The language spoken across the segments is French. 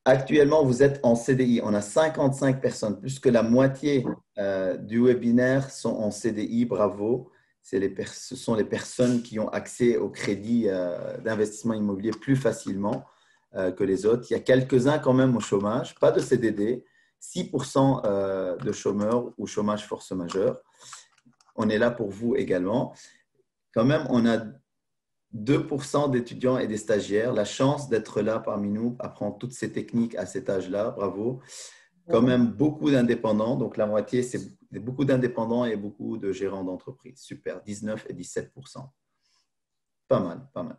Actuellement, vous êtes en CDI. On a 55 personnes, plus que la moitié du webinaire sont en CDI. Bravo. Ce sont les personnes qui ont accès au crédit d'investissement immobilier plus facilement que les autres. Il y a quelques-uns quand même au chômage, pas de CDD, 6% de chômeurs ou chômage force majeure. On est là pour vous également. Quand même, on a 2% d'étudiants et des stagiaires. La chance d'être là parmi nous, apprendre toutes ces techniques à cet âge-là, bravo. Quand même beaucoup d'indépendants, donc la moitié, c'est beaucoup d'indépendants et beaucoup de gérants d'entreprise. Super, 19 et 17%. Pas mal, pas mal.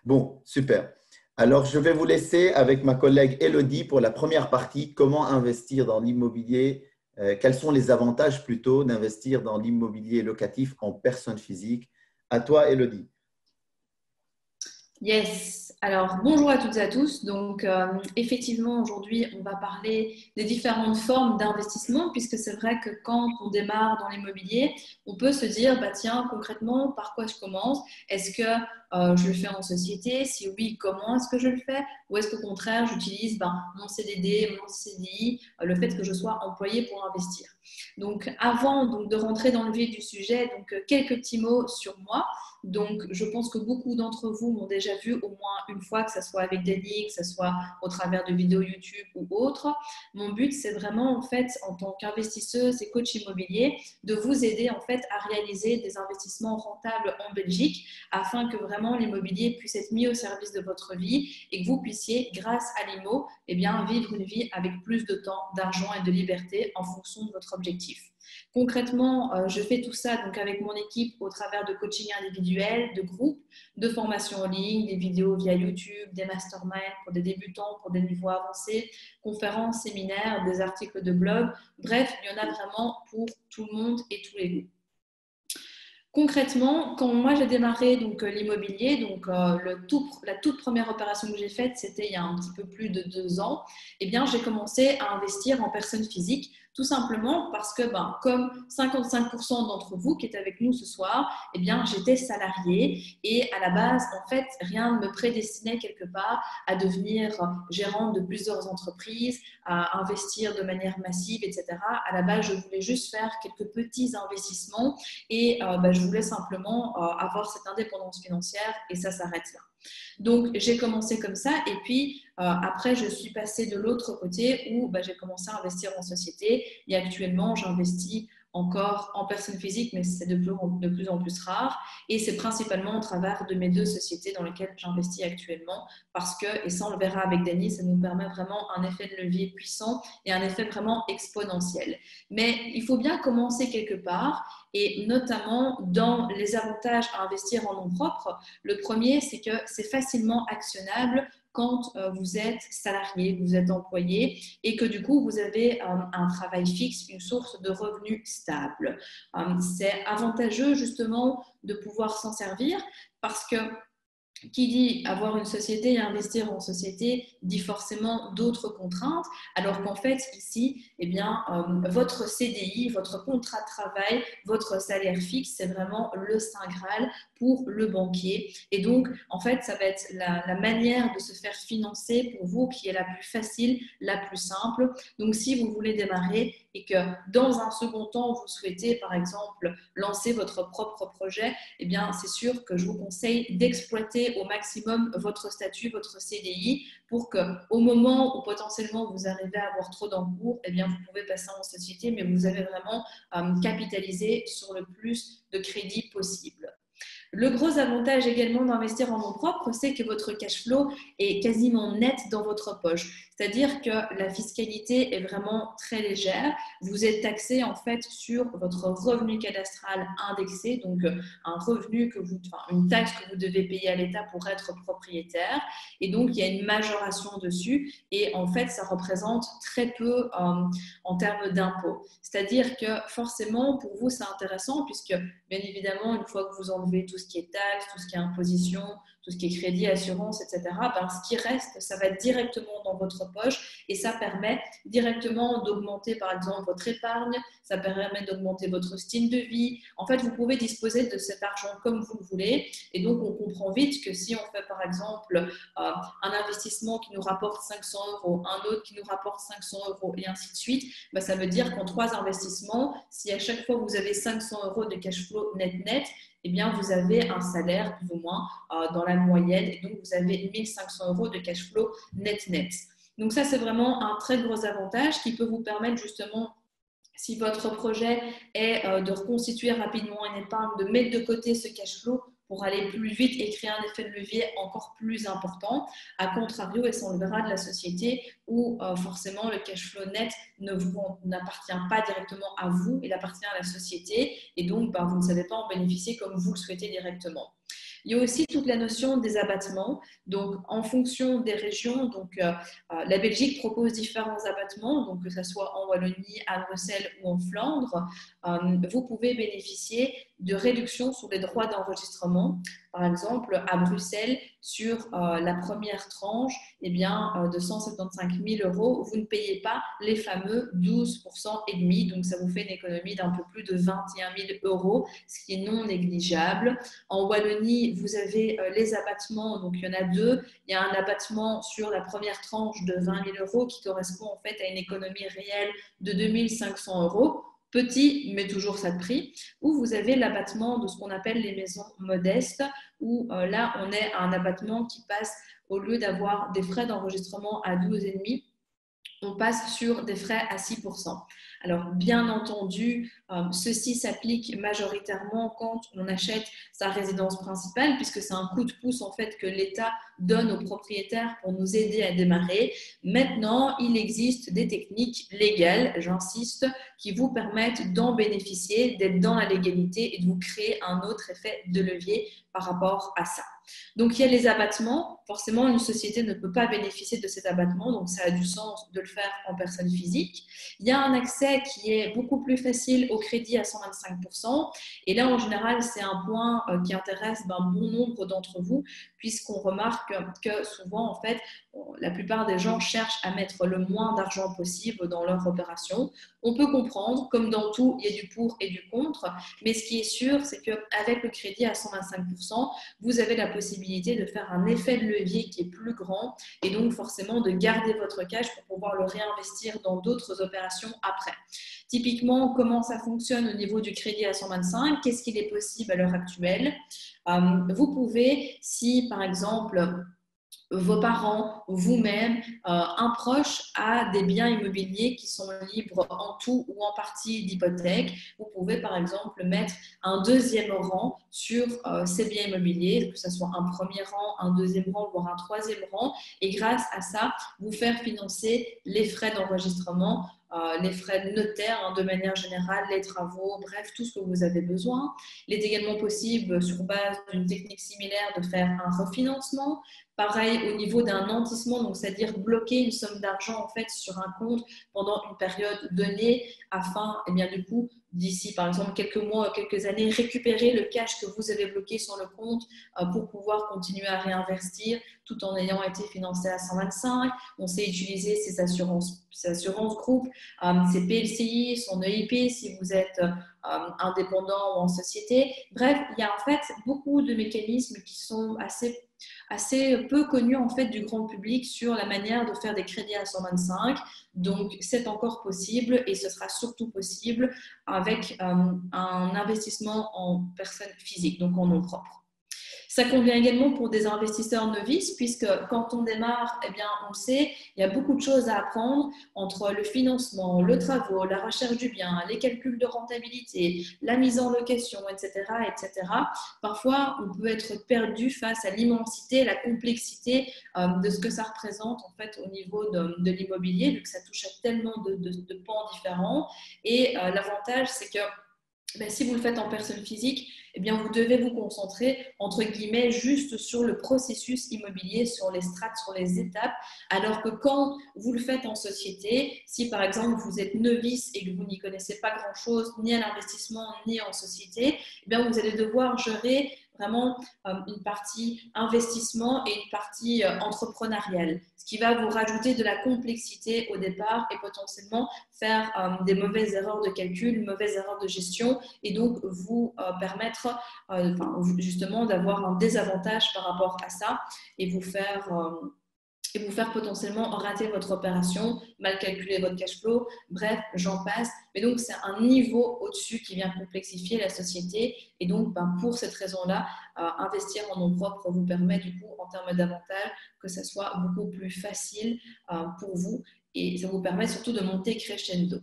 Bon, super. Alors, je vais vous laisser avec ma collègue Elodie pour la première partie, comment investir dans l'immobilier, quels sont les avantages plutôt d'investir dans l'immobilier locatif en personne physique. À toi, Elodie. Yes. Alors, bonjour à toutes et à tous. Donc, effectivement, aujourd'hui, on va parler des différentes formes d'investissement, puisque c'est vrai que quand on démarre dans l'immobilier, on peut se dire, bah, tiens, concrètement, par quoi je commence? Est-ce que je le fais en société? Si oui, comment est-ce que je le fais? Ou est-ce qu'au contraire, j'utilise mon CDD, mon CDI, le fait que je sois employé pour investir? Donc, avant de rentrer dans le vif du sujet, quelques petits mots sur moi. Donc, je pense que beaucoup d'entre vous m'ont déjà vu au moins une fois, que ce soit avec Danny, que ce soit au travers de vidéos YouTube ou autres. Mon but, c'est vraiment, en fait, en tant qu'investisseuse et coach immobilier, de vous aider, en fait, à réaliser des investissements rentables en Belgique afin que vraiment l'immobilier puisse être mis au service de votre vie et que vous puissiez, grâce à l'IMO, eh bien, vivre une vie avec plus de temps, d'argent et de liberté en fonction de votre objectif. Concrètement, je fais tout ça donc avec mon équipe au travers de coaching individuel, de groupes, de formations en ligne, des vidéos via YouTube, des masterminds pour des débutants, pour des niveaux avancés, conférences, séminaires, des articles de blog. Bref, il y en a vraiment pour tout le monde et tous les goûts. Concrètement, quand moi j'ai démarré l'immobilier, la toute première opération que j'ai faite, c'était il y a un petit peu plus de 2 ans, eh bien j'ai commencé à investir en personne physique, tout simplement parce que comme 55% d'entre vous qui êtes avec nous ce soir, eh bien j'étais salariée et à la base, en fait, rien ne me prédestinait quelque part à devenir gérante de plusieurs entreprises, à investir de manière massive, etc. À la base, je voulais juste faire quelques petits investissements et je voulais simplement avoir cette indépendance financière et ça s'arrête là. Donc, j'ai commencé comme ça et puis après, je suis passée de l'autre côté où j'ai commencé à investir en société et actuellement, j'investis encore en personne physique, mais c'est de plus en plus rare. Et c'est principalement au travers de mes 2 sociétés dans lesquelles j'investis actuellement parce que, et ça on le verra avec Dany, ça nous permet vraiment un effet de levier puissant et un effet vraiment exponentiel. Mais il faut bien commencer quelque part et notamment dans les avantages à investir en nom propre. Le premier, c'est que c'est facilement actionnable quand vous êtes salarié, vous êtes employé et que du coup, vous avez un travail fixe, une source de revenus stable. C'est avantageux justement de pouvoir s'en servir parce que qui dit avoir une société et investir en société dit forcément d'autres contraintes, alors qu'en fait, ici, eh bien, votre CDI, votre contrat de travail, votre salaire fixe, c'est vraiment le Saint Graal pour le banquier. Et donc, en fait, ça va être la manière de se faire financer pour vous qui est la plus facile, la plus simple. Donc, si vous voulez démarrer et que dans un second temps, vous souhaitez, par exemple, lancer votre propre projet, eh bien, c'est sûr que je vous conseille d'exploiter au maximum votre statut, votre CDI, pour qu'au moment où potentiellement vous arrivez à avoir trop d'encours, eh bien, vous pouvez passer en société, mais vous avez vraiment capitalisé sur le plus de crédits possible. Le gros avantage également d'investir en nom propre, c'est que votre cash flow est quasiment net dans votre poche. C'est-à-dire que la fiscalité est vraiment très légère. Vous êtes taxé en fait sur votre revenu cadastral indexé, donc un revenu une taxe que vous devez payer à l'État pour être propriétaire. Et donc il y a une majoration dessus. Et en fait, ça représente très peu en termes d'impôts. C'est-à-dire que forcément, pour vous, c'est intéressant puisque bien évidemment, une fois que vous enlevez tout ce qui est taxes, tout ce qui est imposition, tout ce qui est crédit, assurance, etc., ben, ce qui reste, ça va directement dans votre poche et ça permet directement d'augmenter, par exemple, votre épargne, ça permet d'augmenter votre style de vie. En fait, vous pouvez disposer de cet argent comme vous le voulez et donc on comprend vite que si on fait, par exemple, un investissement qui nous rapporte 500 euros, un autre qui nous rapporte 500 euros et ainsi de suite, ben, ça veut dire qu'en 3 investissements, si à chaque fois vous avez 500 euros de cash flow net, eh bien, vous avez un salaire plus ou moins dans la moyenne et donc vous avez 1500 euros de cash flow net. Donc ça, c'est vraiment un très gros avantage qui peut vous permettre justement, si votre projet est de reconstituer rapidement une épargne, de mettre de côté ce cash flow pour aller plus vite et créer un effet de levier encore plus important. À contrario, et ça on le verra de la société, où forcément le cash flow net n'appartient pas directement à vous, il appartient à la société et donc vous ne savez pas en bénéficier comme vous le souhaitez directement. Il y a aussi toute la notion des abattements. Donc, en fonction des régions, la Belgique propose différents abattements, donc que ce soit en Wallonie, à Bruxelles ou en Flandre, vous pouvez bénéficier de réductions sur les droits d'enregistrement. Par exemple, à Bruxelles, sur la première tranche de 175 000 euros, vous ne payez pas les fameux 12% et demi. Donc, ça vous fait une économie d'un peu plus de 21 000 euros, ce qui est non négligeable. En Wallonie, vous avez les abattements. Donc, il y en a deux. Il y a un abattement sur la première tranche de 20 000 euros qui correspond en fait à une économie réelle de 2 500 euros. Petit, mais toujours ça de prix, où vous avez l'abattement de ce qu'on appelle les maisons modestes, où là, on est à un abattement qui passe, au lieu d'avoir des frais d'enregistrement à 12,5, on passe sur des frais à 6%. Alors, bien entendu, ceci s'applique majoritairement quand on achète sa résidence principale, puisque c'est un coup de pouce en fait que l'État donne aux propriétaires pour nous aider à démarrer. Maintenant, il existe des techniques légales, j'insiste, qui vous permettent d'en bénéficier, d'être dans la légalité et de vous créer un autre effet de levier par rapport à ça. Donc, il y a les abattements. Forcément, une société ne peut pas bénéficier de cet abattement, donc ça a du sens de le faire en personne physique. Il y a un accès qui est beaucoup plus facile au crédit à 125%. Et là, en général, c'est un point qui intéresse un bon nombre d'entre vous, puisqu'on remarque que souvent, en fait, la plupart des gens cherchent à mettre le moins d'argent possible dans leur opération. On peut comprendre, comme dans tout, il y a du pour et du contre, mais ce qui est sûr, c'est qu'avec le crédit à 125%, vous avez la possibilité de faire un effet de levier qui est plus grand et donc forcément de garder votre cash pour pouvoir le réinvestir dans d'autres opérations après. Typiquement, comment ça fonctionne au niveau du crédit à 125? Qu'est-ce qu'il est possible à l'heure actuelle? Vous pouvez, si par exemple vos parents, vous-même, un proche a des biens immobiliers qui sont libres en tout ou en partie d'hypothèque. Vous pouvez par exemple mettre un deuxième rang sur ces biens immobiliers, que ce soit un premier rang, un deuxième rang, voire un troisième rang, et grâce à ça, vous faire financer les frais d'enregistrement, les frais de notaire de manière générale, les travaux, bref, tout ce que vous avez besoin. Il est également possible, sur base d'une technique similaire, de faire un refinancement. Pareil au niveau d'un nantissement, donc c'est-à-dire bloquer une somme d'argent en fait sur un compte pendant une période donnée afin, du coup, d'ici par exemple quelques mois ou quelques années, récupérer le cash que vous avez bloqué sur le compte pour pouvoir continuer à réinvestir tout en ayant été financé à 125. On sait utiliser ses assurances groupes, ses PLCI, son EIP si vous êtes indépendant ou en société. Bref, il y a en fait beaucoup de mécanismes qui sont assez peu connu en fait du grand public sur la manière de faire des crédits à 125. Donc, c'est encore possible et ce sera surtout possible avec un investissement en personne physique, donc en nom propre. Ça convient également pour des investisseurs novices puisque quand on démarre, on le sait, il y a beaucoup de choses à apprendre entre le financement, le travaux, la recherche du bien, les calculs de rentabilité, la mise en location, etc., etc. Parfois, on peut être perdu face à l'immensité, la complexité de ce que ça représente en fait au niveau de l'immobilier, vu que ça touche à tellement de pans différents. Et l'avantage, c'est que si vous le faites en personne physique, vous devez vous concentrer, entre guillemets, juste sur le processus immobilier, sur les strates, sur les étapes, alors que quand vous le faites en société, si par exemple vous êtes novice et que vous n'y connaissez pas grand-chose, ni à l'investissement, ni en société, vous allez devoir gérer vraiment une partie investissement et une partie entrepreneuriale, ce qui va vous rajouter de la complexité au départ et potentiellement faire des mauvaises erreurs de calcul, mauvaises erreurs de gestion et donc vous permettre justement d'avoir un désavantage par rapport à ça et vous faire potentiellement rater votre opération, mal calculer votre cash flow, bref, j'en passe. Mais donc, c'est un niveau au-dessus qui vient complexifier la société. Et donc, pour cette raison-là, investir en nom propre vous permet, du coup, en termes d'avantages, que ça soit beaucoup plus facile pour vous. Et ça vous permet surtout de monter crescendo.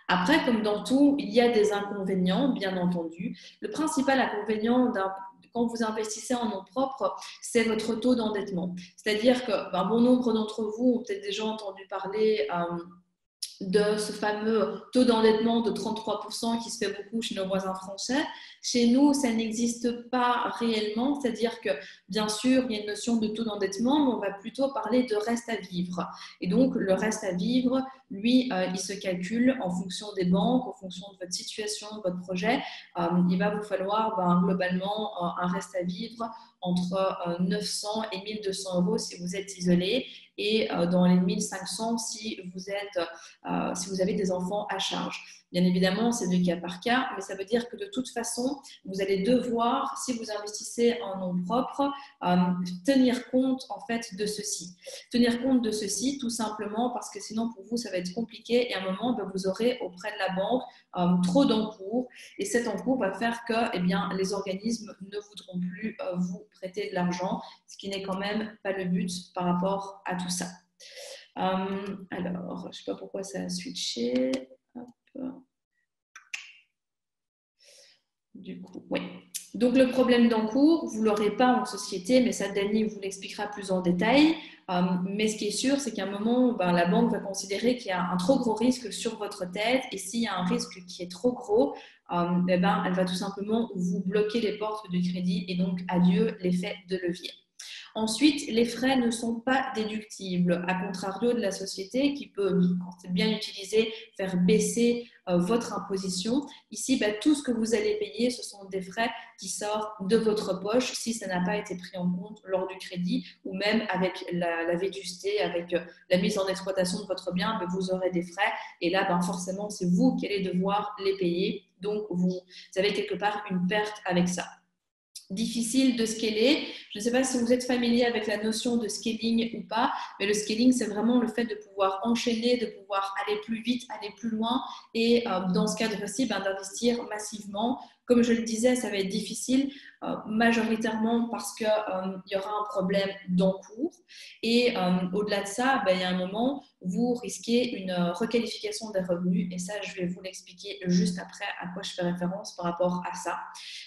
Après, comme dans tout, il y a des inconvénients, bien entendu. Le principal inconvénient quand vous investissez en nom propre, c'est votre taux d'endettement. C'est-à-dire que bon nombre d'entre vous ont peut-être déjà entendu parler de ce fameux taux d'endettement de 33% qui se fait beaucoup chez nos voisins français. Chez nous, ça n'existe pas réellement, c'est-à-dire que bien sûr, il y a une notion de taux d'endettement, mais on va plutôt parler de reste à vivre. Et donc, le reste à vivre, lui, il se calcule en fonction des banques, en fonction de votre situation, de votre projet. Il va vous falloir globalement un reste à vivre entre 900 et 1200 euros si vous êtes isolé et dans les 1500 si vous avez des enfants à charge. Bien évidemment, c'est du cas par cas, mais ça veut dire que de toute façon, vous allez devoir, si vous investissez en nom propre, tenir compte en fait de ceci. Tenir compte de ceci tout simplement parce que sinon pour vous, ça va être compliqué et à un moment, vous aurez auprès de la banque trop d'encours et cet encours va faire que les organismes ne voudront plus vous prêter de l'argent, ce qui n'est quand même pas le but par rapport à tout ça. Alors, je ne sais pas pourquoi ça a switché. Hop. Du coup, oui. Donc, le problème d'encours, vous ne l'aurez pas en société, mais ça, Dany vous l'expliquera plus en détail. Mais ce qui est sûr, c'est qu'à un moment, la banque va considérer qu'il y a un trop gros risque sur votre tête. Et s'il y a un risque qui est trop gros, elle va tout simplement vous bloquer les portes du crédit. Et donc, adieu l'effet de levier. Ensuite, les frais ne sont pas déductibles, à contrario de la société qui peut, quand c'est bien utilisé, faire baisser votre imposition. Ici, tout ce que vous allez payer, ce sont des frais qui sortent de votre poche si ça n'a pas été pris en compte lors du crédit ou même avec la vétusté, avec la mise en exploitation de votre bien, vous aurez des frais et là, forcément, c'est vous qui allez devoir les payer. Donc, vous avez quelque part une perte avec ça. Difficile de scaler. Je ne sais pas si vous êtes familier avec la notion de scaling ou pas, mais le scaling, c'est vraiment le fait de pouvoir enchaîner, de pouvoir aller plus vite, aller plus loin et dans ce cadre-ci, d'investir massivement. Comme je le disais, ça va être difficile, majoritairement parce qu'il y aura un problème d'encours. Et au-delà de ça, il y a un moment, vous risquez une requalification des revenus. Et ça, je vais vous l'expliquer juste après à quoi je fais référence par rapport à ça.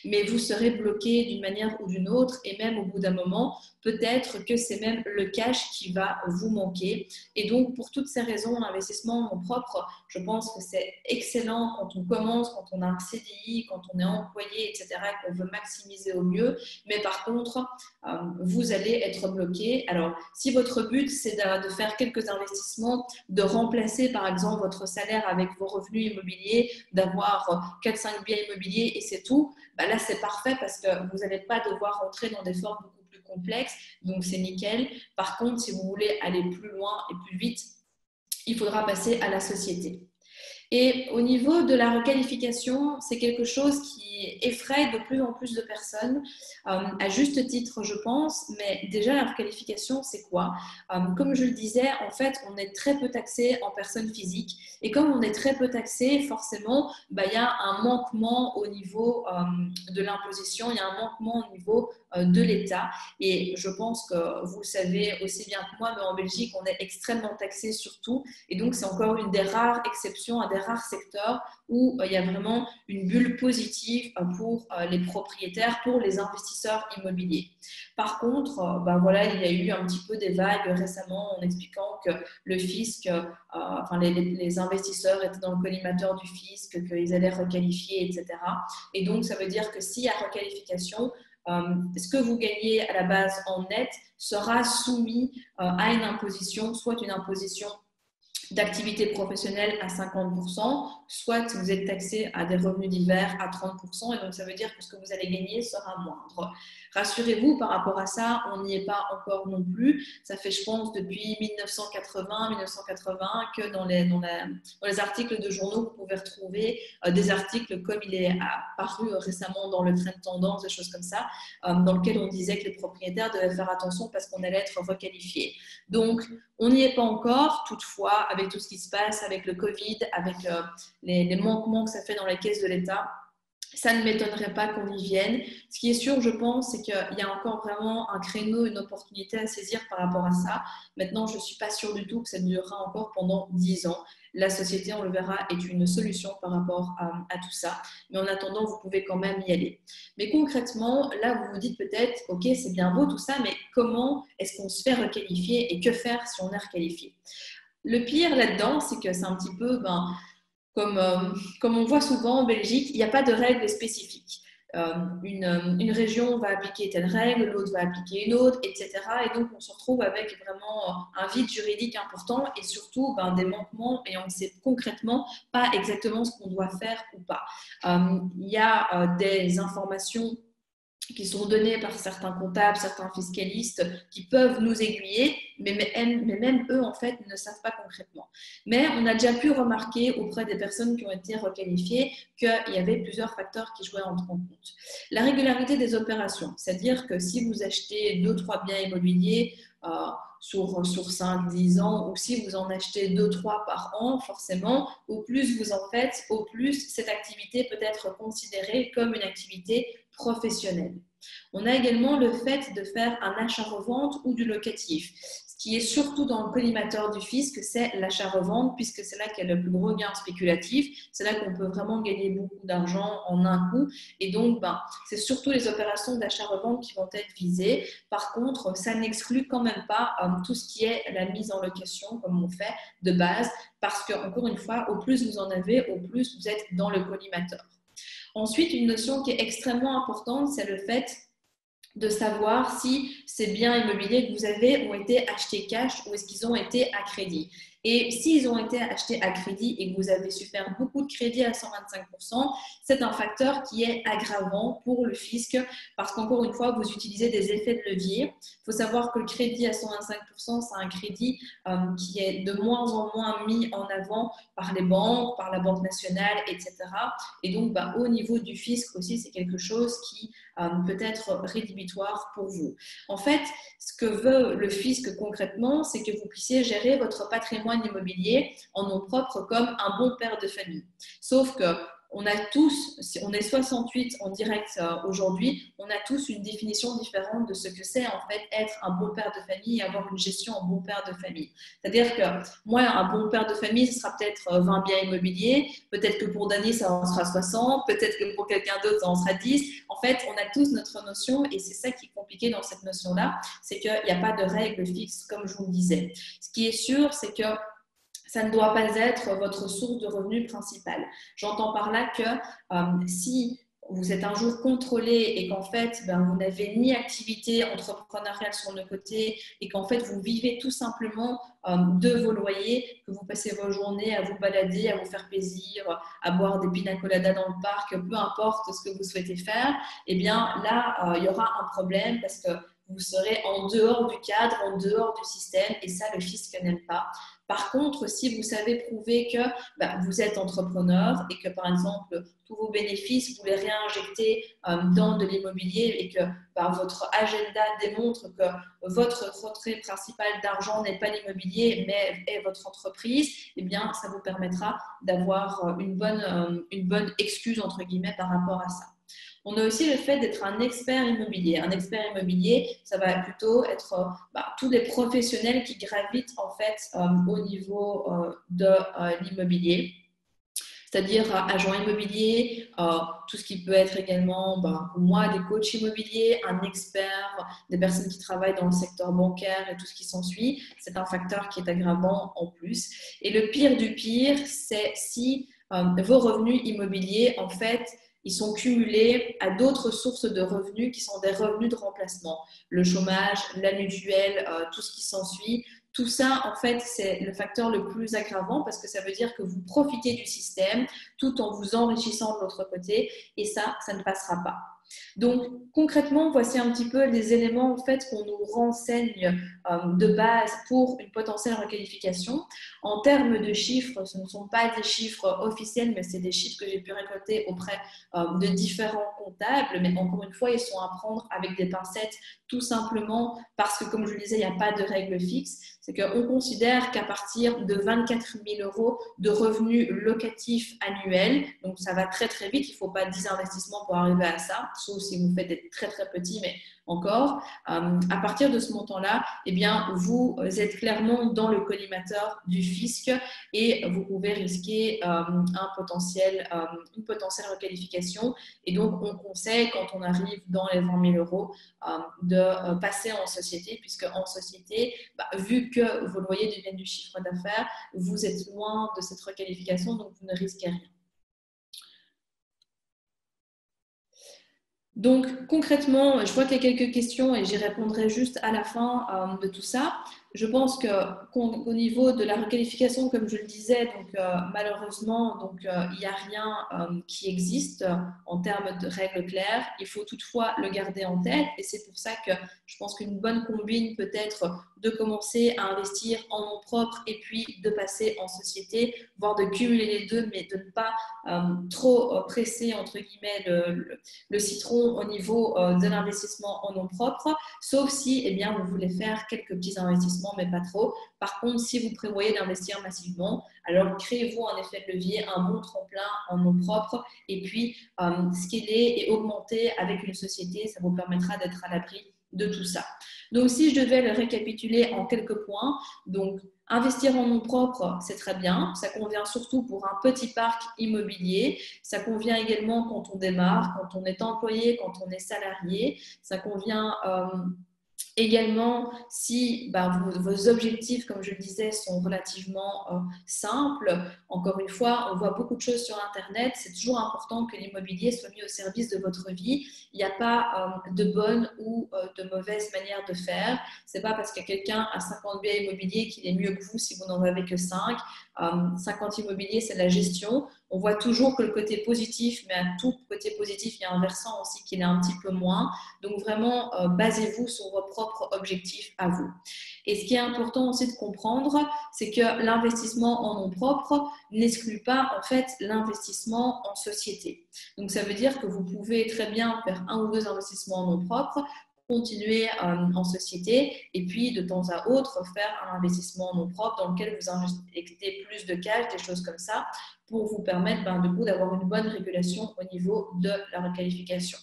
Mais vous serez bloqué d'une manière ou d'une autre. Et même au bout d'un moment, peut-être que c'est même le cash qui va vous manquer. Et donc, pour toutes ces raisons, l'investissement en propre, je pense que c'est excellent quand on commence, quand on a un CDI, quand on est employé, etc., et qu'on veut maximiser au mieux. Mais par contre, vous allez être bloqué. Alors, si votre but, c'est de faire quelques investissements, de remplacer par exemple votre salaire avec vos revenus immobiliers, d'avoir 4-5 biens immobiliers et c'est tout, là, c'est parfait parce que vous n'allez pas devoir rentrer dans des formes beaucoup plus complexes. Donc, c'est nickel. Par contre, si vous voulez aller plus loin et plus vite, il faudra passer à la société. Et au niveau de la requalification, c'est quelque chose qui effraie de plus en plus de personnes, à juste titre, je pense. Mais déjà, la requalification, c'est quoi? Comme je le disais, en fait, on est très peu taxé en personne physique. Et comme on est très peu taxé, forcément, il y a un manquement au niveau de l'imposition, il y a un manquement au niveau de l'État. Et je pense que vous le savez aussi bien que moi, mais en Belgique, on est extrêmement taxé sur tout. Et donc, c'est encore une des rares exceptions, un des rares secteurs où il y a vraiment une bulle positive pour les propriétaires, pour les investisseurs immobiliers. Par contre, il y a eu un petit peu des vagues récemment en expliquant que le fisc, les investisseurs étaient dans le collimateur du fisc, qu'ils allaient requalifier, etc. Et donc, ça veut dire que s'il y a requalification, ce que vous gagnez à la base en net sera soumis à une imposition, soit une imposition d'activité professionnelle à 50%, soit vous êtes taxé à des revenus divers à 30%, et donc ça veut dire que ce que vous allez gagner sera moindre. Rassurez-vous, par rapport à ça, on n'y est pas encore non plus. Ça fait, je pense, depuis 1980 que dans les articles de journaux, vous pouvez retrouver des articles comme il est apparu récemment dans le Trend Tendance, des choses comme ça, dans lequel on disait que les propriétaires devaient faire attention parce qu'on allait être requalifié. Donc, on n'y est pas encore. Toutefois, avec tout ce qui se passe, avec le Covid, avec les manquements que ça fait dans les caisses de l'État, ça ne m'étonnerait pas qu'on y vienne. Ce qui est sûr, je pense, c'est qu'il y a encore vraiment un créneau, une opportunité à saisir par rapport à ça. Maintenant, je ne suis pas sûre du tout que ça durera encore pendant 10 ans. La société, on le verra, est une solution par rapport à tout ça. Mais en attendant, vous pouvez quand même y aller. Mais concrètement, là, vous vous dites peut-être, OK, c'est bien beau tout ça, mais comment est-ce qu'on se fait requalifier et que faire si on est requalifié? Le pire là-dedans, c'est que c'est un petit peu... comme on voit souvent en Belgique, il n'y a pas de règles spécifiques. Une région va appliquer telle règle, l'autre va appliquer une autre, etc. Et donc, on se retrouve avec vraiment un vide juridique important et surtout des manquements et on ne sait concrètement pas exactement ce qu'on doit faire ou pas. Il y a des informations qui sont donnés par certains comptables, certains fiscalistes qui peuvent nous aiguiller, mais même eux, en fait, ne savent pas concrètement. Mais on a déjà pu remarquer auprès des personnes qui ont été requalifiées qu'il y avait plusieurs facteurs qui jouaient en compte. La régularité des opérations, c'est-à-dire que si vous achetez 2-3 biens immobiliers sur 5-10 ans, ou si vous en achetez 2-3 par an, forcément, au plus vous en faites, au plus cette activité peut être considérée comme une activité professionnelle. On a également le fait de faire un achat-revente ou du locatif. Ce qui est surtout dans le collimateur du fisc, c'est l'achat-revente, puisque c'est là qu'il y a le plus gros gain spéculatif. C'est là qu'on peut vraiment gagner beaucoup d'argent en un coup. Et donc, c'est surtout les opérations d'achat-revente qui vont être visées. Par contre, ça n'exclut quand même pas tout ce qui est la mise en location, comme on fait de base, parce que, encore une fois, au plus vous en avez, au plus vous êtes dans le collimateur. Ensuite, une notion qui est extrêmement importante, c'est le fait de savoir si ces biens immobiliers que vous avez ont été achetés cash ou est-ce qu'ils ont été à crédit. Et s'ils ont été achetés à crédit et que vous avez su faire beaucoup de crédit à 125%, c'est un facteur qui est aggravant pour le fisc parce qu'encore une fois, vous utilisez des effets de levier. Il faut savoir que le crédit à 125%, c'est un crédit qui est de moins en moins mis en avant par les banques, par la Banque nationale, etc. Et donc, au niveau du fisc aussi, c'est quelque chose qui peut être rédhibitoire pour vous. En fait, ce que veut le fisc concrètement, c'est que vous puissiez gérer votre patrimoine immobilier en nom propre comme un bon père de famille. Sauf que on a tous, on est 68 en direct aujourd'hui, on a tous une définition différente de ce que c'est en fait être un bon père de famille et avoir une gestion en bon père de famille. C'est-à-dire que moi, un bon père de famille, ce sera peut-être 20 biens immobiliers, peut-être que pour Dany, ça en sera 60, peut-être que pour quelqu'un d'autre, ça en sera 10. En fait, on a tous notre notion et c'est ça qui est compliqué dans cette notion-là, c'est qu'il n'y a pas de règle fixe, comme je vous le disais. Ce qui est sûr, c'est que ça ne doit pas être votre source de revenus principale. J'entends par là que si vous êtes un jour contrôlé et qu'en fait, vous n'avez ni activité entrepreneuriale sur le côté et qu'en fait, vous vivez tout simplement de vos loyers, que vous passez vos journées à vous balader, à vous faire plaisir, à boire des pina coladas dans le parc, peu importe ce que vous souhaitez faire, eh bien là, il y aura un problème parce que vous serez en dehors du cadre, en dehors du système et ça, le fisc n'aime pas. Par contre, si vous savez prouver que vous êtes entrepreneur et que, par exemple, tous vos bénéfices, vous les réinjectez dans de l'immobilier et que votre agenda démontre que votre rentrée principale d'argent n'est pas l'immobilier, mais est votre entreprise, eh bien, ça vous permettra d'avoir une bonne excuse, entre guillemets, par rapport à ça. On a aussi le fait d'être un expert immobilier. Un expert immobilier, ça va plutôt être tous les professionnels qui gravitent en fait au niveau de l'immobilier, c'est-à-dire agent immobilier, tout ce qui peut être également, pour moi, des coachs immobiliers, un expert, des personnes qui travaillent dans le secteur bancaire et tout ce qui s'ensuit. C'est un facteur qui est aggravant en plus. Et le pire du pire, c'est si vos revenus immobiliers, en fait, ils sont cumulés à d'autres sources de revenus qui sont des revenus de remplacement. Le chômage, la mutuelle, tout ce qui s'ensuit, Tout ça, en fait, c'est le facteur le plus aggravant parce que ça veut dire que vous profitez du système tout en vous enrichissant de l'autre côté et ça ne passera pas. Donc, concrètement, voici un petit peu les éléments en fait, qu'on nous renseigne de base pour une potentielle requalification. En termes de chiffres, ce ne sont pas des chiffres officiels, mais c'est des chiffres que j'ai pu récolter auprès de différents comptables. Mais encore une fois, ils sont à prendre avec des pincettes, tout simplement parce que, comme je le disais, il n'y a pas de règle fixe. C'est qu'on considère qu'à partir de 24 000 € de revenus locatifs annuels, donc ça va très très vite, il ne faut pas 10 investissements pour arriver à ça, sauf si vous faites des très très petits, mais encore, à partir de ce montant-là, eh bien, vous êtes clairement dans le collimateur du fisc et vous pouvez risquer une potentielle requalification. Et donc, on conseille, quand on arrive dans les 20 000 € de passer en société, puisque en société, vu que vos loyers deviennent du chiffre d'affaires, vous êtes loin de cette requalification, donc vous ne risquez rien. Donc, concrètement, je vois qu'il y a quelques questions et j'y répondrai juste à la fin de tout ça. Je pense qu'au niveau de la requalification, comme je le disais, donc, malheureusement, donc, il n'y a rien qui existe en termes de règles claires. Il faut toutefois le garder en tête et c'est pour ça que je pense qu'une bonne combine peut être de commencer à investir en nom propre et puis de passer en société, voire de cumuler les deux, mais de ne pas trop presser, entre guillemets, le citron au niveau de l'investissement en nom propre, sauf si eh bien, vous voulez faire quelques petits investissements, mais pas trop. Par contre, si vous prévoyez d'investir massivement, alors créez-vous un effet de levier, un bon tremplin en nom propre, et puis scaler et augmenter avec une société, ça vous permettra d'être à l'abri de tout ça. Donc, si je devais le récapituler en quelques points, donc investir en nom propre, c'est très bien. Ça convient surtout pour un petit parc immobilier. Ça convient également quand on démarre, quand on est employé, quand on est salarié. Ça convient également si vos objectifs, comme je le disais, sont relativement simples. Encore une fois, on voit beaucoup de choses sur Internet. C'est toujours important que l'immobilier soit mis au service de votre vie. Il n'y a pas de bonne ou de mauvaise manière de faire. Ce n'est pas parce que quelqu'un a 50 biens immobiliers qu'il est mieux que vous si vous n'en avez que 5. 50 immobiliers, c'est la gestion. On voit toujours que le côté positif, mais à tout côté positif, il y a un versant aussi qui est un petit peu moins. Donc vraiment, basez-vous sur vos propres objectifs à vous. Et ce qui est important aussi de comprendre, c'est que l'investissement en nom propre n'exclut pas en fait l'investissement en société. Donc ça veut dire que vous pouvez très bien faire 1 ou 2 investissements en nom propre, continuer en société et puis de temps à autre faire un investissement en nom propre dans lequel vous injectez plus de cash, des choses comme ça, pour vous permettre du coup d'avoir une bonne régulation au niveau de la requalification.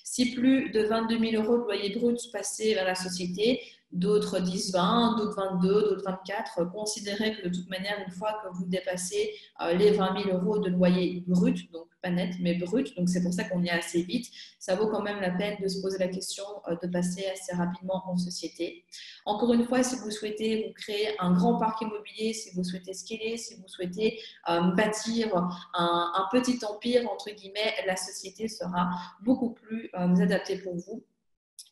Si plus de 22 000 € de loyer brut passez vers la société, d'autres disent 20, d'autres 22, d'autres 24, considérez que de toute manière, une fois que vous dépassez les 20 000 € de loyer brut, donc pas net, mais brut, donc c'est pour ça qu'on y est assez vite, ça vaut quand même la peine de se poser la question de passer assez rapidement en société. Encore une fois, si vous souhaitez vous créer un grand parc immobilier, si vous souhaitez scaler, si vous souhaitez bâtir un petit empire, entre guillemets, la société sera beaucoup plus adaptée pour vous.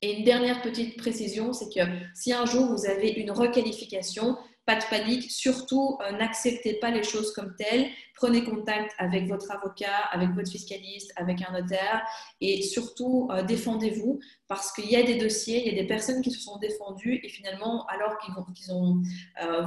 Et une dernière petite précision, c'est que si un jour vous avez une requalification, pas de panique, surtout n'acceptez pas les choses comme telles, prenez contact avec votre avocat, avec votre fiscaliste, avec un notaire et surtout défendez-vous parce qu'il y a des dossiers, il y a des personnes qui se sont défendues et finalement alors qu'ils ont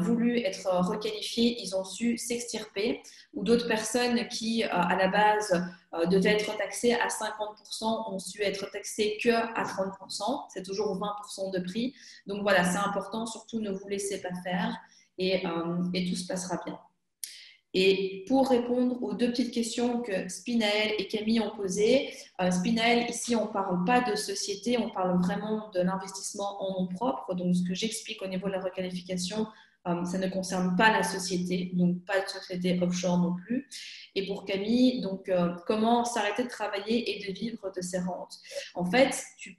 voulu être requalifiés, ils ont su s'extirper ou d'autres personnes qui à la base devaient être taxées à 50% ont su être taxées que à 30%, c'est toujours 20% de prix. Donc voilà, c'est important, surtout ne vous laissez pas faire et tout se passera bien. Et pour répondre aux 2 petites questions que Spinaël et Camille ont posées, Spinaël, ici, on ne parle pas de société, on parle vraiment de l'investissement en nom propre. Donc, ce que j'explique au niveau de la requalification, ça ne concerne pas la société, donc pas de société offshore non plus. Et pour Camille, donc, comment s'arrêter de travailler et de vivre de ses rentes. En fait, tu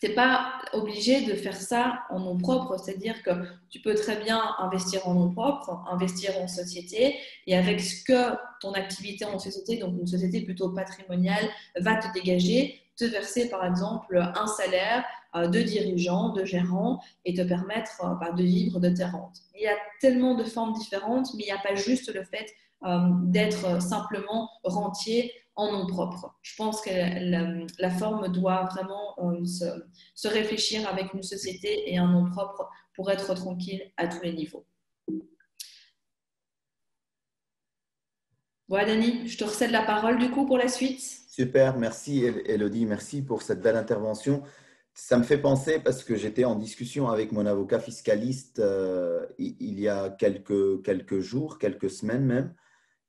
n'es pas obligé de faire ça en nom propre, c'est-à-dire que tu peux très bien investir en nom propre, investir en société, et avec ce que ton activité en société, donc une société plutôt patrimoniale, va te dégager, te verser par exemple un salaire de dirigeant, de gérant et te permettre de vivre de tes rentes. Il y a tellement de formes différentes, mais il n'y a pas juste le fait d'être simplement rentier en nom propre. Je pense que la forme doit vraiment se réfléchir avec une société et un nom propre pour être tranquille à tous les niveaux. Voilà, Dani, je te recède la parole du coup pour la suite. Super, merci Elodie, merci pour cette belle intervention. Ça me fait penser parce que j'étais en discussion avec mon avocat fiscaliste il y a quelques jours, quelques semaines même.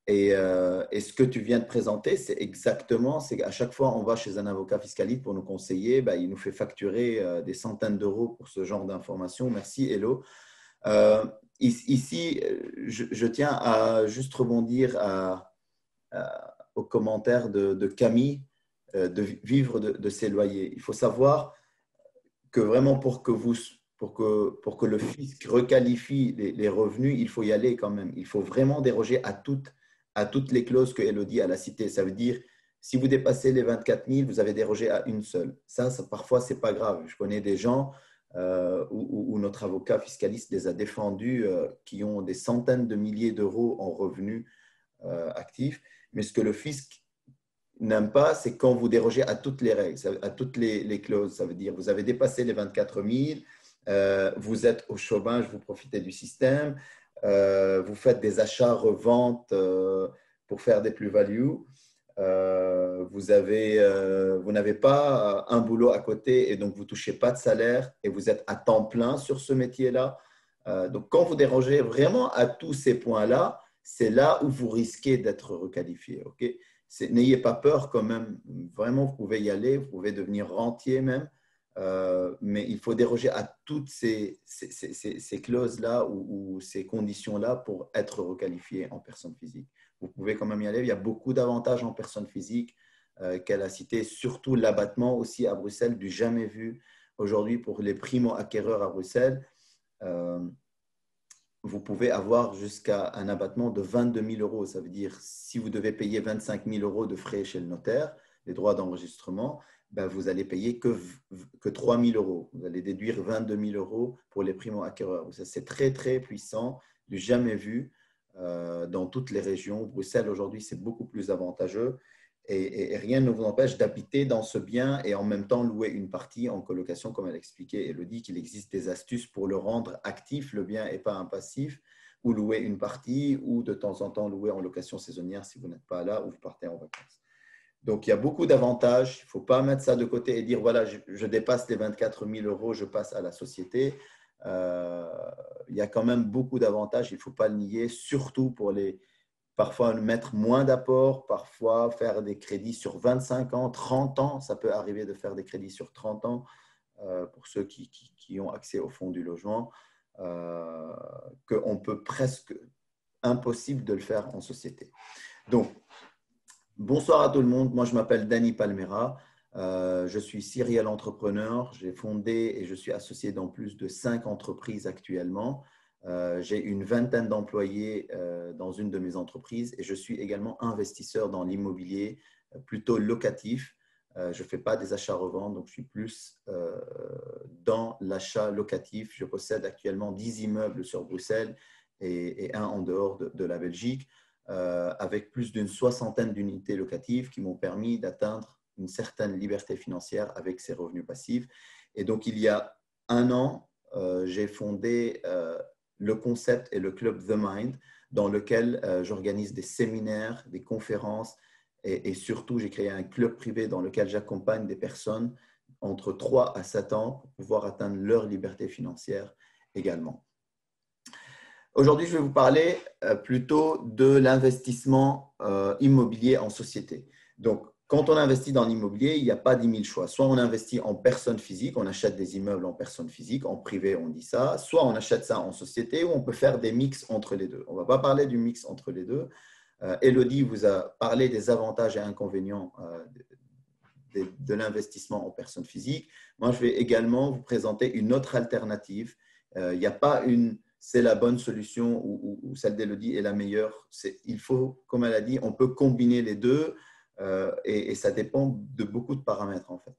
Et ce que tu viens de présenter, c'est exactement, c'est qu'à chaque fois on va chez un avocat fiscaliste pour nous conseiller, ben, il nous fait facturer des centaines d'euros pour ce genre d'informations. Merci Elo. Euh, Ici, je tiens à juste rebondir aux commentaires de Camille de vivre de ses loyers. Il faut savoir que vraiment pour que le fisc requalifie les revenus, il faut y aller quand même. Il faut vraiment déroger à toutes les clauses que Elodie a citées. Ça veut dire, si vous dépassez les 24 000, vous avez dérogé à une seule. Ça parfois, ce n'est pas grave. Je connais des gens où notre avocat fiscaliste les a défendus qui ont des centaines de milliers d'euros en revenus actifs. Mais ce que le fisc n'aime pas, c'est quand vous dérogez à toutes les règles, à toutes les clauses. Ça veut dire vous avez dépassé les 24 000, vous êtes au chômage, vous profitez du système, vous faites des achats-reventes pour faire des plus-values. Vous n'avez pas un boulot à côté et donc vous ne touchez pas de salaire et vous êtes à temps plein sur ce métier-là. Donc, quand vous dérogez vraiment à tous ces points-là, c'est là où vous risquez d'être requalifié. Okay? N'ayez pas peur quand même. Vraiment, vous pouvez y aller, vous pouvez devenir rentier même. Mais il faut déroger à toutes ces clauses-là ou ces conditions-là pour être requalifié en personne physique. Vous pouvez quand même y aller. Il y a beaucoup d'avantages en personne physique qu'elle a cité, surtout l'abattement aussi à Bruxelles, du jamais vu aujourd'hui pour les primo-acquéreurs à Bruxelles. Vous pouvez avoir jusqu'à un abattement de 22 000 euros. Ça veut dire, si vous devez payer 25 000 euros de frais chez le notaire, les droits d'enregistrement, ben vous allez payer que 3 000 euros. Vous allez déduire 22 000 euros pour les primo-acquéreurs. C'est très, très puissant, du jamais vu dans toutes les régions. Bruxelles, aujourd'hui, c'est beaucoup plus avantageux. Et rien ne vous empêche d'habiter dans ce bien et en même temps louer une partie en colocation, comme elle expliquait Elodie, qu'il existe des astuces pour le rendre actif, le bien, et pas un passif, ou louer une partie, ou de temps en temps louer en location saisonnière si vous n'êtes pas là ou vous partez en vacances. Donc, il y a beaucoup d'avantages. Il ne faut pas mettre ça de côté et dire, voilà, je dépasse les 24 000 euros, je passe à la société. Il y a quand même beaucoup d'avantages, il ne faut pas le nier, surtout pour parfois mettre moins d'apport, parfois faire des crédits sur 25 ans, 30 ans. Ça peut arriver de faire des crédits sur 30 ans pour ceux qui ont accès au fonds du logement, qu'on peut presque impossible de le faire en société. Donc, bonsoir à tout le monde. Moi, je m'appelle Dani Palmera. Je suis serial entrepreneur. J'ai fondé et je suis associé dans plus de 5 entreprises actuellement. J'ai une vingtaine d'employés dans une de mes entreprises et je suis également investisseur dans l'immobilier plutôt locatif. Je ne fais pas des achats-reventes, donc je suis plus dans l'achat locatif. Je possède actuellement 10 immeubles sur Bruxelles et un en dehors de la Belgique, avec plus d'une soixantaine d'unités locatives qui m'ont permis d'atteindre une certaine liberté financière avec ces revenus passifs. Et donc, il y a un an, j'ai fondé le concept et le club The Mind, dans lequel j'organise des séminaires, des conférences et surtout, j'ai créé un club privé dans lequel j'accompagne des personnes entre 3 à 7 ans pour pouvoir atteindre leur liberté financière également. Aujourd'hui, je vais vous parler plutôt de l'investissement immobilier en société. Donc, quand on investit dans l'immobilier, il n'y a pas 10 000 choix. Soit on investit en personne physique, on achète des immeubles en personne physique, en privé, on dit ça. Soit on achète ça en société ou on peut faire des mix entre les deux. On ne va pas parler du mix entre les deux. Elodie vous a parlé des avantages et inconvénients de l'investissement en personne physique. Moi, je vais également vous présenter une autre alternative. Il n'y a pas c'est la bonne solution ou celle d'Elodie est la meilleure. Il faut, comme elle a dit, on peut combiner les deux et ça dépend de beaucoup de paramètres en fait.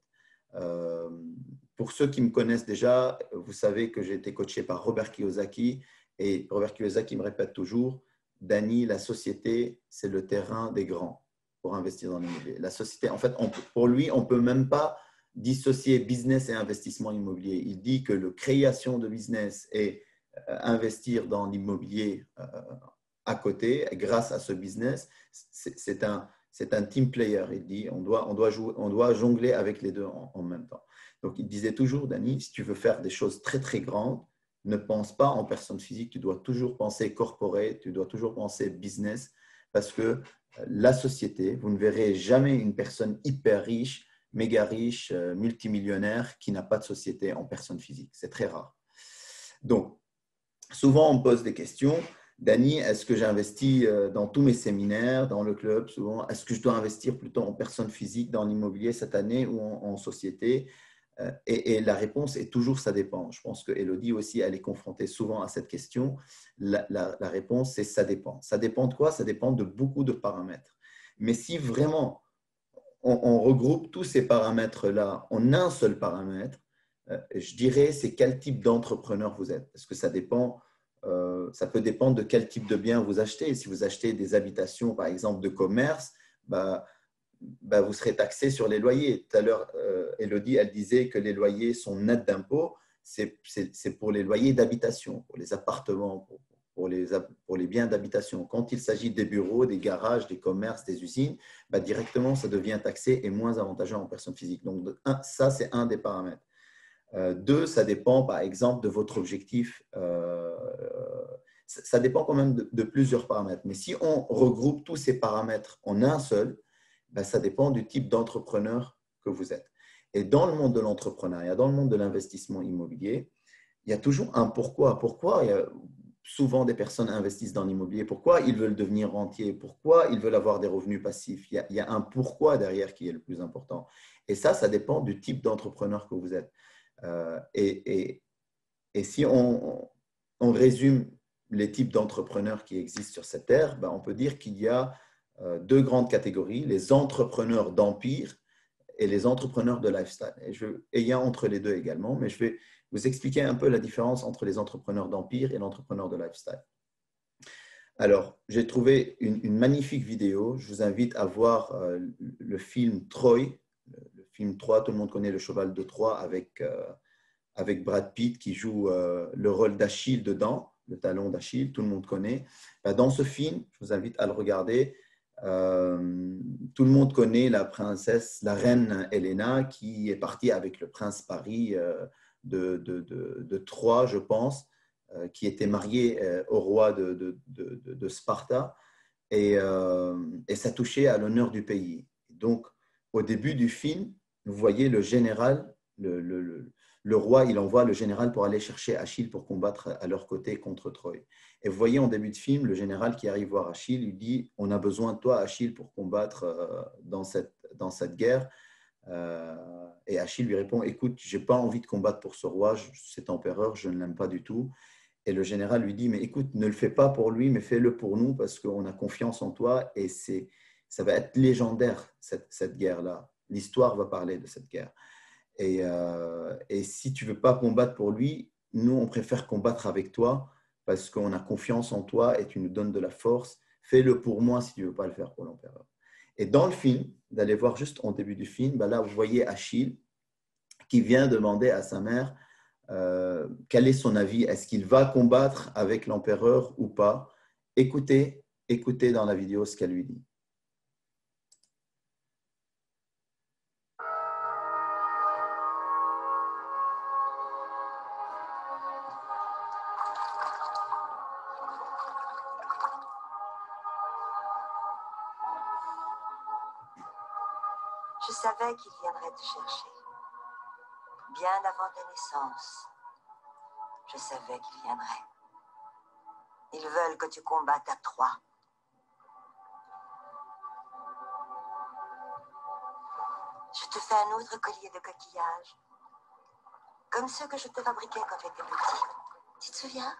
pour ceux qui me connaissent déjà, vous savez que j'ai été coaché par Robert Kiyosaki et Robert Kiyosaki me répète toujours, Danny, la société, c'est le terrain des grands pour investir dans l'immobilier. La société, en fait, pour lui, on ne peut même pas dissocier business et investissement immobilier. Il dit que la création de business et investir dans l'immobilier à côté, grâce à ce business, c'est un team player. Il dit on doit jongler avec les deux en même temps. Donc, il disait toujours, Danny, si tu veux faire des choses très, très grandes, ne pense pas en personne physique, tu dois toujours penser corporate, tu dois toujours penser business, parce que la société, vous ne verrez jamais une personne hyper riche, méga riche, multimillionnaire qui n'a pas de société en personne physique. C'est très rare. Donc, souvent, on me pose des questions. Dany, est-ce que j'investis dans tous mes séminaires, dans le club, souvent, est-ce que je dois investir plutôt en personne physique dans l'immobilier cette année ou en société? Et la réponse est toujours ça dépend. Je pense que Elodie aussi, elle est confrontée souvent à cette question. La réponse, c'est ça dépend. Ça dépend de quoi? Ça dépend de beaucoup de paramètres. Mais si vraiment on regroupe tous ces paramètres-là en un seul paramètre, je dirais c'est quel type d'entrepreneur vous êtes. Parce que ça dépend, ça peut dépendre de quel type de bien vous achetez. Si vous achetez des habitations, par exemple, de commerce, vous serez taxé sur les loyers. Tout à l'heure, Elodie, elle disait que les loyers sont nets d'impôts. C'est pour les loyers d'habitation, pour les appartements, pour les biens d'habitation. Quand il s'agit des bureaux, des garages, des commerces, des usines, directement, ça devient taxé et moins avantageux en personne physique. Donc, ça, c'est un des paramètres. Deux, ça dépend, par exemple, de votre objectif. Ça dépend quand même de plusieurs paramètres. Mais si on regroupe tous ces paramètres en un seul, ça dépend du type d'entrepreneur que vous êtes. Et dans le monde de l'entrepreneuriat, dans le monde de l'investissement immobilier, il y a toujours un pourquoi. Pourquoi souvent des personnes investissent dans l'immobilier? Pourquoi ils veulent devenir rentiers? Pourquoi ils veulent avoir des revenus passifs? Il y a un pourquoi derrière qui est le plus important. Et ça dépend du type d'entrepreneur que vous êtes. Et si on résume les types d'entrepreneurs qui existent sur cette terre, on peut dire qu'il y a deux grandes catégories, les entrepreneurs d'empire et les entrepreneurs de lifestyle. Et il y a entre les deux également, mais je vais vous expliquer un peu la différence entre les entrepreneurs d'empire et l'entrepreneur de lifestyle. Alors, j'ai trouvé une magnifique vidéo. Je vous invite à voir le film Troy. Le film Troie, tout le monde connaît le cheval de Troie avec Brad Pitt qui joue le rôle d'Achille dedans, le talon d'Achille, tout le monde connaît. Dans ce film, je vous invite à le regarder. Tout le monde connaît la princesse, la reine Helena qui est partie avec le prince Paris de Troie, je pense, qui était marié au roi de Sparta et ça touchait à l'honneur du pays. Donc, au début du film, vous voyez le général, le roi, il envoie le général pour aller chercher Achille pour combattre à leur côté contre Troie. Et vous voyez en début de film, le général qui arrive voir Achille, lui dit « On a besoin de toi, Achille, pour combattre dans cette guerre. » Et Achille lui répond « Écoute, je n'ai pas envie de combattre pour ce roi, cet empereur, je ne l'aime pas du tout. » Et le général lui dit « Mais écoute, ne le fais pas pour lui, mais fais-le pour nous parce qu'on a confiance en toi et ça va être légendaire, cette guerre-là. L'histoire va parler de cette guerre. Et si tu ne veux pas combattre pour lui, nous, on préfère combattre avec toi parce qu'on a confiance en toi et tu nous donnes de la force. Fais-le pour moi si tu ne veux pas le faire pour l'empereur. » Et dans le film, d'aller voir juste en début du film, là, vous voyez Achille qui vient demander à sa mère quel est son avis. Est-ce qu'il va combattre avec l'empereur ou pas? Écoutez dans la vidéo ce qu'elle lui dit. Je savais qu'il viendrait te chercher. Bien avant ta naissance, je savais qu'il viendrait. Ils veulent que tu combattes à Troie. Je te fais un autre collier de coquillages, comme ceux que je te fabriquais quand tu étais petit. Tu te souviens?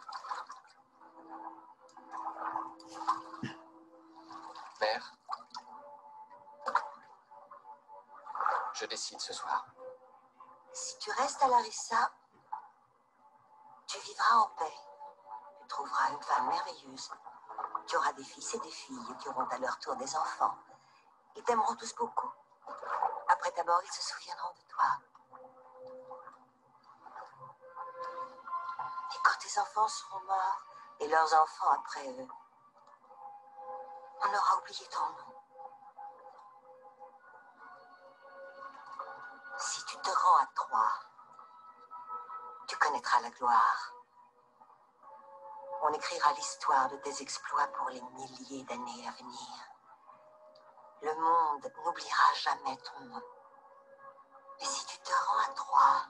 Mère, je décide ce soir. Si tu restes à Larissa, tu vivras en paix. Tu trouveras une femme merveilleuse. Tu auras des fils et des filles qui auront à leur tour des enfants. Ils t'aimeront tous beaucoup. Après ta mort, ils se souviendront de toi. Et quand tes enfants seront morts, et leurs enfants après eux, on aura oublié ton nom. Si tu te rends à Troie, tu connaîtras la gloire. On écrira l'histoire de tes exploits pour les milliers d'années à venir. Le monde n'oubliera jamais ton nom. Mais si tu te rends à Troie,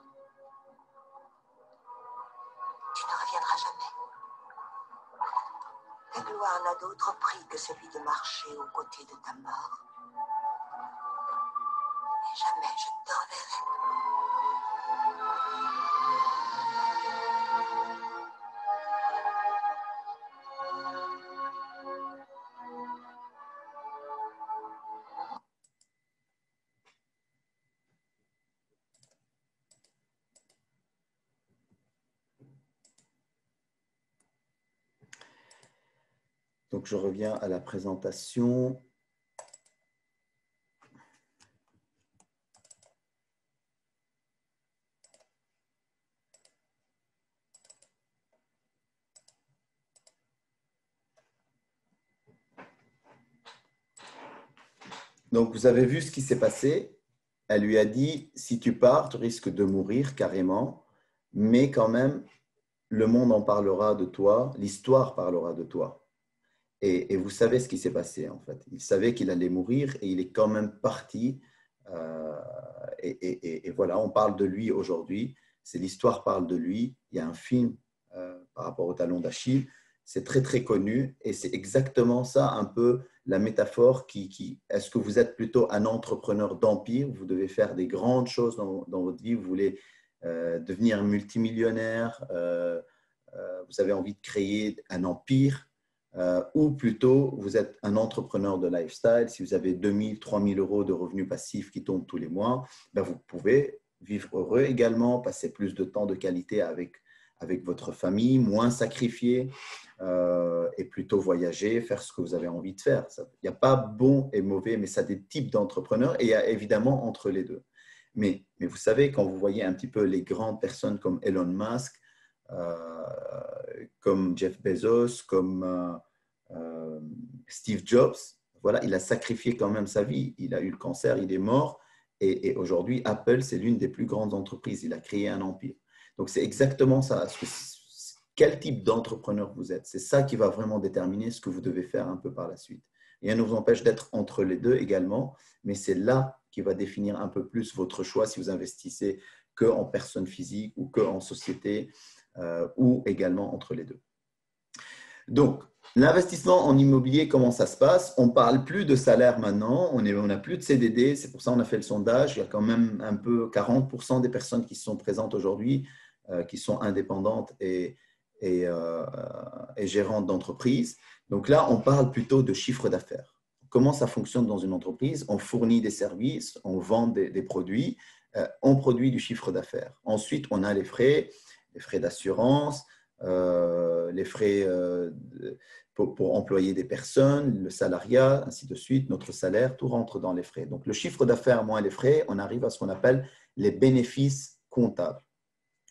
tu ne reviendras jamais. Ta gloire n'a d'autre prix que celui de marcher aux côtés de ta mort. Et jamais je ne te reverrai. Donc, je reviens à la présentation. Donc, vous avez vu ce qui s'est passé. Elle lui a dit, si tu pars, tu risques de mourir carrément, mais quand même, le monde en parlera de toi, l'histoire parlera de toi. Et vous savez ce qui s'est passé, en fait. Il savait qu'il allait mourir et il est quand même parti. Et voilà, on parle de lui aujourd'hui. C'est l'histoire parle de lui. Il y a un film par rapport au talon d'Achille. C'est très, très connu. Et c'est exactement ça, un peu la métaphore est-ce que vous êtes plutôt un entrepreneur d'empire? Vous devez faire des grandes choses dans votre vie. Vous voulez devenir multimillionnaire. Vous avez envie de créer un empire. Ou plutôt, vous êtes un entrepreneur de lifestyle. Si vous avez 2 000, 3 000 euros de revenus passifs qui tombent tous les mois, ben vous pouvez vivre heureux également, passer plus de temps de qualité avec votre famille, moins sacrifier et plutôt voyager, faire ce que vous avez envie de faire. Il n'y a pas bon et mauvais, mais ça a des types d'entrepreneurs et il y a évidemment entre les deux. Mais vous savez, quand vous voyez un petit peu les grandes personnes comme Elon Musk, comme Jeff Bezos, comme Steve Jobs, voilà, il a sacrifié quand même sa vie. Il a eu le cancer, il est mort. Et aujourd'hui, Apple, c'est l'une des plus grandes entreprises. Il a créé un empire. Donc, c'est exactement ça. Quel type d'entrepreneur vous êtes? C'est ça qui va vraiment déterminer ce que vous devez faire un peu par la suite. Rien ne vous empêche d'être entre les deux également, mais c'est là qui va définir un peu plus votre choix si vous investissez qu'en personne physique ou qu'en société ou également entre les deux. Donc, l'investissement en immobilier, comment ça se passe? On ne parle plus de salaire maintenant, on n'a plus de CDD, c'est pour ça qu'on a fait le sondage. Il y a quand même un peu 40% des personnes qui sont présentes aujourd'hui, qui sont indépendantes et gérantes d'entreprise. Donc là, on parle plutôt de chiffre d'affaires. Comment ça fonctionne dans une entreprise? On fournit des services, on vend des produits, on produit du chiffre d'affaires. Ensuite, on a les frais d'assurance, les frais pour employer des personnes, le salariat, ainsi de suite, notre salaire, tout rentre dans les frais. Donc, le chiffre d'affaires moins les frais, on arrive à ce qu'on appelle les bénéfices comptables.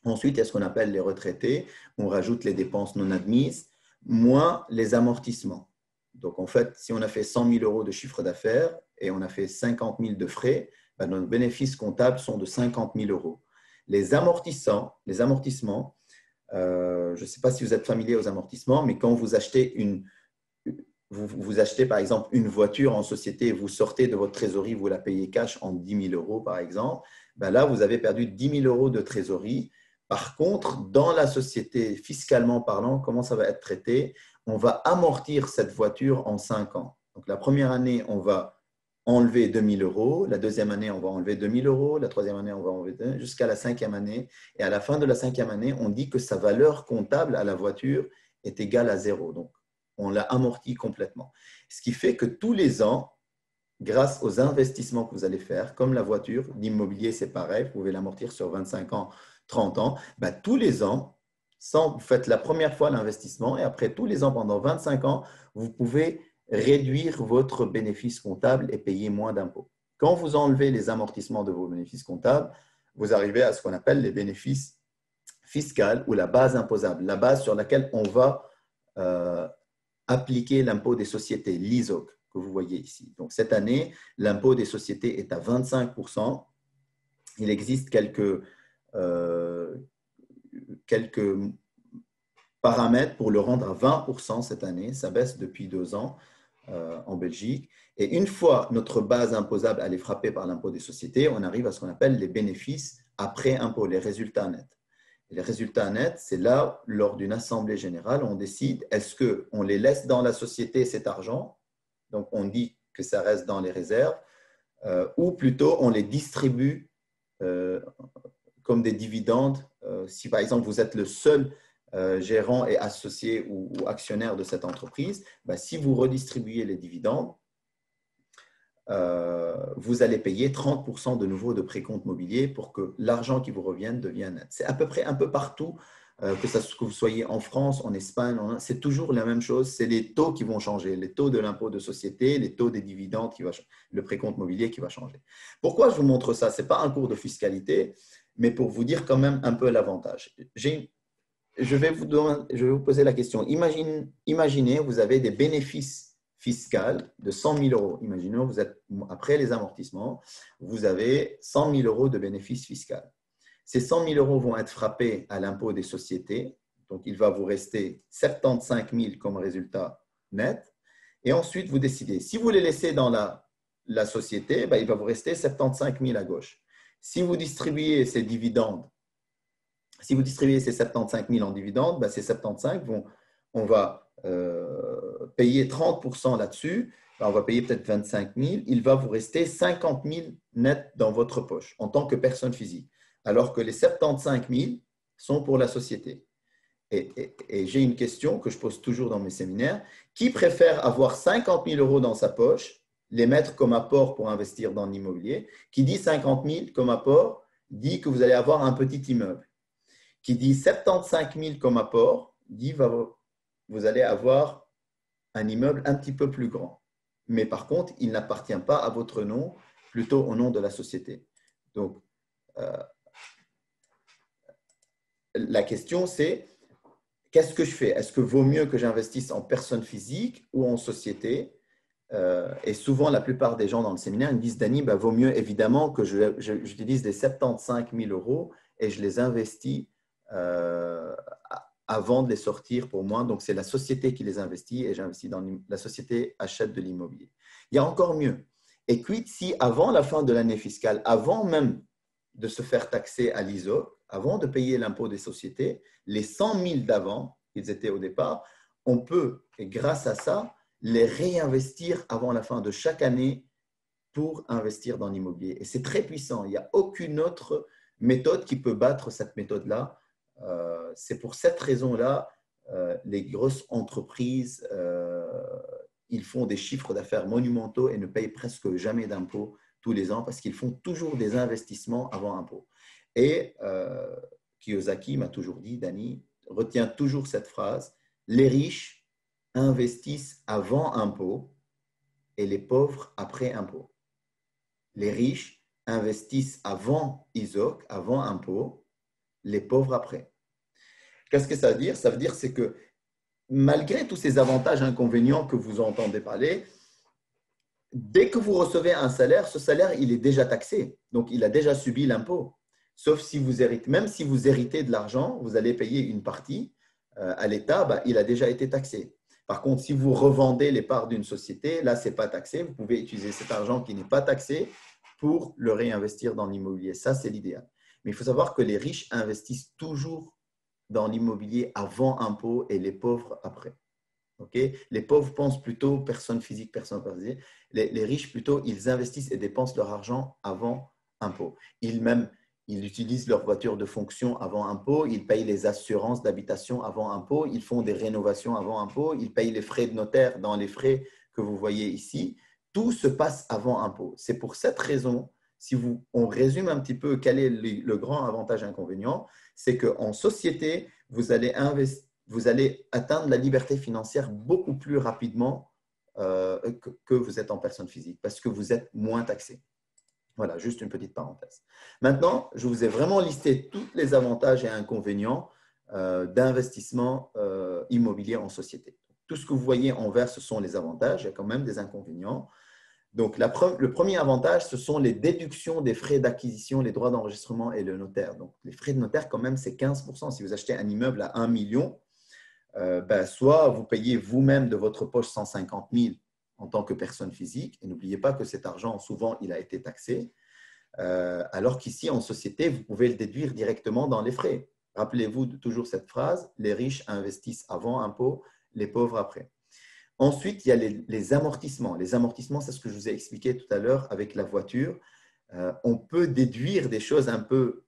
Ensuite, il y a ce qu'on appelle les retraités. On rajoute les dépenses non admises, moins les amortissements. Donc, en fait, si on a fait 100 000 euros de chiffre d'affaires et on a fait 50 000 de frais, ben, nos bénéfices comptables sont de 50 000 euros. Les amortissements, je ne sais pas si vous êtes familier aux amortissements, mais quand vous achetez vous achetez par exemple une voiture en société, vous sortez de votre trésorerie, vous la payez cash en 10 000 euros par exemple, ben là vous avez perdu 10 000 euros de trésorerie. Par contre, dans la société, fiscalement parlant, comment ça va être traité? On va amortir cette voiture en 5 ans. Donc la première année, on va enlever 2 000 euros. La deuxième année, on va enlever 2 000 euros. La troisième année, on va enlever 2 000 jusqu'à la 5e année. Et à la fin de la 5e année, on dit que sa valeur comptable à la voiture est égale à 0. Donc, on l'a amorti complètement. Ce qui fait que tous les ans, grâce aux investissements que vous allez faire, comme la voiture, l'immobilier, c'est pareil, vous pouvez l'amortir sur 25 ans, 30 ans, ben, tous les ans, vous faites la première fois l'investissement et après tous les ans, pendant 25 ans, vous pouvez réduire votre bénéfice comptable et payer moins d'impôts. Quand vous enlevez les amortissements de vos bénéfices comptables, vous arrivez à ce qu'on appelle les bénéfices fiscaux ou la base imposable, la base sur laquelle on va appliquer l'impôt des sociétés, l'ISOC, que vous voyez ici. Donc, cette année, l'impôt des sociétés est à 25%. Il existe quelques paramètres pour le rendre à 20% cette année. Ça baisse depuis 2 ans en Belgique. Et une fois notre base imposable elle est frappée par l'impôt des sociétés, on arrive à ce qu'on appelle les bénéfices après impôt, les résultats nets. Et les résultats nets, c'est là, lors d'une assemblée générale, on décide est-ce qu'on les laisse dans la société cet argent, donc on dit que ça reste dans les réserves, ou plutôt on les distribue comme des dividendes. Si par exemple vous êtes le seul gérant et associé ou actionnaire de cette entreprise, ben, si vous redistribuez les dividendes, vous allez payer 30% de nouveau de précompte mobilier pour que l'argent qui vous revienne devienne net. C'est à peu près un peu partout, que vous soyez en France, en Espagne, c'est toujours la même chose. C'est les taux qui vont changer, les taux de l'impôt de société, les taux des dividendes, le précompte mobilier qui va changer. Pourquoi je vous montre ça? Ce n'est pas un cours de fiscalité, mais pour vous dire quand même un peu l'avantage. Je vais vous poser la question. Imaginez, vous avez des bénéfices fiscaux de 100 000 euros. Imaginons, vous êtes, après les amortissements, vous avez 100 000 euros de bénéfices fiscaux. Ces 100 000 euros vont être frappés à l'impôt des sociétés. Donc, il va vous rester 75 000 comme résultat net. Et ensuite, vous décidez. Si vous les laissez dans la société, ben, il va vous rester 75 000 à gauche. Si vous distribuez ces dividendes, si vous distribuez ces 75 000 en dividendes, ben ces 75 on va payer 30% là-dessus. Ben on va payer peut-être 25 000. Il va vous rester 50 000 net dans votre poche en tant que personne physique. Alors que les 75 000 sont pour la société. Et j'ai une question que je pose toujours dans mes séminaires. Qui préfère avoir 50 000 euros dans sa poche, les mettre comme apport pour investir dans l'immobilier? Qui dit 50 000 comme apport, dit que vous allez avoir un petit immeuble. Qui dit 75 000 comme apport, dit vous allez avoir un immeuble un petit peu plus grand. Mais par contre, il n'appartient pas à votre nom, plutôt au nom de la société. Donc, la question c'est, qu'est-ce que je fais? Est-ce que vaut mieux que j'investisse en personne physique ou en société? Et souvent, la plupart des gens dans le séminaire me disent, Dany, ben, vaut mieux évidemment que j'utilise les 75 000 euros et je les investis avant de les sortir pour moi. Donc, c'est la société qui les investit et j'investis dans la société achète de l'immobilier. Il y a encore mieux. Et quid si avant la fin de l'année fiscale, avant même de se faire taxer à l'ISO, avant de payer l'impôt des sociétés, les 100 000 d'avant, qu'ils étaient au départ, on peut, et grâce à ça, les réinvestir avant la fin de chaque année pour investir dans l'immobilier. Et c'est très puissant. Il n'y a aucune autre méthode qui peut battre cette méthode-là. C'est pour cette raison-là, les grosses entreprises, ils font des chiffres d'affaires monumentaux et ne payent presque jamais d'impôts tous les ans parce qu'ils font toujours des investissements avant impôt. Et Kiyosaki m'a toujours dit, Dany, retiens toujours cette phrase, les riches investissent avant impôt et les pauvres après impôt. Les riches investissent avant ISOC, avant impôt, les pauvres après. Qu'est-ce que ça veut dire? Ça veut dire c'est que malgré tous ces avantages et inconvénients que vous entendez parler, dès que vous recevez un salaire, ce salaire, il est déjà taxé. Donc, il a déjà subi l'impôt. Sauf si vous héritez, même si vous héritez de l'argent, vous allez payer une partie à l'État, bah, il a déjà été taxé. Par contre, si vous revendez les parts d'une société, là, ce n'est pas taxé. Vous pouvez utiliser cet argent qui n'est pas taxé pour le réinvestir dans l'immobilier. Ça, c'est l'idéal. Mais il faut savoir que les riches investissent toujours dans l'immobilier avant impôt et les pauvres après. Okay? Les pauvres pensent plutôt personne physique, personne physique. Les riches, plutôt, ils investissent et dépensent leur argent avant impôt. Ils utilisent leur voiture de fonction avant impôt, ils payent les assurances d'habitation avant impôt, ils font des rénovations avant impôt, ils payent les frais de notaire dans les frais que vous voyez ici. tout se passe avant impôt. C'est pour cette raison, si on résume un petit peu quel est le grand avantage et inconvénient, c'est qu'en société, vous allez atteindre la liberté financière beaucoup plus rapidement que vous êtes en personne physique, parce que vous êtes moins taxé. Voilà, juste une petite parenthèse. Maintenant, je vous ai vraiment listé tous les avantages et inconvénients d'investissement immobilier en société. Tout ce que vous voyez en vert, ce sont les avantages, il y a quand même des inconvénients. Donc, le premier avantage, ce sont les déductions des frais d'acquisition, les droits d'enregistrement et le notaire. Donc, les frais de notaire, quand même, c'est 15%. Si vous achetez un immeuble à 1 million, soit vous payez vous-même de votre poche 150 000 en tant que personne physique, et n'oubliez pas que cet argent, souvent, il a été taxé, alors qu'ici, en société, vous pouvez le déduire directement dans les frais. Rappelez-vous toujours cette phrase, les riches investissent avant impôt, les pauvres après. Ensuite, il y a les amortissements. Les amortissements, c'est ce que je vous ai expliqué tout à l'heure avec la voiture. On peut déduire des choses un peu,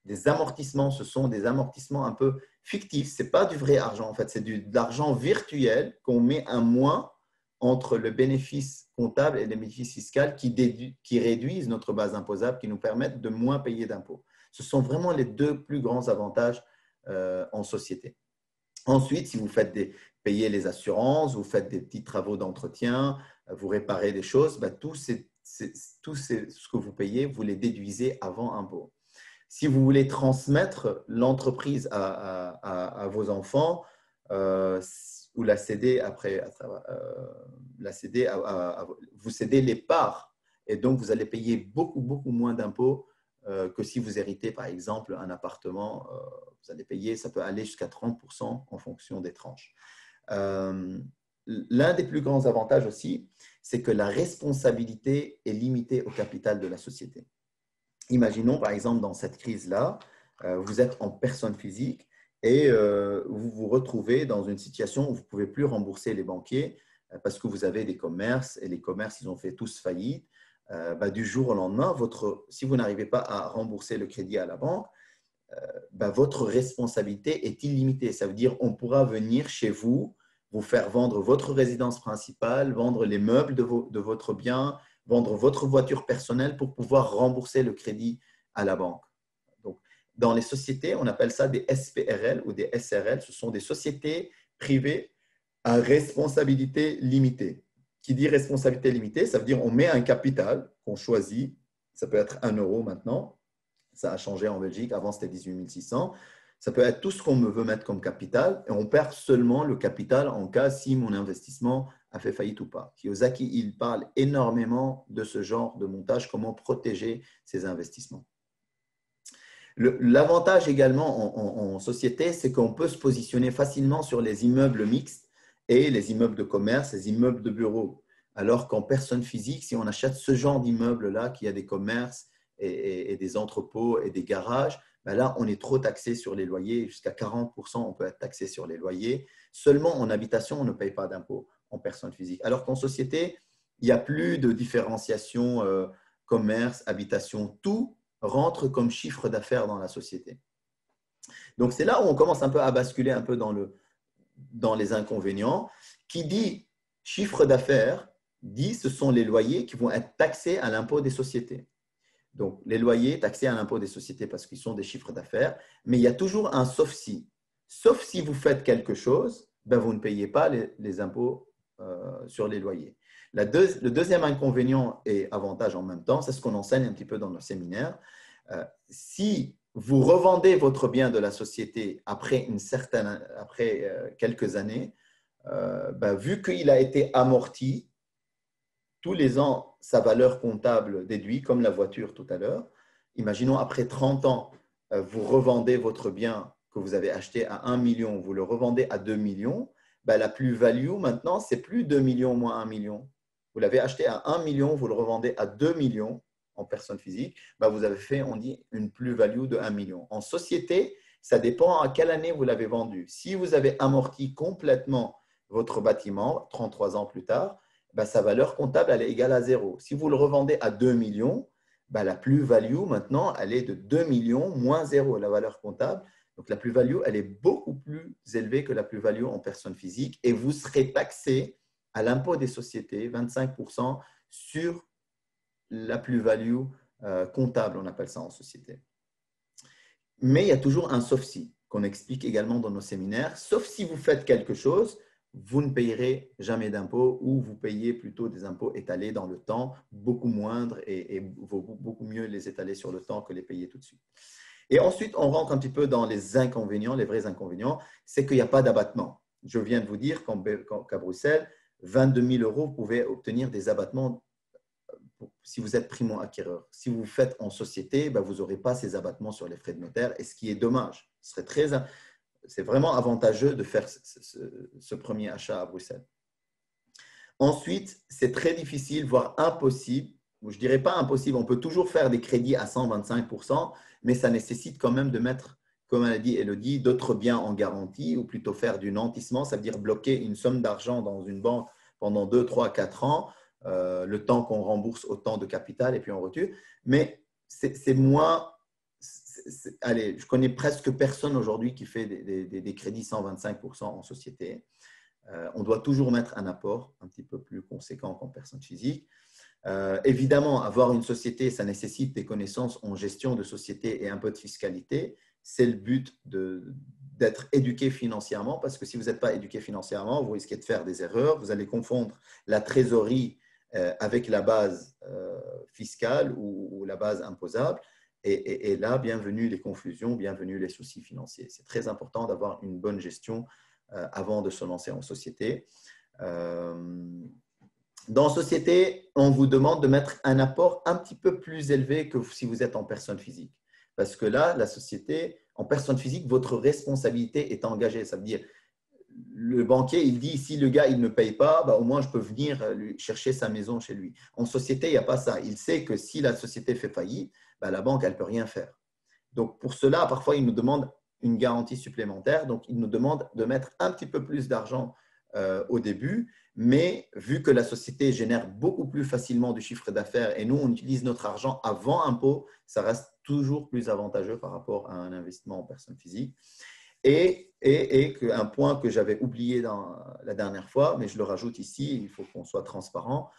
des amortissements, ce sont des amortissements un peu fictifs. Ce n'est pas du vrai argent, en fait, c'est de l'argent virtuel qu'on met un moins entre le bénéfice comptable et le bénéfice fiscal qui réduisent notre base imposable, qui nous permettent de moins payer d'impôts. Ce sont vraiment les deux plus grands avantages en société. Ensuite, si vous payez les assurances, vous faites des petits travaux d'entretien, vous réparez des choses, tout ce que vous payez, vous les déduisez avant impôt. Si vous voulez transmettre l'entreprise à vos enfants ou la céder après, vous cédez les parts et donc vous allez payer beaucoup, beaucoup moins d'impôts que si vous héritez par exemple un appartement. Vous allez payer, ça peut aller jusqu'à 30% en fonction des tranches. L'un des plus grands avantages aussi, c'est que la responsabilité est limitée au capital de la société. Imaginons par exemple dans cette crise-là, vous êtes en personne physique et vous vous retrouvez dans une situation où vous ne pouvez plus rembourser les banquiers parce que vous avez des commerces et les commerces, ils ont fait tous faillite. Du jour au lendemain, si vous n'arrivez pas à rembourser le crédit à la banque, votre responsabilité est illimitée. Ça veut dire qu'on pourra venir chez vous, vous faire vendre votre résidence principale, vendre les meubles de votre bien, vendre votre voiture personnelle pour pouvoir rembourser le crédit à la banque. Donc, dans les sociétés, on appelle ça des SPRL ou des SRL. Ce sont des sociétés privées à responsabilité limitée. Qui dit responsabilité limitée, ça veut dire qu'on met un capital qu'on choisit, ça peut être 1 euro maintenant, ça a changé en Belgique, avant c'était 18 600, ça peut être tout ce qu'on veut mettre comme capital et on perd seulement le capital en cas si mon investissement a fait faillite ou pas. Kiyosaki, il parle énormément de ce genre de montage, comment protéger ses investissements. L'avantage également en société, c'est qu'on peut se positionner facilement sur les immeubles mixtes et les immeubles de commerce, les immeubles de bureaux. Alors qu'en personne physique, si on achète ce genre d'immeuble-là, qui a des commerces et des entrepôts et des garages, là, on est trop taxé sur les loyers. Jusqu'à 40%, on peut être taxé sur les loyers. Seulement en habitation, on ne paye pas d'impôt en personne physique. Alors qu'en société, il n'y a plus de différenciation commerce, habitation. Tout rentre comme chiffre d'affaires dans la société. Donc, c'est là où on commence un peu à basculer un peu dans les inconvénients. Qui dit chiffre d'affaires, dit ce sont les loyers qui vont être taxés à l'impôt des sociétés. Donc, les loyers taxés à l'impôt des sociétés parce qu'ils sont des chiffres d'affaires, mais il y a toujours un sauf si. Sauf si vous faites quelque chose, vous ne payez pas les impôts sur les loyers. Le deuxième inconvénient et avantage en même temps, c'est ce qu'on enseigne un petit peu dans nos séminaires. Si vous revendez votre bien de la société après quelques années, vu qu'il a été amorti, tous les ans, sa valeur comptable déduit, comme la voiture tout à l'heure. Imaginons, après 30 ans, vous revendez votre bien que vous avez acheté à 1 million, vous le revendez à 2 millions, la plus-value maintenant, c'est plus 2 millions moins 1 million. Vous l'avez acheté à 1 million, vous le revendez à 2 millions en personne physique, vous avez fait, on dit, une plus-value de 1 million. En société, ça dépend à quelle année vous l'avez vendu. Si vous avez amorti complètement votre bâtiment 33 ans plus tard, sa valeur comptable, elle est égale à 0. Si vous le revendez à 2 millions, la plus-value, maintenant, elle est de 2 millions moins 0, la valeur comptable. Donc, la plus-value, elle est beaucoup plus élevée que la plus-value en personne physique et vous serez taxé à l'impôt des sociétés, 25% sur la plus-value comptable, on appelle ça en société. Mais il y a toujours un sauf si qu'on explique également dans nos séminaires. Sauf si vous faites quelque chose, vous ne payerez jamais d'impôts ou vous payez plutôt des impôts étalés dans le temps, beaucoup moindres et vaut beaucoup mieux les étaler sur le temps que les payer tout de suite. Et ensuite, on rentre un petit peu dans les inconvénients, les vrais inconvénients, c'est qu'il n'y a pas d'abattement. Je viens de vous dire qu'à Bruxelles, 22 000 euros, vous pouvez obtenir des abattements si vous êtes primo-acquéreur. Si vous faites en société, vous n'aurez pas ces abattements sur les frais de notaire, et ce qui est dommage. C'est vraiment avantageux de faire ce premier achat à Bruxelles. Ensuite, c'est très difficile, voire impossible. Je ne dirais pas impossible, on peut toujours faire des crédits à 125%, mais ça nécessite quand même de mettre, comme a dit Elodie, d'autres biens en garantie, ou plutôt faire du nantissement, ça veut dire bloquer une somme d'argent dans une banque pendant 2, 3, 4 ans, le temps qu'on rembourse autant de capital et puis on retire. Mais c'est moins… Allez, je connais presque personne aujourd'hui qui fait des crédits 125% en société. On doit toujours mettre un apport un petit peu plus conséquent qu'en personne physique. Évidemment, avoir une société, ça nécessite des connaissances en gestion de société et un peu de fiscalité. C'est le but d'être éduqué financièrement, parce que si vous n'êtes pas éduqué financièrement, vous risquez de faire des erreurs. Vous allez confondre la trésorerie avec la base fiscale ou la base imposable. Et là, bienvenue les confusions, bienvenue les soucis financiers. C'est très important d'avoir une bonne gestion avant de se lancer en société. Dans société, on vous demande de mettre un apport un petit peu plus élevé que si vous êtes en personne physique. Parce que là, la société, en personne physique, votre responsabilité est engagée. Ça veut dire, le banquier, il dit, si le gars il ne paye pas, au moins je peux venir lui chercher sa maison chez lui. En société, il n'y a pas ça. Il sait que si la société fait faillite, la banque, elle ne peut rien faire. Donc, pour cela, parfois, il nous demande une garantie supplémentaire. Donc, il nous demande de mettre un petit peu plus d'argent au début, mais vu que la société génère beaucoup plus facilement du chiffre d'affaires et nous, on utilise notre argent avant impôt, ça reste toujours plus avantageux par rapport à un investissement en personne physique. Et un point que j'avais oublié la dernière fois, mais je le rajoute ici, il faut qu'on soit transparent,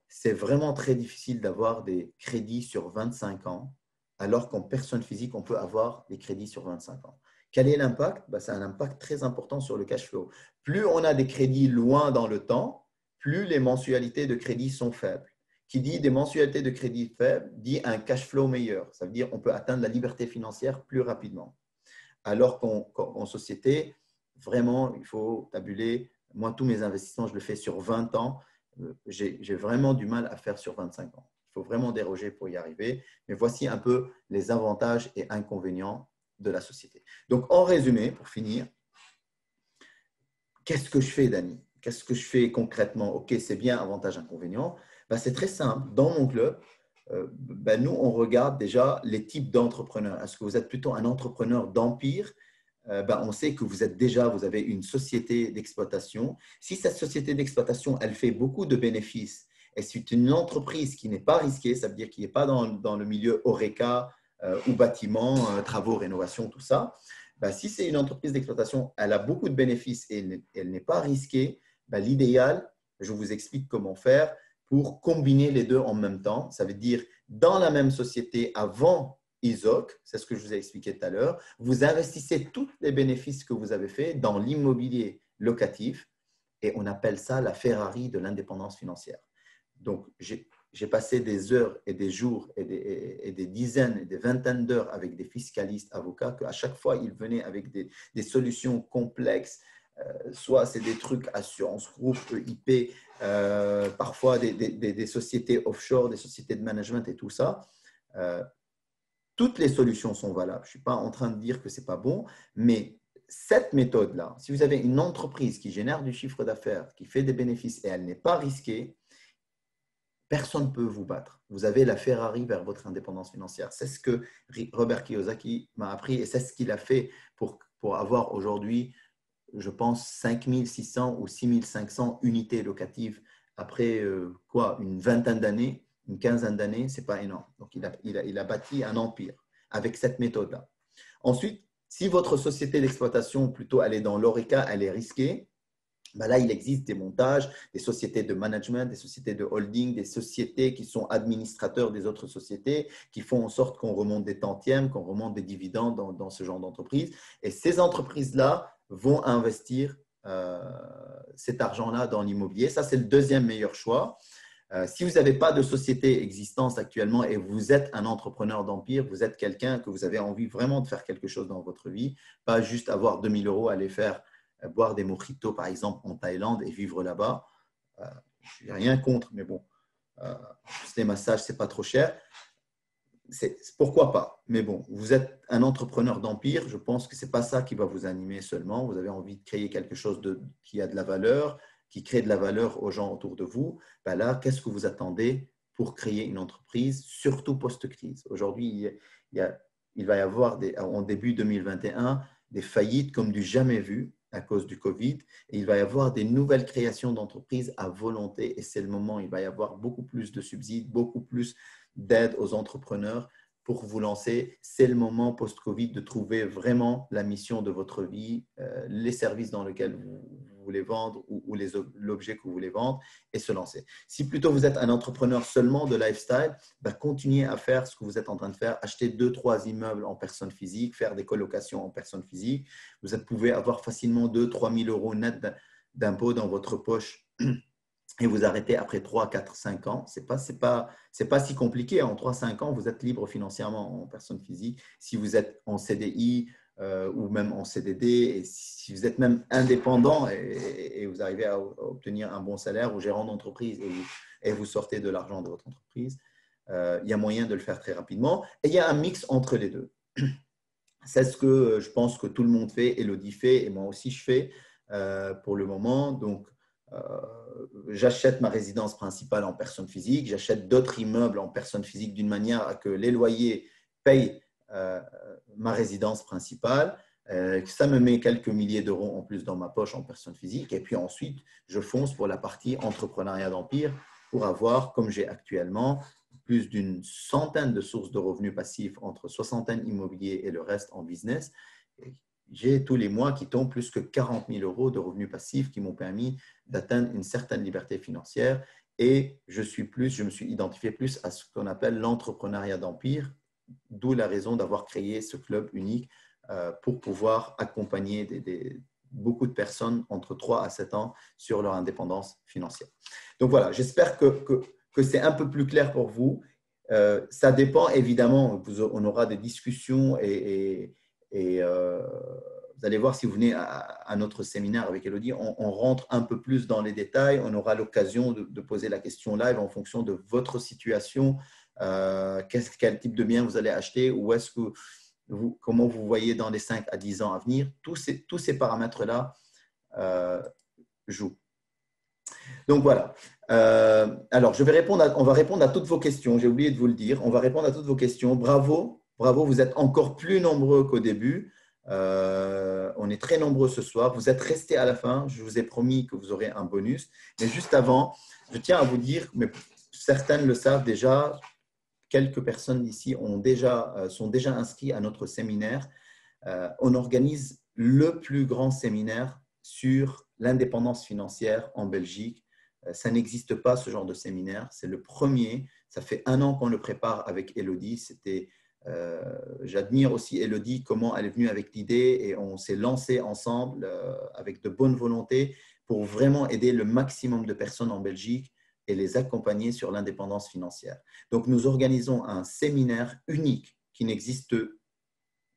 c'est vraiment très difficile d'avoir des crédits sur 25 ans, alors qu'en personne physique, on peut avoir des crédits sur 25 ans. Quel est l'impact? C'est un impact très important sur le cash flow. Plus on a des crédits loin dans le temps, plus les mensualités de crédit sont faibles. Qui dit des mensualités de crédit faibles, dit un cash flow meilleur. Ça veut dire qu'on peut atteindre la liberté financière plus rapidement. Alors qu'en société, vraiment, il faut tabuler. Moi, tous mes investissements, je le fais sur 20 ans. J'ai vraiment du mal à faire sur 25 ans. Il faut vraiment déroger pour y arriver. Mais voici un peu les avantages et inconvénients de la société. Donc, en résumé, pour finir, qu'est-ce que je fais, Dani? Qu'est-ce que je fais concrètement? Ok, c'est bien, avantages, inconvénients. C'est très simple. Dans mon club, nous, on regarde déjà les types d'entrepreneurs. Est-ce que vous êtes plutôt un entrepreneur d'empire? On sait que vous avez une société d'exploitation. Si cette société d'exploitation, elle fait beaucoup de bénéfices et c'est une entreprise qui n'est pas risquée, ça veut dire qui n'est pas dans le milieu HoReCa ou bâtiment, travaux, rénovation, tout ça. Si c'est une entreprise d'exploitation, elle a beaucoup de bénéfices et elle n'est pas risquée, l'idéal, je vous explique comment faire pour combiner les deux en même temps. Ça veut dire dans la même société avant ISOC, c'est ce que je vous ai expliqué tout à l'heure, vous investissez tous les bénéfices que vous avez faits dans l'immobilier locatif et on appelle ça la Ferrari de l'indépendance financière. Donc, j'ai passé des heures et des jours et des dizaines et des vingtaines d'heures avec des fiscalistes, avocats, qu'à chaque fois, ils venaient avec des solutions complexes. Soit c'est des trucs assurance groupe, EIP, parfois des sociétés offshore, des sociétés de management et tout ça. Toutes les solutions sont valables. Je ne suis pas en train de dire que ce n'est pas bon, mais cette méthode-là, si vous avez une entreprise qui génère du chiffre d'affaires, qui fait des bénéfices et elle n'est pas risquée, personne ne peut vous battre. Vous avez la Ferrari vers votre indépendance financière. C'est ce que Robert Kiyosaki m'a appris et c'est ce qu'il a fait pour avoir aujourd'hui, je pense, 5600 ou 6500 unités locatives après une vingtaine d'années, une quinzaine d'années, ce n'est pas énorme. Donc, il a bâti un empire avec cette méthode-là. Ensuite, si votre société d'exploitation, plutôt, elle est dans l'HoReCa, elle est risquée, Ben là, il existe des montages, des sociétés de management, des sociétés de holding, des sociétés qui sont administrateurs des autres sociétés, qui font en sorte qu'on remonte des tantièmes, qu'on remonte des dividendes dans ce genre d'entreprise. Et ces entreprises-là vont investir cet argent-là dans l'immobilier. Ça, c'est le deuxième meilleur choix. Si vous n'avez pas de société existante actuellement et vous êtes un entrepreneur d'empire, vous êtes quelqu'un que vous avez envie vraiment de faire quelque chose dans votre vie, pas juste avoir 2 000 € à aller faire boire des mojitos, par exemple, en Thaïlande et vivre là-bas. Je n'ai rien contre, mais bon, les massages, ce n'est pas trop cher. Pourquoi pas? Mais bon, vous êtes un entrepreneur d'empire. Je pense que ce n'est pas ça qui va vous animer seulement. Vous avez envie de créer quelque chose qui a de la valeur, qui crée de la valeur aux gens autour de vous. Ben là, qu'est-ce que vous attendez pour créer une entreprise, surtout post-crise? Aujourd'hui, il va y avoir en début 2021 des faillites comme du jamais vu à cause du Covid. Et il va y avoir des nouvelles créations d'entreprises à volonté. Et c'est le moment, il va y avoir beaucoup plus de subsides, beaucoup plus d'aide aux entrepreneurs pour vous lancer. C'est le moment post-Covid de trouver vraiment la mission de votre vie, les services dans lesquels vous voulez vendre ou l'objet que vous voulez vendre et se lancer. Si plutôt vous êtes un entrepreneur seulement de lifestyle, continuez à faire ce que vous êtes en train de faire, acheter 2-3 immeubles en personne physique, faire des colocations en personne physique. Vous pouvez avoir facilement 2-3 000 € net d'impôts dans votre poche et vous arrêtez après 3, 4, 5 ans. Ce n'est pas si compliqué. En 3-5 ans, vous êtes libre financièrement en personne physique. Si vous êtes en CDI ou même en CDD, et si vous êtes même indépendant et vous arrivez à obtenir un bon salaire ou gérant d'entreprise et vous sortez de l'argent de votre entreprise, il y a moyen de le faire très rapidement. Et il y a un mix entre les deux. C'est ce que je pense que tout le monde fait, Elodie fait et moi aussi je fais pour le moment. Donc, j'achète ma résidence principale en personne physique, j'achète d'autres immeubles en personne physique d'une manière à que les loyers payent ma résidence principale. Ça me met quelques milliers d'euros en plus dans ma poche en personne physique. Et puis ensuite, je fonce pour la partie entrepreneuriat d'empire pour avoir, comme j'ai actuellement, plus d'une centaine de sources de revenus passifs entre soixantaine immobilier et le reste en business. J'ai tous les mois qui tombent plus que 40 000 € de revenus passifs qui m'ont permis d'atteindre une certaine liberté financière. Et je me suis identifié plus à ce qu'on appelle l'entrepreneuriat d'empire, d'où la raison d'avoir créé ce club unique pour pouvoir accompagner beaucoup de personnes entre 3 à 7 ans sur leur indépendance financière. Donc voilà, j'espère que c'est un peu plus clair pour vous. Ça dépend évidemment, on aura des discussions et vous allez voir si vous venez à notre séminaire avec Elodie, on rentre un peu plus dans les détails, on aura l'occasion de poser la question live en fonction de votre situation, quel type de bien vous allez acheter, ou est-ce que comment vous voyez dans les 5 à 10 ans à venir, tous ces paramètres-là jouent. Donc voilà. Alors, on va répondre à toutes vos questions. J'ai oublié de vous le dire. On va répondre à toutes vos questions. Bravo, bravo. Vous êtes encore plus nombreux qu'au début. On est très nombreux ce soir. Vous êtes restés à la fin. Je vous ai promis que vous aurez un bonus. Mais juste avant, je tiens à vous dire, mais certaines le savent déjà, quelques personnes ici sont déjà inscrits à notre séminaire. On organise le plus grand séminaire sur l'indépendance financière en Belgique. Ça n'existe pas, ce genre de séminaire. C'est le premier. Ça fait 1 an qu'on le prépare avec Elodie. J'admire aussi Elodie, comment elle est venue avec l'idée et on s'est lancé ensemble avec de bonnes volontés pour vraiment aider le maximum de personnes en Belgique et les accompagner sur l'indépendance financière. Donc, nous organisons un séminaire unique qui n'existe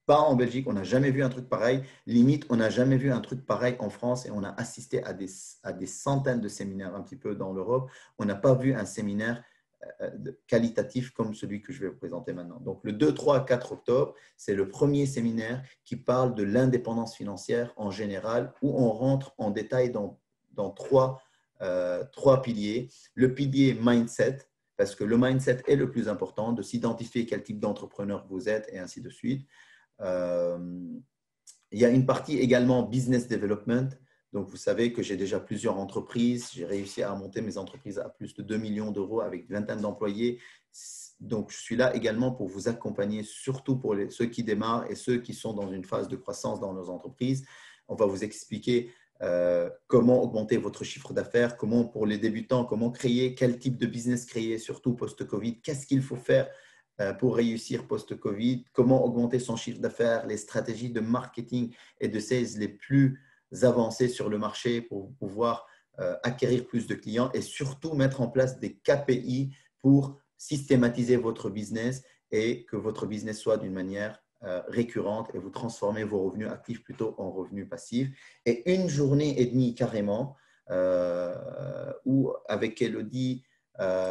pas en Belgique. On n'a jamais vu un truc pareil. Limite, on n'a jamais vu un truc pareil en France et on a assisté à des centaines de séminaires un petit peu dans l'Europe. On n'a pas vu un séminaire qualitatif comme celui que je vais vous présenter maintenant. Donc, le 2, 3, 4 octobre, c'est le premier séminaire qui parle de l'indépendance financière en général, où on rentre en détail dans trois piliers. Le pilier mindset, parce que le mindset est le plus important, de s'identifier quel type d'entrepreneur vous êtes et ainsi de suite. Il y a une partie également business development. Donc, vous savez que j'ai déjà plusieurs entreprises. J'ai réussi à monter mes entreprises à plus de 2 millions d'euros avec une vingtaine d'employés. Donc, je suis là également pour vous accompagner, surtout pour ceux qui démarrent et ceux qui sont dans une phase de croissance dans nos entreprises. On va vous expliquer comment augmenter votre chiffre d'affaires, comment pour les débutants, comment créer, quel type de business créer, surtout post-Covid, qu'est-ce qu'il faut faire pour réussir post-Covid, comment augmenter son chiffre d'affaires, les stratégies de marketing et de sales les plus avancées sur le marché pour pouvoir acquérir plus de clients et surtout mettre en place des KPI pour systématiser votre business et que votre business soit d'une manière récurrente et vous transformez vos revenus actifs plutôt en revenus passifs. Et une journée et demie carrément où avec Elodie,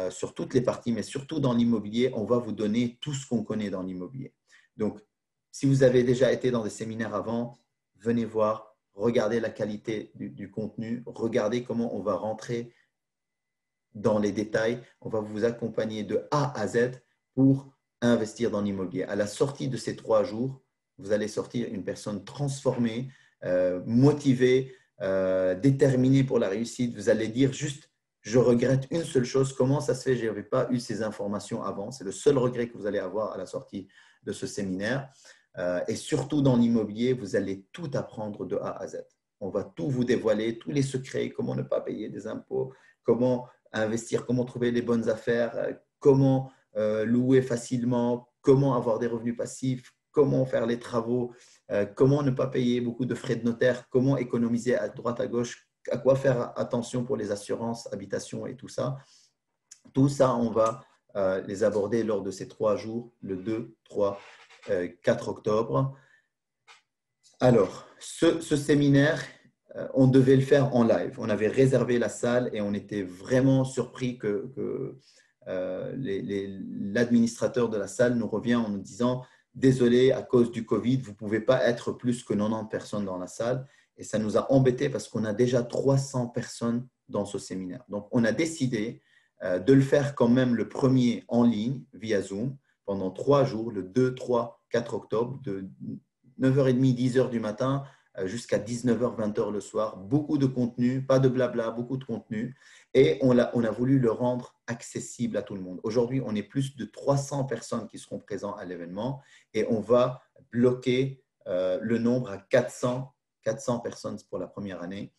sur toutes les parties, mais surtout dans l'immobilier, on va vous donner tout ce qu'on connaît dans l'immobilier. Donc, si vous avez déjà été dans des séminaires avant, venez voir, regardez la qualité du contenu, regardez comment on va rentrer dans les détails. On va vous accompagner de A à Z pour investir dans l'immobilier. À la sortie de ces 3 jours, vous allez sortir une personne transformée, motivée, déterminée pour la réussite. Vous allez dire juste, je regrette une seule chose, comment ça se fait, je n'avais pas eu ces informations avant. C'est le seul regret que vous allez avoir à la sortie de ce séminaire. Et surtout dans l'immobilier, vous allez tout apprendre de A à Z. On va tout vous dévoiler, tous les secrets, comment ne pas payer des impôts, comment investir, comment trouver les bonnes affaires, comment louer facilement, comment avoir des revenus passifs, comment faire les travaux, comment ne pas payer beaucoup de frais de notaire, comment économiser à droite à gauche, à quoi faire attention pour les assurances, habitation et tout ça. Tout ça, on va les aborder lors de ces 3 jours, le 2, 3, 4 octobre. Alors, ce séminaire, on devait le faire en live. On avait réservé la salle et on était vraiment surpris que l'administrateur de la salle nous revient en nous disant « Désolé, à cause du Covid, vous ne pouvez pas être plus que 90 personnes dans la salle. » Et ça nous a embêtés parce qu'on a déjà 300 personnes dans ce séminaire. Donc, on a décidé de le faire quand même le premier en ligne via Zoom pendant 3 jours, le 2, 3, 4 octobre, de 9h30, 10h du matin jusqu'à 19h, 20h le soir. Beaucoup de contenu, pas de blabla, beaucoup de contenu. Et on a voulu le rendre accessible à tout le monde. Aujourd'hui, on est plus de 300 personnes qui seront présentes à l'événement et on va bloquer le nombre à 400 personnes pour la première année.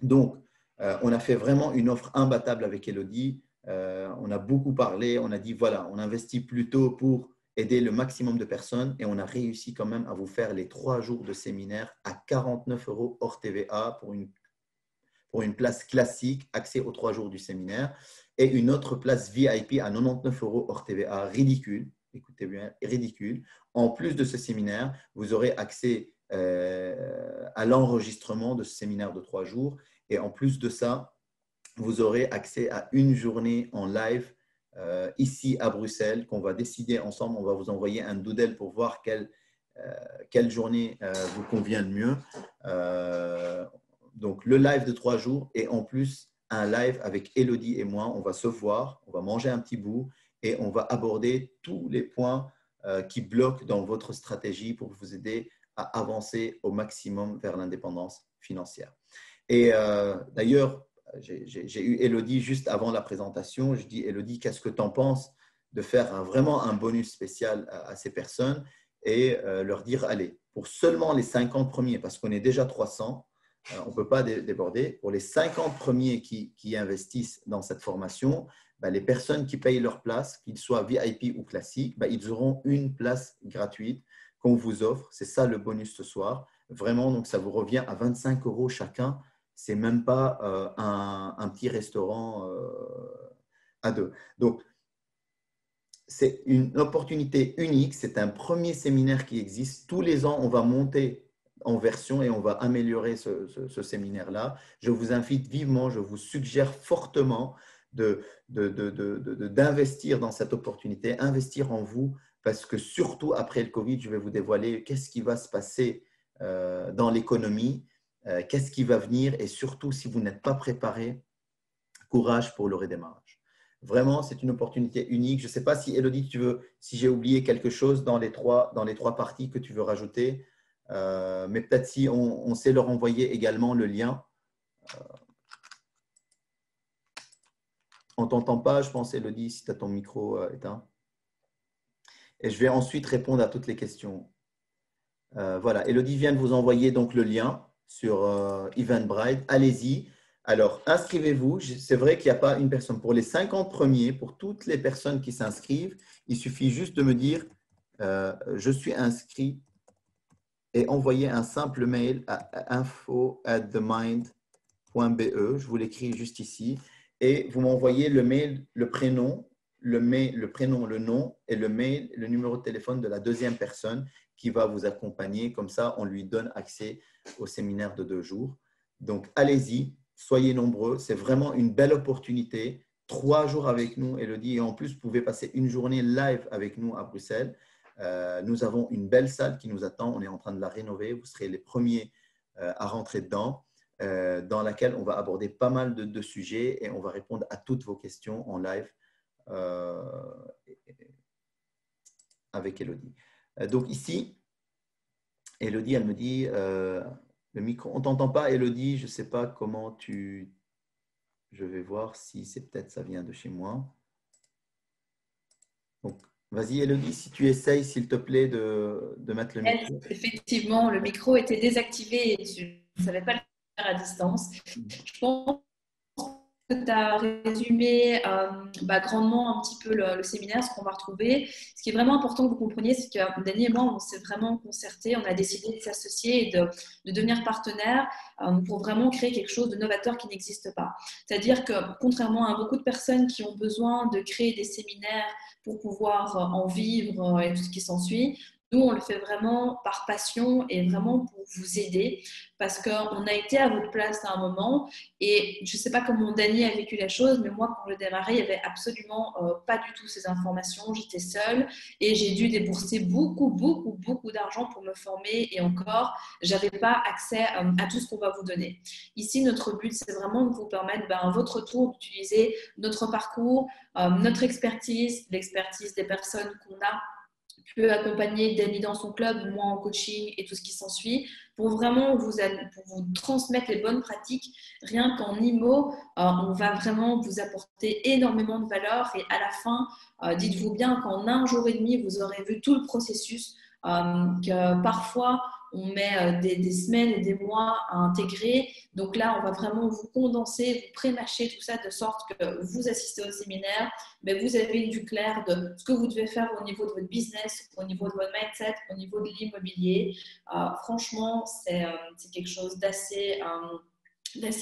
Donc, on a fait vraiment une offre imbattable avec Elodie. On a beaucoup parlé, on a dit voilà, on investit plutôt pour aider le maximum de personnes et on a réussi quand même à vous faire les 3 jours de séminaire à 49 € hors TVA pour une place classique, accès aux 3 jours du séminaire et une autre place VIP à 99 € hors TVA, ridicule, écoutez bien, ridicule. En plus de ce séminaire, vous aurez accès à l'enregistrement de ce séminaire de 3 jours et en plus de ça, vous aurez accès à une journée en live ici à Bruxelles qu'on va décider ensemble. On va vous envoyer un doodle pour voir quelle journée vous convient le mieux. Donc, le live de 3 jours et en plus, un live avec Elodie et moi. On va se voir, on va manger un petit bout et on va aborder tous les points qui bloquent dans votre stratégie pour vous aider à avancer au maximum vers l'indépendance financière. Et d'ailleurs, j'ai eu Elodie juste avant la présentation. Je dis, Elodie, qu'est-ce que tu en penses de faire vraiment un bonus spécial à ces personnes et leur dire, allez, pour seulement les 50 premiers, parce qu'on est déjà 300, on ne peut pas déborder, pour les 50 premiers qui investissent dans cette formation, les personnes qui payent leur place, qu'ils soient VIP ou classiques, ils auront une place gratuite qu'on vous offre. C'est ça le bonus ce soir. Vraiment, donc ça vous revient à 25 € chacun. Ce n'est même pas un petit restaurant à 2. Donc, c'est une opportunité unique. C'est un premier séminaire qui existe. Tous les ans, on va monter en version et on va améliorer ce séminaire-là. Je vous invite vivement, je vous suggère fortement d'investir dans cette opportunité, investir en vous, parce que surtout après le Covid, je vais vous dévoiler qu'est-ce qui va se passer dans l'économie, qu'est-ce qui va venir et surtout, si vous n'êtes pas préparé, courage pour le redémarrage. Vraiment, c'est une opportunité unique. Je ne sais pas si, Elodie, si j'ai oublié quelque chose dans les trois parties que tu veux rajouter, mais peut-être si on sait leur envoyer également le lien. On ne t'entend pas, je pense, Elodie, si tu as ton micro éteint. Et je vais ensuite répondre à toutes les questions. Voilà, Elodie vient de vous envoyer donc le lien. sur Eventbrite. Allez-y. Alors, inscrivez-vous. C'est vrai qu'il n'y a pas une personne. Pour les 50 premiers, pour toutes les personnes qui s'inscrivent, il suffit juste de me dire je suis inscrit et envoyer un simple mail à info@themind.be. Je vous l'écris juste ici. Et vous m'envoyez le mail, le prénom, le nom et le mail, le numéro de téléphone de la deuxième personne qui va vous accompagner. Comme ça, on lui donne accès au séminaire de 2 jours. Donc, allez-y, soyez nombreux. C'est vraiment une belle opportunité. 3 jours avec nous, Élodie. Et en plus, vous pouvez passer une journée live avec nous à Bruxelles. Nous avons une belle salle qui nous attend. On est en train de la rénover. Vous serez les premiers à rentrer dedans, dans laquelle on va aborder pas mal de sujets et on va répondre à toutes vos questions en live avec Élodie. Donc ici, Élodie, elle me dit le micro, on ne t'entend pas, Élodie. Je ne sais pas comment tu… Je vais voir si c'est peut-être ça vient de chez moi. Donc, vas-y, Élodie, si tu essayes, s'il te plaît, de mettre le micro. Effectivement, le micro était désactivé et je ne savais pas le faire à distance. Je pense que tu as résumé grandement un petit peu le séminaire, ce qu'on va retrouver. Ce qui est vraiment important que vous compreniez, c'est que Dany et moi, on s'est vraiment concertés, on a décidé de s'associer et de devenir partenaires pour vraiment créer quelque chose de novateur qui n'existe pas. C'est-à-dire que contrairement à beaucoup de personnes qui ont besoin de créer des séminaires pour pouvoir en vivre et tout ce qui s'ensuit, nous, on le fait vraiment par passion et vraiment pour vous aider parce qu'on a été à votre place à un moment et je ne sais pas comment Dany a vécu la chose, mais moi, quand je démarrais, il n'y avait absolument pas du tout ces informations. J'étais seule et j'ai dû débourser beaucoup d'argent pour me former et encore, je n'avais pas accès à tout ce qu'on va vous donner. Ici, notre but, c'est vraiment de vous permettre à votre tour d'utiliser notre parcours, notre expertise, l'expertise des personnes qu'on a pu accompagner Dany dans son club, moi en coaching et tout ce qui s'ensuit, pour vraiment vous transmettre les bonnes pratiques. Rien qu'en IMO, on va vraiment vous apporter énormément de valeur et à la fin, dites-vous bien qu'en 1 jour et demi, vous aurez vu tout le processus, que parfois on met des semaines et des mois à intégrer. Donc là, on va vraiment vous condenser, vous pré-mâcher tout ça de sorte que vous assistez au séminaire, mais vous avez du clair de ce que vous devez faire au niveau de votre business, au niveau de votre mindset, au niveau de l'immobilier. Franchement, c'est quelque chose d'assez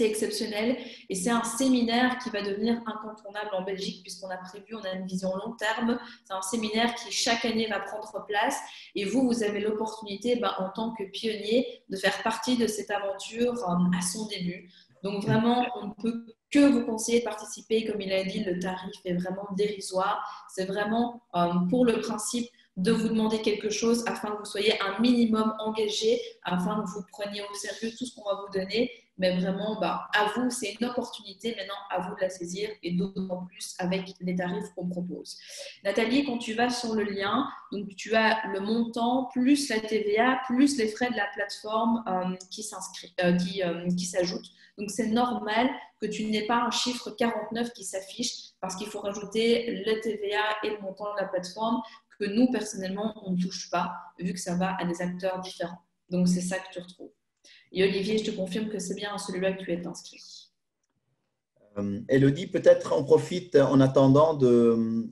exceptionnel et c'est un séminaire qui va devenir incontournable en Belgique puisqu'on a prévu, on a une vision long terme. C'est un séminaire qui chaque année va prendre place et vous avez l'opportunité en tant que pionnier de faire partie de cette aventure à son début. Donc vraiment, on ne peut que vous conseiller de participer. Comme il a dit, le tarif est vraiment dérisoire. C'est vraiment pour le principe de vous demander quelque chose afin que vous soyez un minimum engagé, afin que vous preniez au sérieux tout ce qu'on va vous donner. Mais vraiment, à vous, c'est une opportunité maintenant, à vous de la saisir et d'autant plus avec les tarifs qu'on propose. Nathalie, quand tu vas sur le lien, donc tu as le montant plus la TVA plus les frais de la plateforme qui s'ajoutent. Donc, c'est normal que tu n'aies pas un chiffre 49 qui s'affiche parce qu'il faut rajouter le TVA et le montant de la plateforme que nous, personnellement, on ne touche pas vu que ça va à des acteurs différents. Donc, c'est ça que tu retrouves. Et Olivier, je te confirme que c'est bien à celui-là que tu es inscrit. Élodie, peut-être on profite en attendant de…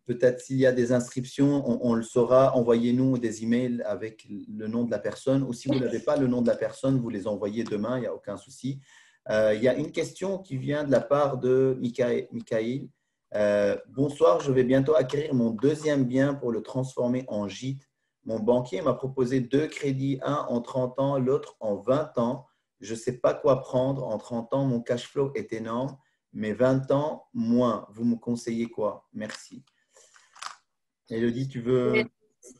Peut-être s'il y a des inscriptions, on le saura. Envoyez-nous des emails avec le nom de la personne. Ou si vous n'avez pas le nom de la personne, vous les envoyez demain, il n'y a aucun souci. Il y a une question qui vient de la part de Michael. Bonsoir, je vais bientôt acquérir mon 2e bien pour le transformer en gîte. Mon banquier m'a proposé 2 crédits, un en 30 ans, l'autre en 20 ans. Je ne sais pas quoi prendre. En 30 ans, mon cash flow est énorme, mais 20 ans, moins. Vous me conseillez quoi? Merci. Élodie, tu veux…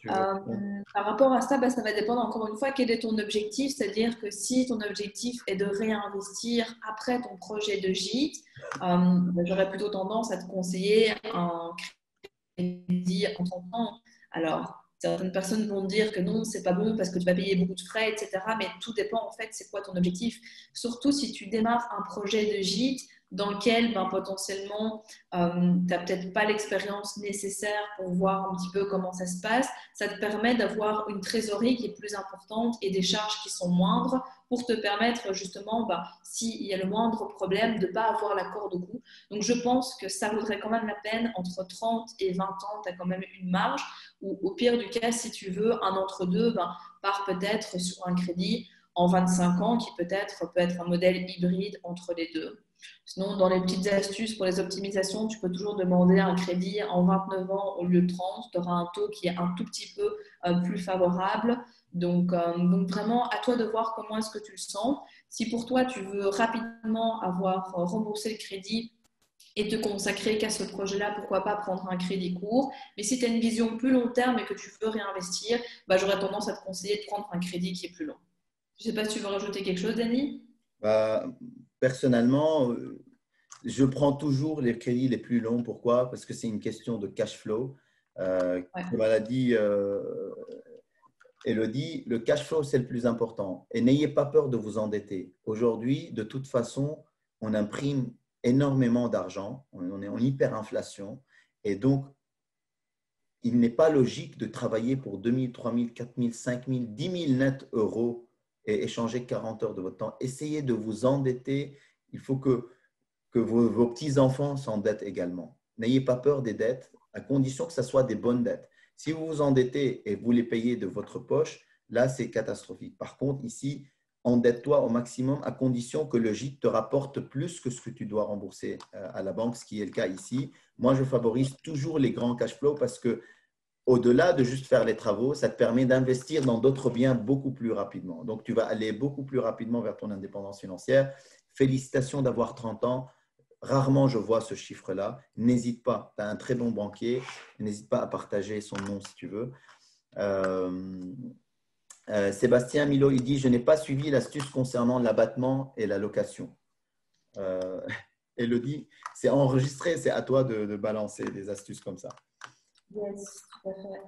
Par rapport à ça, ça va dépendre encore une fois quel est ton objectif. C'est-à-dire que si ton objectif est de réinvestir après ton projet de gîte, j'aurais plutôt tendance à te conseiller un crédit en 30 ans. Alors, certaines personnes vont dire que non, c'est pas bon parce que tu vas payer beaucoup de frais, etc. Mais tout dépend en fait, c'est quoi ton objectif. Surtout si tu démarres un projet de gîte, dans lequel potentiellement tu n'as peut-être pas l'expérience nécessaire pour voir un petit peu comment ça se passe, ça te permet d'avoir une trésorerie qui est plus importante et des charges qui sont moindres pour te permettre justement, s'il y a le moindre problème, de ne pas avoir la corde au cou. Donc je pense que ça vaudrait quand même la peine, entre 30 et 20 ans, tu as quand même une marge, ou au pire du cas, si tu veux, un entre-deux, pars peut-être sur un crédit en 25 ans qui peut-être peut être un modèle hybride entre les deux. Sinon, dans les petites astuces pour les optimisations, tu peux toujours demander un crédit en 29 ans au lieu de 30. Tu auras un taux qui est un tout petit peu plus favorable. Donc, vraiment, à toi de voir comment est-ce que tu le sens. Si pour toi, tu veux rapidement avoir remboursé le crédit et te consacrer qu'à ce projet-là, pourquoi pas prendre un crédit court. Mais si tu as une vision plus long terme et que tu veux réinvestir, j'aurais tendance à te conseiller de prendre un crédit qui est plus long. Je ne sais pas si tu veux rajouter quelque chose, Dani. Personnellement, je prends toujours les crédits les plus longs. Pourquoi? Parce que c'est une question de cash flow. Comme l'a dit Elodie, le cash flow, c'est le plus important. Et n'ayez pas peur de vous endetter. Aujourd'hui, de toute façon, on imprime énormément d'argent. On est en hyperinflation. Et donc, il n'est pas logique de travailler pour 2 000, 3 000, 4 000, 5 000, 10 000 net euros et échanger 40 heures de votre temps. Essayez de vous endetter. Il faut que vos petits-enfants s'endettent également. N'ayez pas peur des dettes, à condition que ce soit des bonnes dettes. Si vous vous endettez et vous les payez de votre poche, là, c'est catastrophique. Par contre, ici, endette-toi au maximum à condition que le gîte te rapporte plus que ce que tu dois rembourser à la banque, ce qui est le cas ici. Moi, je favorise toujours les grands cash flows parce que au-delà de juste faire les travaux, ça te permet d'investir dans d'autres biens beaucoup plus rapidement. Donc, tu vas aller beaucoup plus rapidement vers ton indépendance financière. Félicitations d'avoir 30 ans. Rarement, je vois ce chiffre-là. N'hésite pas. Tu as un très bon banquier. N'hésite pas à partager son nom si tu veux. Sébastien Milo, il dit « Je n'ai pas suivi l'astuce concernant l'abattement et la location. » Elodie, c'est enregistré. C'est à toi de balancer des astuces comme ça. Yes, tout à fait.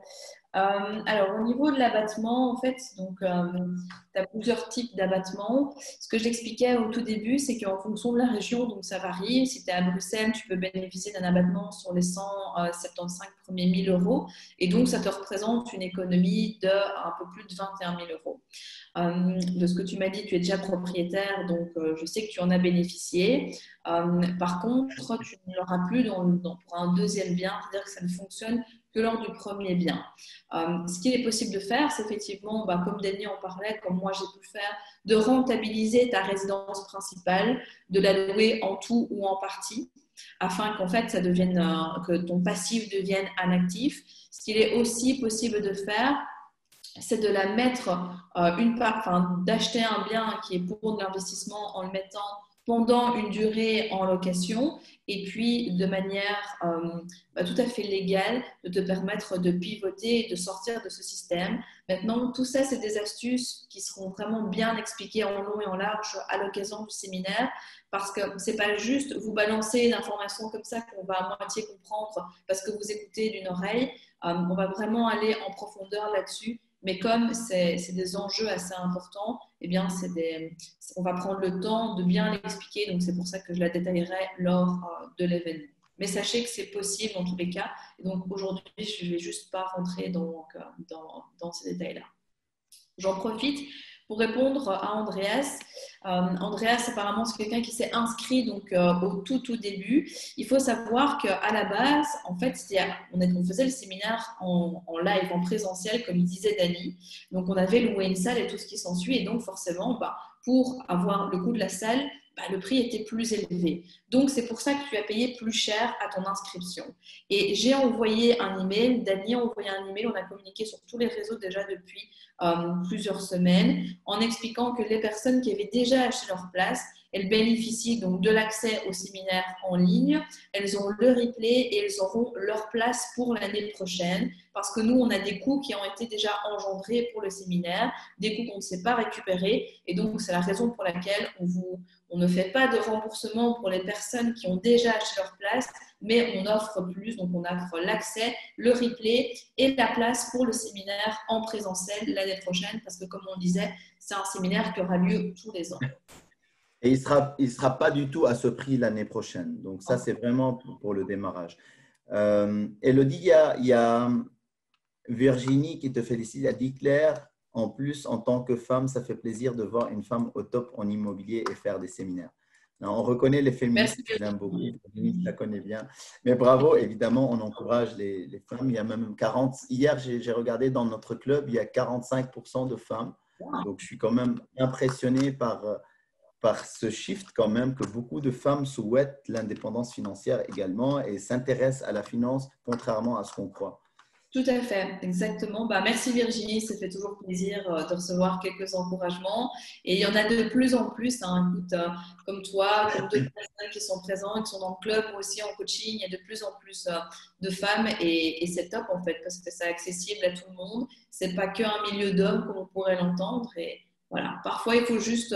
Alors, au niveau de l'abattement, en fait, tu as plusieurs types d'abattements. Ce que j'expliquais au tout début, c'est qu'en fonction de la région, donc ça varie. Si tu es à Bruxelles, tu peux bénéficier d'un abattement sur les 175 premiers 1 000 euros. Et donc, ça te représente une économie de un peu plus de 21 000 euros. De ce que tu m'as dit, tu es déjà propriétaire, donc je sais que tu en as bénéficié. Par contre, tu ne l'auras plus pour un deuxième bien, c'est-à-dire que ça ne fonctionne que lors du premier bien. Ce qu'il est possible de faire, c'est effectivement, comme Denis en parlait, comme moi j'ai pu le faire, de rentabiliser ta résidence principale, de la louer en tout ou en partie, afin qu'en fait ça devienne, que ton passif devienne un actif. Ce qu'il est aussi possible de faire, c'est de la mettre d'acheter un bien qui est pour de l'investissement en le mettant pendant une durée en location et puis de manière tout à fait légale de te permettre de pivoter et de sortir de ce système. Maintenant, tout ça, c'est des astuces qui seront vraiment bien expliquées en long et en large à l'occasion du séminaire parce que c'est pas juste vous balancer d'informations comme ça qu'on va à moitié comprendre parce que vous écoutez d'une oreille. On va vraiment aller en profondeur là-dessus. Mais comme c'est des enjeux assez importants, eh bien, on va prendre le temps de bien l'expliquer. Donc, c'est pour ça que je la détaillerai lors de l'événement. Mais sachez que c'est possible dans tous les cas. Et donc, aujourd'hui, je ne vais juste pas rentrer dans ces détails-là. J'en profite pour répondre à Andreas. Andreas, apparemment, c'est quelqu'un qui s'est inscrit donc, au tout début. Il faut savoir qu'à la base, en fait, on faisait le séminaire en live, en présentiel, comme il disait Dani. Donc, on avait loué une salle et tout ce qui s'ensuit. Et donc, forcément, pour avoir le coût de la salle, le prix était plus élevé. Donc, c'est pour ça que tu as payé plus cher à ton inscription. Et j'ai envoyé un email, Dani a envoyé un email, on a communiqué sur tous les réseaux déjà depuis plusieurs semaines, en expliquant que les personnes qui avaient déjà acheté leur place, elles bénéficient donc de l'accès au séminaire en ligne, elles ont le replay et elles auront leur place pour l'année prochaine, parce que nous, on a des coûts qui ont été déjà engendrés pour le séminaire, des coûts qu'on ne sait pas récupérer, et donc c'est la raison pour laquelle on ne fait pas de remboursement pour les personnes qui ont déjà acheté leur place, mais on offre plus, donc on offre l'accès, le replay et la place pour le séminaire en présentiel l'année prochaine, parce que comme on disait, c'est un séminaire qui aura lieu tous les ans. Et il sera pas du tout à ce prix l'année prochaine. Donc, ça, c'est vraiment pour le démarrage. Elodie, il y a Virginie qui te félicite. Elle dit Claire, en plus, en tant que femme, ça fait plaisir de voir une femme au top en immobilier et faire des séminaires. Non, on reconnaît les féministes, Merci je l'aime beaucoup. Virginie. Les féministes, je la connais bien. Mais bravo, évidemment, on encourage les femmes. Il y a même 40. Hier, j'ai regardé dans notre club, il y a 45% de femmes. Donc, je suis quand même impressionné par ce shift quand même que beaucoup de femmes souhaitent l'indépendance financière également et s'intéressent à la finance contrairement à ce qu'on croit. Tout à fait, exactement. Bah, merci Virginie, ça fait toujours plaisir de recevoir quelques encouragements. Et il y en a de plus en plus, hein. Écoute, comme toi, comme d'autres personnes qui sont présentes, qui sont dans le club, moi aussi en coaching, il y a de plus en plus de femmes et c'est top en fait parce que c'est accessible à tout le monde. C'est pas qu'un milieu d'hommes comme on pourrait l'entendre. Et voilà, parfois il faut juste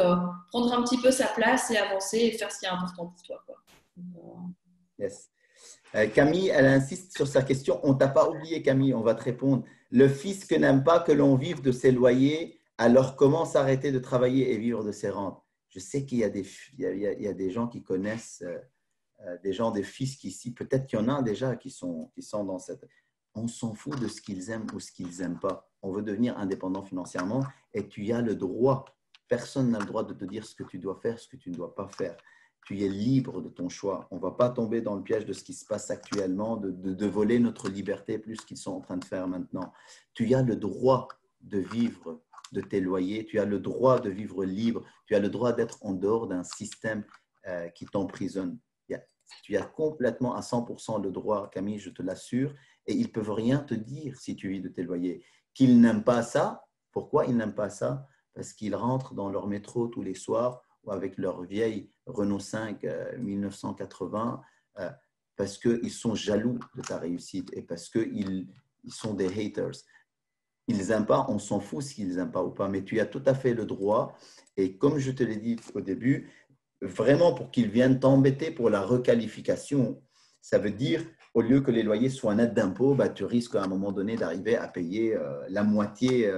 prendre un petit peu sa place et avancer et faire ce qui est important pour toi, quoi. Donc, Yes. Camille, elle insiste sur sa question. On ne t'a pas oublié, Camille, on va te répondre. Le fisc n'aime pas que l'on vive de ses loyers, alors comment s'arrêter de travailler et vivre de ses rentes? Je sais qu'il y a il y a des gens qui connaissent des gens des fiscs ici. Peut-être qu'il y en a déjà qui sont dans cette… On s'en fout de ce qu'ils aiment ou ce qu'ils n'aiment pas. On veut devenir indépendant financièrement et tu y as le droit. Personne n'a le droit de te dire ce que tu dois faire, ce que tu ne dois pas faire. Tu es libre de ton choix. On ne va pas tomber dans le piège de ce qui se passe actuellement, de voler notre liberté plus qu'ils sont en train de faire maintenant. Tu as le droit de vivre de tes loyers, tu as le droit de vivre libre, tu as le droit d'être en dehors d'un système qui t'emprisonne. Tu as complètement à 100% le droit, Camille, je te l'assure, et ils ne peuvent rien te dire si tu vis de tes loyers. Qu'ils n'aiment pas ça, pourquoi ils n'aiment pas ça? Parce qu'ils rentrent dans leur métro tous les soirs ou avec leur vieille Renault 5 1980 parce qu'ils sont jaloux de ta réussite et parce qu'ils sont des haters. Ils n'aiment pas, on s'en fout s'ils n'aiment pas ou pas, mais tu as tout à fait le droit. Et comme je te l'ai dit au début, vraiment pour qu'ils viennent t'embêter pour la requalification, ça veut dire, au lieu que les loyers soient nets d'impôts, bah, tu risques à un moment donné d'arriver à payer la moitié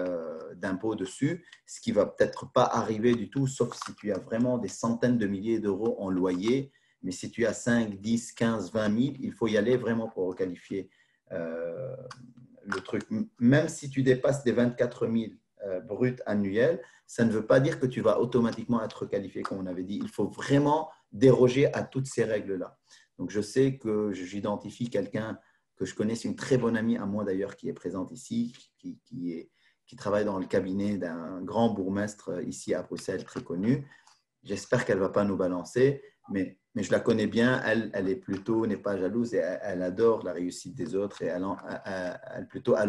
d'impôts dessus, ce qui va peut-être pas arriver du tout, sauf si tu as vraiment des centaines de milliers d'euros en loyer. Mais si tu as 5, 10, 15, 20 000, il faut y aller vraiment pour requalifier le truc. Même si tu dépasses les 24 000 bruts annuels, ça ne veut pas dire que tu vas automatiquement être qualifié, comme on avait dit. Il faut vraiment déroger à toutes ces règles-là. Donc, je sais que j'identifie quelqu'un que je connais, c'est une très bonne amie à moi d'ailleurs qui est présente ici, qui travaille dans le cabinet d'un grand bourgmestre ici à Bruxelles, très connu. J'espère qu'elle ne va pas nous balancer, mais je la connais bien. Elle est plutôt, n'est pas jalouse et elle adore la réussite des autres et elle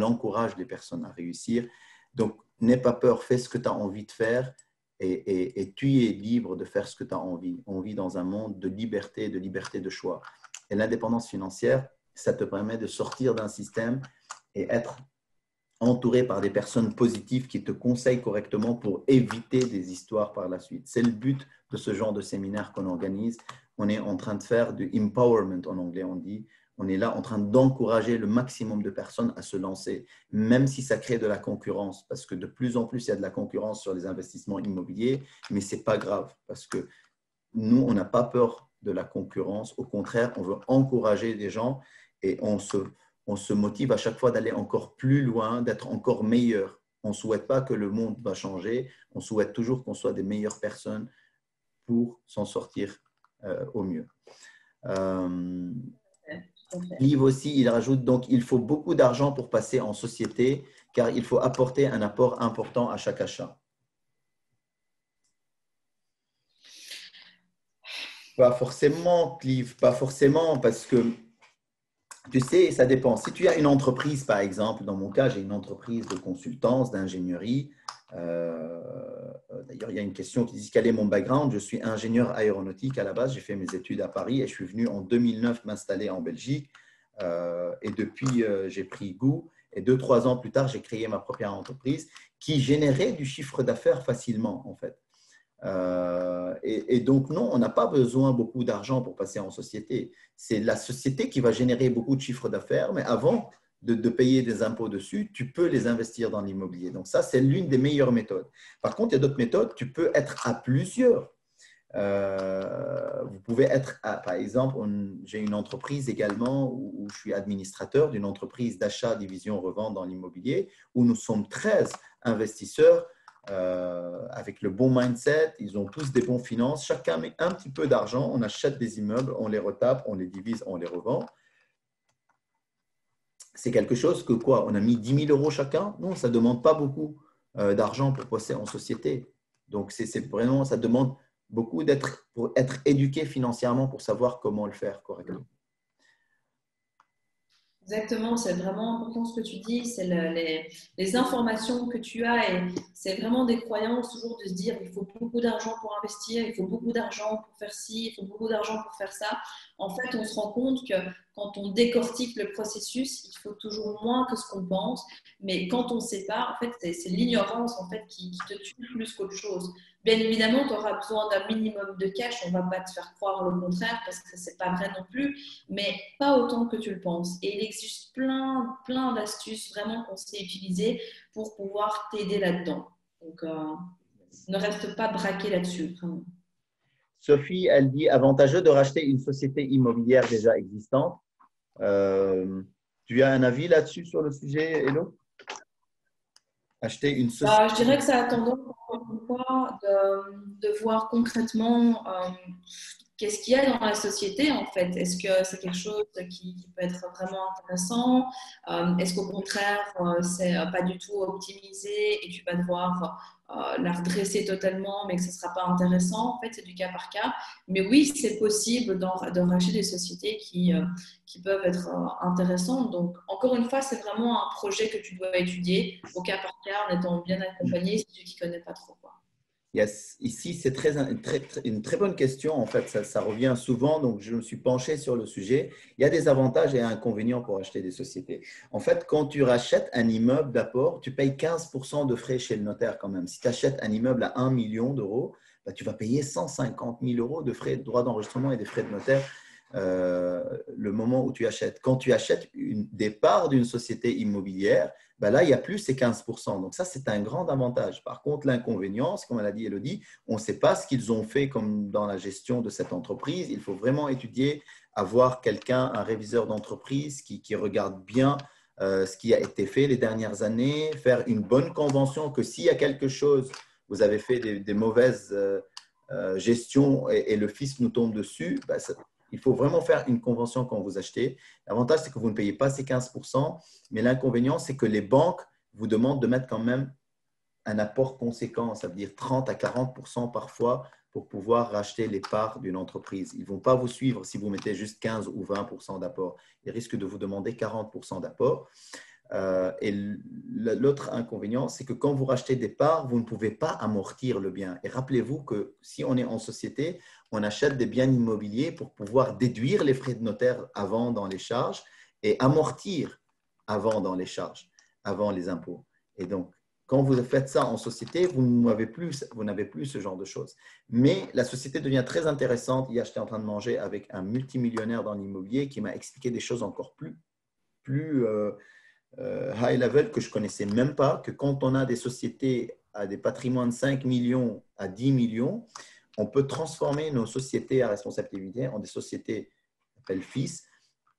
encourage les personnes à réussir. Donc, n'aie pas peur, fais ce que tu as envie de faire et tu es libre de faire ce que tu as envie. On vit dans un monde de liberté de choix. Et l'indépendance financière, ça te permet de sortir d'un système et être entouré par des personnes positives qui te conseillent correctement pour éviter des histoires par la suite. C'est le but de ce genre de séminaire qu'on organise. On est en train de faire du empowerment en anglais, on dit. On est là en train d'encourager le maximum de personnes à se lancer, même si ça crée de la concurrence, parce que de plus en plus, il y a de la concurrence sur les investissements immobiliers, mais ce n'est pas grave, parce que nous, on n'a pas peur de la concurrence. Au contraire, on veut encourager des gens et on se motive à chaque fois d'aller encore plus loin, d'être encore meilleur. On ne souhaite pas que le monde va changer, on souhaite toujours qu'on soit des meilleures personnes pour s'en sortir au mieux. Livre aussi, il rajoute donc il faut beaucoup d'argent pour passer en société car il faut apporter un apport important à chaque achat. Pas forcément, Clive, pas forcément parce que tu sais, ça dépend. Si tu as une entreprise, par exemple, dans mon cas, j'ai une entreprise de consultance, d'ingénierie. D'ailleurs, il y a une question qui dit quel est mon background. Je suis ingénieur aéronautique à la base. J'ai fait mes études à Paris et je suis venu en 2009 m'installer en Belgique. Et depuis, j'ai pris goût. Et 2-3 ans plus tard, j'ai créé ma propre entreprise qui générait du chiffre d'affaires facilement, en fait. Et donc, non, on n'a pas besoin beaucoup d'argent pour passer en société. C'est la société qui va générer beaucoup de chiffre d'affaires, mais avant de payer des impôts dessus, tu peux les investir dans l'immobilier. Donc, ça, c'est l'une des meilleures méthodes. Par contre, il y a d'autres méthodes. Tu peux être à plusieurs. Vous pouvez être, par exemple, j'ai une entreprise également où je suis administrateur d'une entreprise d'achat, division, revente dans l'immobilier, où nous sommes 13 investisseurs avec le bon mindset. Ils ont tous des bons finances. Chacun met un petit peu d'argent. On achète des immeubles, on les retape, on les divise, on les revend. C'est quelque chose que quoi? On a mis 10 000 euros chacun? Non, ça ne demande pas beaucoup d'argent pour passer en société. Donc, c'est vraiment, ça demande beaucoup pour être éduqué financièrement pour savoir comment le faire correctement. Exactement, c'est vraiment important ce que tu dis, c'est les informations que tu as et c'est vraiment des croyances toujours de se dire il faut beaucoup d'argent pour investir, il faut beaucoup d'argent pour faire ci, il faut beaucoup d'argent pour faire ça. En fait, on se rend compte que quand on décortique le processus, il faut toujours moins que ce qu'on pense, mais quand on ne sait pas, en fait, c'est l'ignorance en fait, qui te tue plus qu'autre chose. Bien évidemment, tu auras besoin d'un minimum de cash, on ne va pas te faire croire le contraire parce que ce n'est pas vrai non plus, mais pas autant que tu le penses. Et il existe plein d'astuces vraiment qu'on sait utiliser pour pouvoir t'aider là-dedans. Donc, ne reste pas braqué là-dessus, vraiment. Sophie, elle dit avantageux de racheter une société immobilière déjà existante. Tu as un avis là-dessus sur le sujet, Hello? Acheter une société. Je dirais que ça a tendance, encore une fois, de voir concrètement qu'est-ce qu'il y a dans la société en fait. Est-ce que c'est quelque chose qui peut être vraiment intéressant? Est-ce qu'au contraire, c'est pas du tout optimisé et tu vas devoir la redresser totalement, mais que ce ne sera pas intéressant? En fait, c'est du cas par cas. Mais oui, c'est possible de racheter des sociétés qui peuvent être intéressantes. Donc, encore une fois, c'est vraiment un projet que tu dois étudier au cas par cas en étant bien accompagné si tu ne t'y connais pas trop, quoi. Yes. Ici, c'est une très bonne question. En fait, ça revient souvent, donc je me suis penché sur le sujet. Il y a des avantages et inconvénients pour acheter des sociétés. En fait, quand tu rachètes un immeuble d'apport, tu payes 15% de frais chez le notaire quand même. Si tu achètes un immeuble à 1 million d'euros, bah, tu vas payer 150 000 euros de frais de droit d'enregistrement et des frais de notaire le moment où tu achètes. Quand tu achètes des parts d'une société immobilière, ben là, il n'y a plus ces 15%. Donc ça, c'est un grand avantage. Par contre, l'inconvénient, c'est comme l'a dit Elodie, on ne sait pas ce qu'ils ont fait comme dans la gestion de cette entreprise. Il faut vraiment étudier, avoir quelqu'un, un réviseur d'entreprise qui regarde bien ce qui a été fait les dernières années, faire une bonne convention que s'il y a quelque chose, vous avez fait des mauvaises gestions et le fisc nous tombe dessus, ben il faut vraiment faire une convention quand vous achetez. L'avantage, c'est que vous ne payez pas ces 15%, mais l'inconvénient, c'est que les banques vous demandent de mettre quand même un apport conséquent, ça veut dire 30 à 40% parfois pour pouvoir racheter les parts d'une entreprise. Ils ne vont pas vous suivre si vous mettez juste 15 ou 20% d'apport. Ils risquent de vous demander 40% d'apport. Et l'autre inconvénient, c'est que quand vous rachetez des parts, vous ne pouvez pas amortir le bien. Et rappelez-vous que si on est en société, on achète des biens immobiliers pour pouvoir déduire les frais de notaire avant dans les charges et amortir avant dans les charges, avant les impôts. Et donc, quand vous faites ça en société, vous n'avez plus ce genre de choses. Mais la société devient très intéressante. Hier, j'étais en train de manger avec un multimillionnaire dans l'immobilier qui m'a expliqué des choses encore plus high level que je ne connaissais même pas, que quand on a des sociétés à des patrimoines de 5 millions à 10 millions, on peut transformer nos sociétés à responsabilité en des sociétés appellent FIS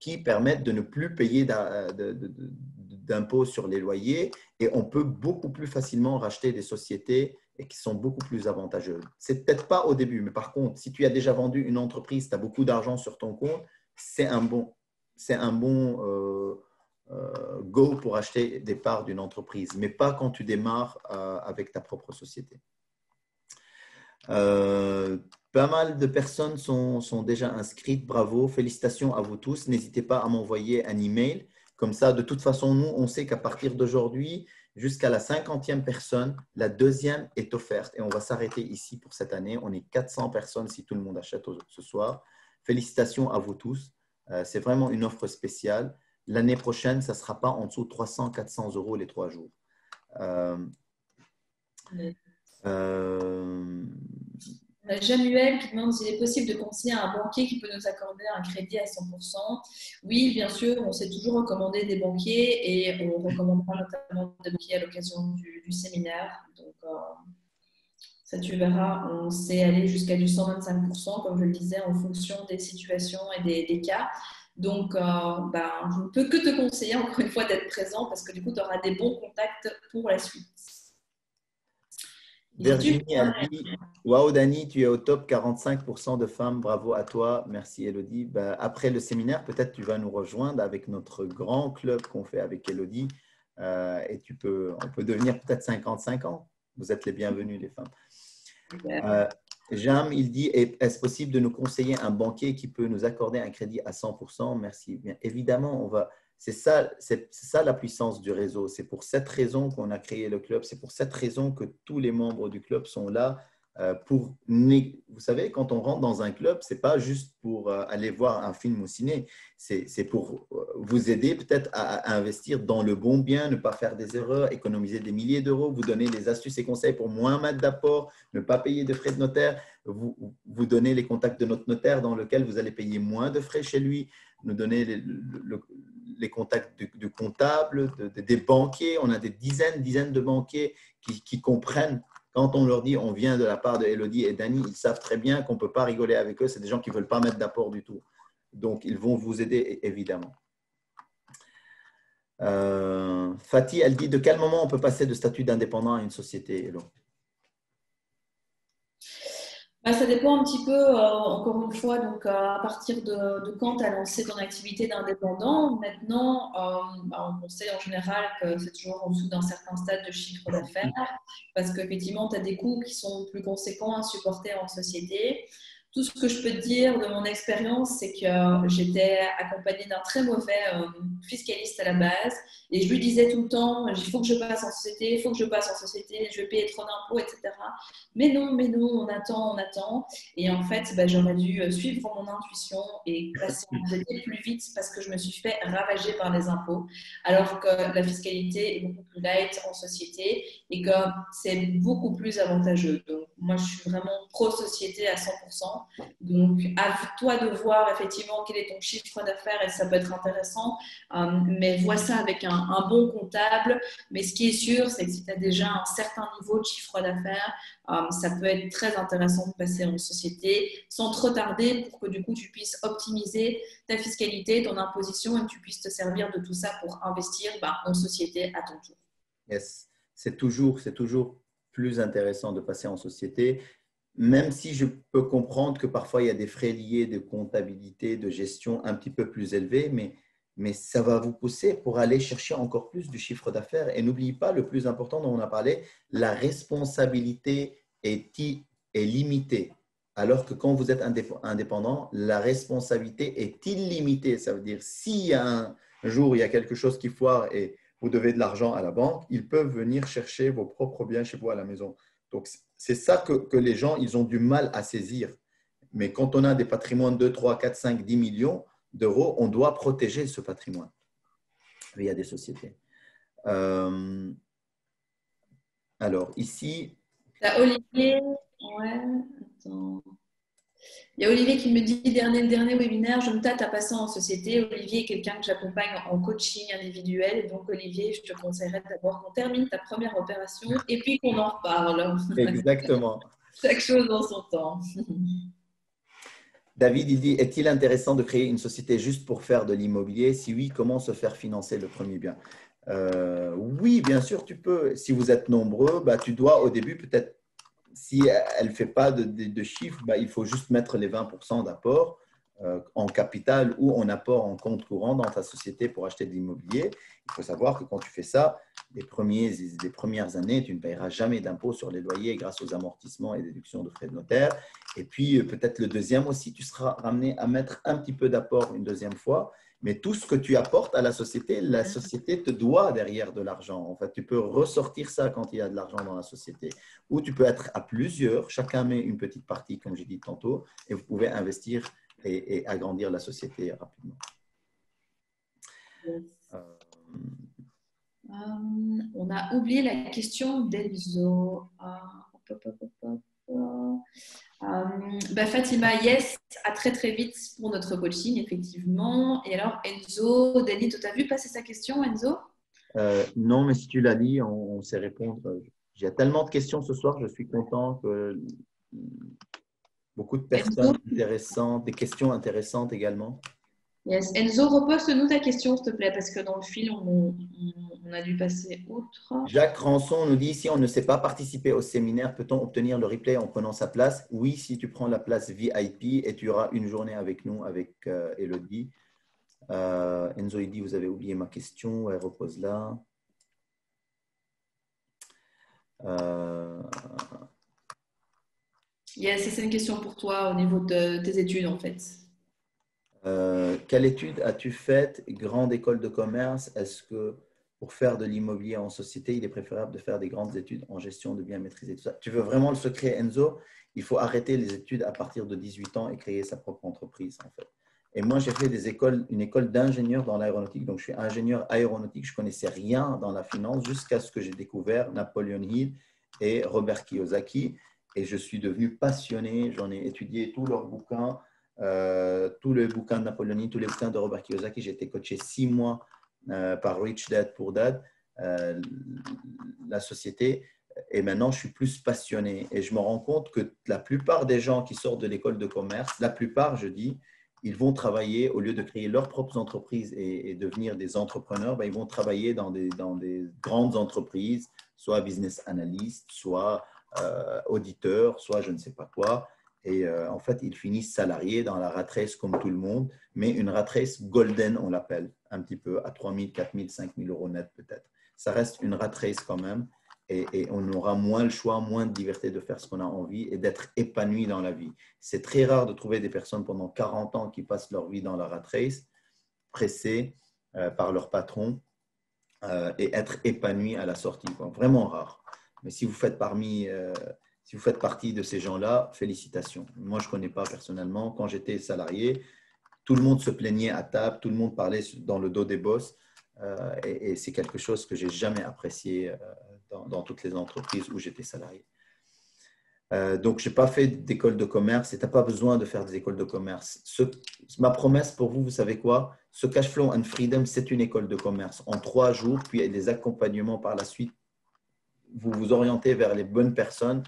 qui permettent de ne plus payer d'impôts sur les loyers et on peut beaucoup plus facilement racheter des sociétés et qui sont beaucoup plus avantageuses. C'est peut-être pas au début, mais par contre, si tu as déjà vendu une entreprise, tu as beaucoup d'argent sur ton compte, c'est un bon go pour acheter des parts d'une entreprise, mais pas quand tu démarres avec ta propre société. Pas mal de personnes sont déjà inscrites. Bravo, félicitations à vous tous. N'hésitez pas à m'envoyer un email. Comme ça, de toute façon, nous, on sait qu'à partir d'aujourd'hui, jusqu'à la 50e personne, la deuxième est offerte. Et on va s'arrêter ici pour cette année. On est 400 personnes si tout le monde achète ce soir. Félicitations à vous tous. C'est vraiment une offre spéciale. L'année prochaine, ça ne sera pas en dessous de 300-400 euros les 3 jours. Jamuel qui demande s'il est possible de conseiller à un banquier qui peut nous accorder un crédit à 100%. Oui, bien sûr, on s'est toujours recommandé des banquiers et on recommandera notamment des banquiers à l'occasion du séminaire. Donc, Ça, tu verras, on sait aller jusqu'à du 125%, comme je le disais, en fonction des situations et des cas. Donc, je ne peux que te conseiller, encore une fois, d'être présent parce que du coup, tu auras des bons contacts pour la suite. Et si tu... Virginie, elle dit, waouh Dani, tu es au top 45% de femmes, bravo à toi, merci Elodie. Ben, après le séminaire, peut-être tu vas nous rejoindre avec notre grand club qu'on fait avec Elodie et on peut devenir peut-être 50-50. Vous êtes les bienvenus les femmes. Jam, il dit, est-ce possible de nous conseiller un banquier qui peut nous accorder un crédit à 100%? Merci. Bien évidemment, c'est ça la puissance du réseau. C'est pour cette raison qu'on a créé le club. C'est pour cette raison que tous les membres du club sont là pour. Vous savez, quand on rentre dans un club, c'est pas juste pour aller voir un film au ciné. C'est pour vous aider peut-être à investir dans le bon bien, ne pas faire des erreurs, économiser des milliers d'euros, vous donner des astuces et conseils pour moins mettre d'apport, ne pas payer de frais de notaire, vous donner les contacts de notre notaire dans lequel vous allez payer moins de frais chez lui, nous donner les contacts de comptables, des banquiers. On a des dizaines de banquiers qui comprennent. Quand on leur dit on vient de la part de Elodie et Dani, ils savent très bien qu'on ne peut pas rigoler avec eux. C'est des gens qui ne veulent pas mettre d'apport du tout. Donc, ils vont vous aider, évidemment. Fatih, elle dit, de quel moment on peut passer de statut d'indépendant à une société, Elo? Ça dépend un petit peu, encore une fois, donc à partir de quand tu as lancé ton activité d'indépendant. Maintenant, on sait en général que c'est toujours en dessous d'un certain stade de chiffre d'affaires parce qu'effectivement, tu as des coûts qui sont plus conséquents à supporter en société. Tout ce que je peux te dire de mon expérience, c'est que j'étais accompagnée d'un très mauvais fiscaliste à la base et je lui disais tout le temps, il faut que je passe en société, il faut que je passe en société, je vais payer trop d'impôts, etc. Mais non, on attend, on attend. Et en fait, j'aurais dû suivre mon intuition et passer en société plus vite parce que je me suis fait ravager par les impôts, alors que la fiscalité est beaucoup plus light en société et que c'est beaucoup plus avantageux. Donc, moi, je suis vraiment pro-société à 100%. Donc, à toi de voir effectivement quel est ton chiffre d'affaires et ça peut être intéressant, mais vois ça avec un bon comptable. Mais ce qui est sûr, c'est que si tu as déjà un certain niveau de chiffre d'affaires, ça peut être très intéressant de passer en société sans trop tarder pour que du coup tu puisses optimiser ta fiscalité, ton imposition et que tu puisses te servir de tout ça pour investir en société à ton tour. Yes. C'est toujours plus intéressant de passer en société. Même si je peux comprendre que parfois il y a des frais liés de comptabilité, de gestion un petit peu plus élevés, mais ça va vous pousser pour aller chercher encore plus du chiffre d'affaires. Et n'oubliez pas, le plus important dont on a parlé, la responsabilité est limitée. Alors que quand vous êtes indépendant, la responsabilité est illimitée. Ça veut dire, si un jour il y a quelque chose qui foire et vous devez de l'argent à la banque, ils peuvent venir chercher vos propres biens chez vous à la maison. Donc, c'est ça que les gens, ils ont du mal à saisir. Mais quand on a des patrimoines de 2, 3, 4, 5, 10 millions d'euros, on doit protéger ce patrimoine via des sociétés. Alors, ici… Olivier, ouais, attends. Il y a Olivier qui me dit, le dernier webinaire, je me tâte à passer en société. Olivier est quelqu'un que j'accompagne en coaching individuel. Donc, Olivier, je te conseillerais d'abord qu'on termine ta première opération et puis qu'on en reparle. Exactement. Chaque chose en son temps. David, il dit, est-il intéressant de créer une société juste pour faire de l'immobilier? Si oui, comment se faire financer le premier bien? Oui, bien sûr, tu peux. Si vous êtes nombreux, tu dois au début peut-être, si elle ne fait pas de chiffres, il faut juste mettre les 20% d'apport en capital ou en apport en compte courant dans ta société pour acheter de l'immobilier. Il faut savoir que quand tu fais ça, les premières années, tu ne paieras jamais d'impôt sur les loyers grâce aux amortissements et déductions de frais de notaire. Et puis, peut-être le deuxième aussi, tu seras ramené à mettre un petit peu d'apport une deuxième fois. Mais tout ce que tu apportes à la société te doit derrière de l'argent. En fait, tu peux ressortir ça quand il y a de l'argent dans la société. Ou tu peux être à plusieurs, chacun met une petite partie, comme j'ai dit tantôt, et vous pouvez investir et agrandir la société rapidement. Yes. On a oublié la question d'Enzo. Fatima, yes, à très très vite pour notre coaching, effectivement. Et alors, Enzo, Dani, tu as vu passer sa question, Enzo? Non, mais si tu l'as dit, on sait répondre. J'ai tellement de questions ce soir, je suis content que beaucoup de Enzo, personnes intéressantes, des questions intéressantes également. yes. Enzo, reposte-nous ta question, s'il te plaît, parce que dans le fil, on a dû passer outre. Jacques Rançon nous dit, si on ne sait pas participer au séminaire, peut-on obtenir le replay en prenant sa place? Oui, si tu prends la place VIP et tu auras une journée avec nous, avec Elodie. Enzo, il dit, vous avez oublié ma question, elle repose là. Yes, c'est une question pour toi au niveau de tes études, en fait. Quelle étude as-tu faite? Grande école de commerce. Est-ce que pour faire de l'immobilier en société, il est préférable de faire des grandes études en gestion de biens maîtrisés, tout ça? Tu veux vraiment le secret, Enzo? Il faut arrêter les études à partir de 18 ans et créer sa propre entreprise, en fait. Et moi, j'ai fait une école d'ingénieur dans l'aéronautique. Donc, je suis ingénieur aéronautique. Je ne connaissais rien dans la finance jusqu'à ce que j'ai découvert Napoleon Hill et Robert Kiyosaki. Et je suis devenu passionné. J'en ai étudié tous leurs bouquins. Tous les bouquins de Napoléon Hill, tous les bouquins de Robert Kiyosaki. J'ai été coaché 6 mois par Rich Dad Poor Dad, la société. Et maintenant, je suis plus passionné. Et je me rends compte que la plupart des gens qui sortent de l'école de commerce, la plupart, je dis, ils vont travailler, au lieu de créer leurs propres entreprises et devenir des entrepreneurs, ben, ils vont travailler dans des grandes entreprises, soit business analyst, soit auditeur, soit je ne sais pas quoi. Et en fait, ils finissent salariés dans la rat race comme tout le monde, mais une rat race golden, on l'appelle, un petit peu, à 3 000, 4 000, 5 000 euros net peut-être. Ça reste une rat race quand même, et on aura moins le choix, moins de liberté de faire ce qu'on a envie et d'être épanoui dans la vie. C'est très rare de trouver des personnes pendant 40 ans qui passent leur vie dans la rat race, pressées par leur patron, et être épanoui à la sortie, quoi. Vraiment rare. Mais si vous faites partie de ces gens-là, félicitations. Moi, je ne connais pas personnellement. Quand j'étais salarié, tout le monde se plaignait à table, tout le monde parlait dans le dos des boss. Et c'est quelque chose que je n'ai jamais apprécié dans toutes les entreprises où j'étais salarié. Donc, je n'ai pas fait d'école de commerce et tu n'as pas besoin de faire des écoles de commerce. Ma promesse pour vous, vous savez quoi? Ce Cash Flow and Freedom, c'est une école de commerce en 3 jours, puis il y a des accompagnements par la suite. Vous vous orientez vers les bonnes personnes.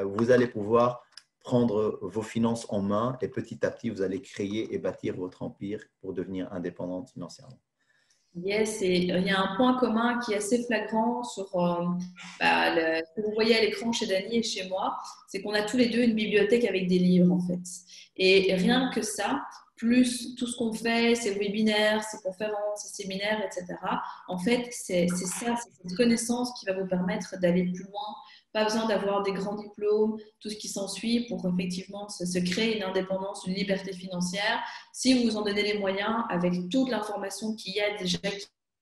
Vous allez pouvoir prendre vos finances en main et petit à petit, vous allez créer et bâtir votre empire pour devenir indépendante financièrement. Yes, et il y a un point commun qui est assez flagrant sur ce que vous voyez à l'écran chez Dany et chez moi, c'est qu'on a tous les deux une bibliothèque avec des livres en fait. Et rien que ça, plus tout ce qu'on fait, ces webinaires, ces conférences, ces séminaires, etc. En fait, c'est ça, c'est cette connaissance qui va vous permettre d'aller plus loin. Pas besoin d'avoir des grands diplômes, tout ce qui s'ensuit pour effectivement se créer une indépendance, une liberté financière. Si vous vous en donnez les moyens, avec toute l'information qu'il y a déjà,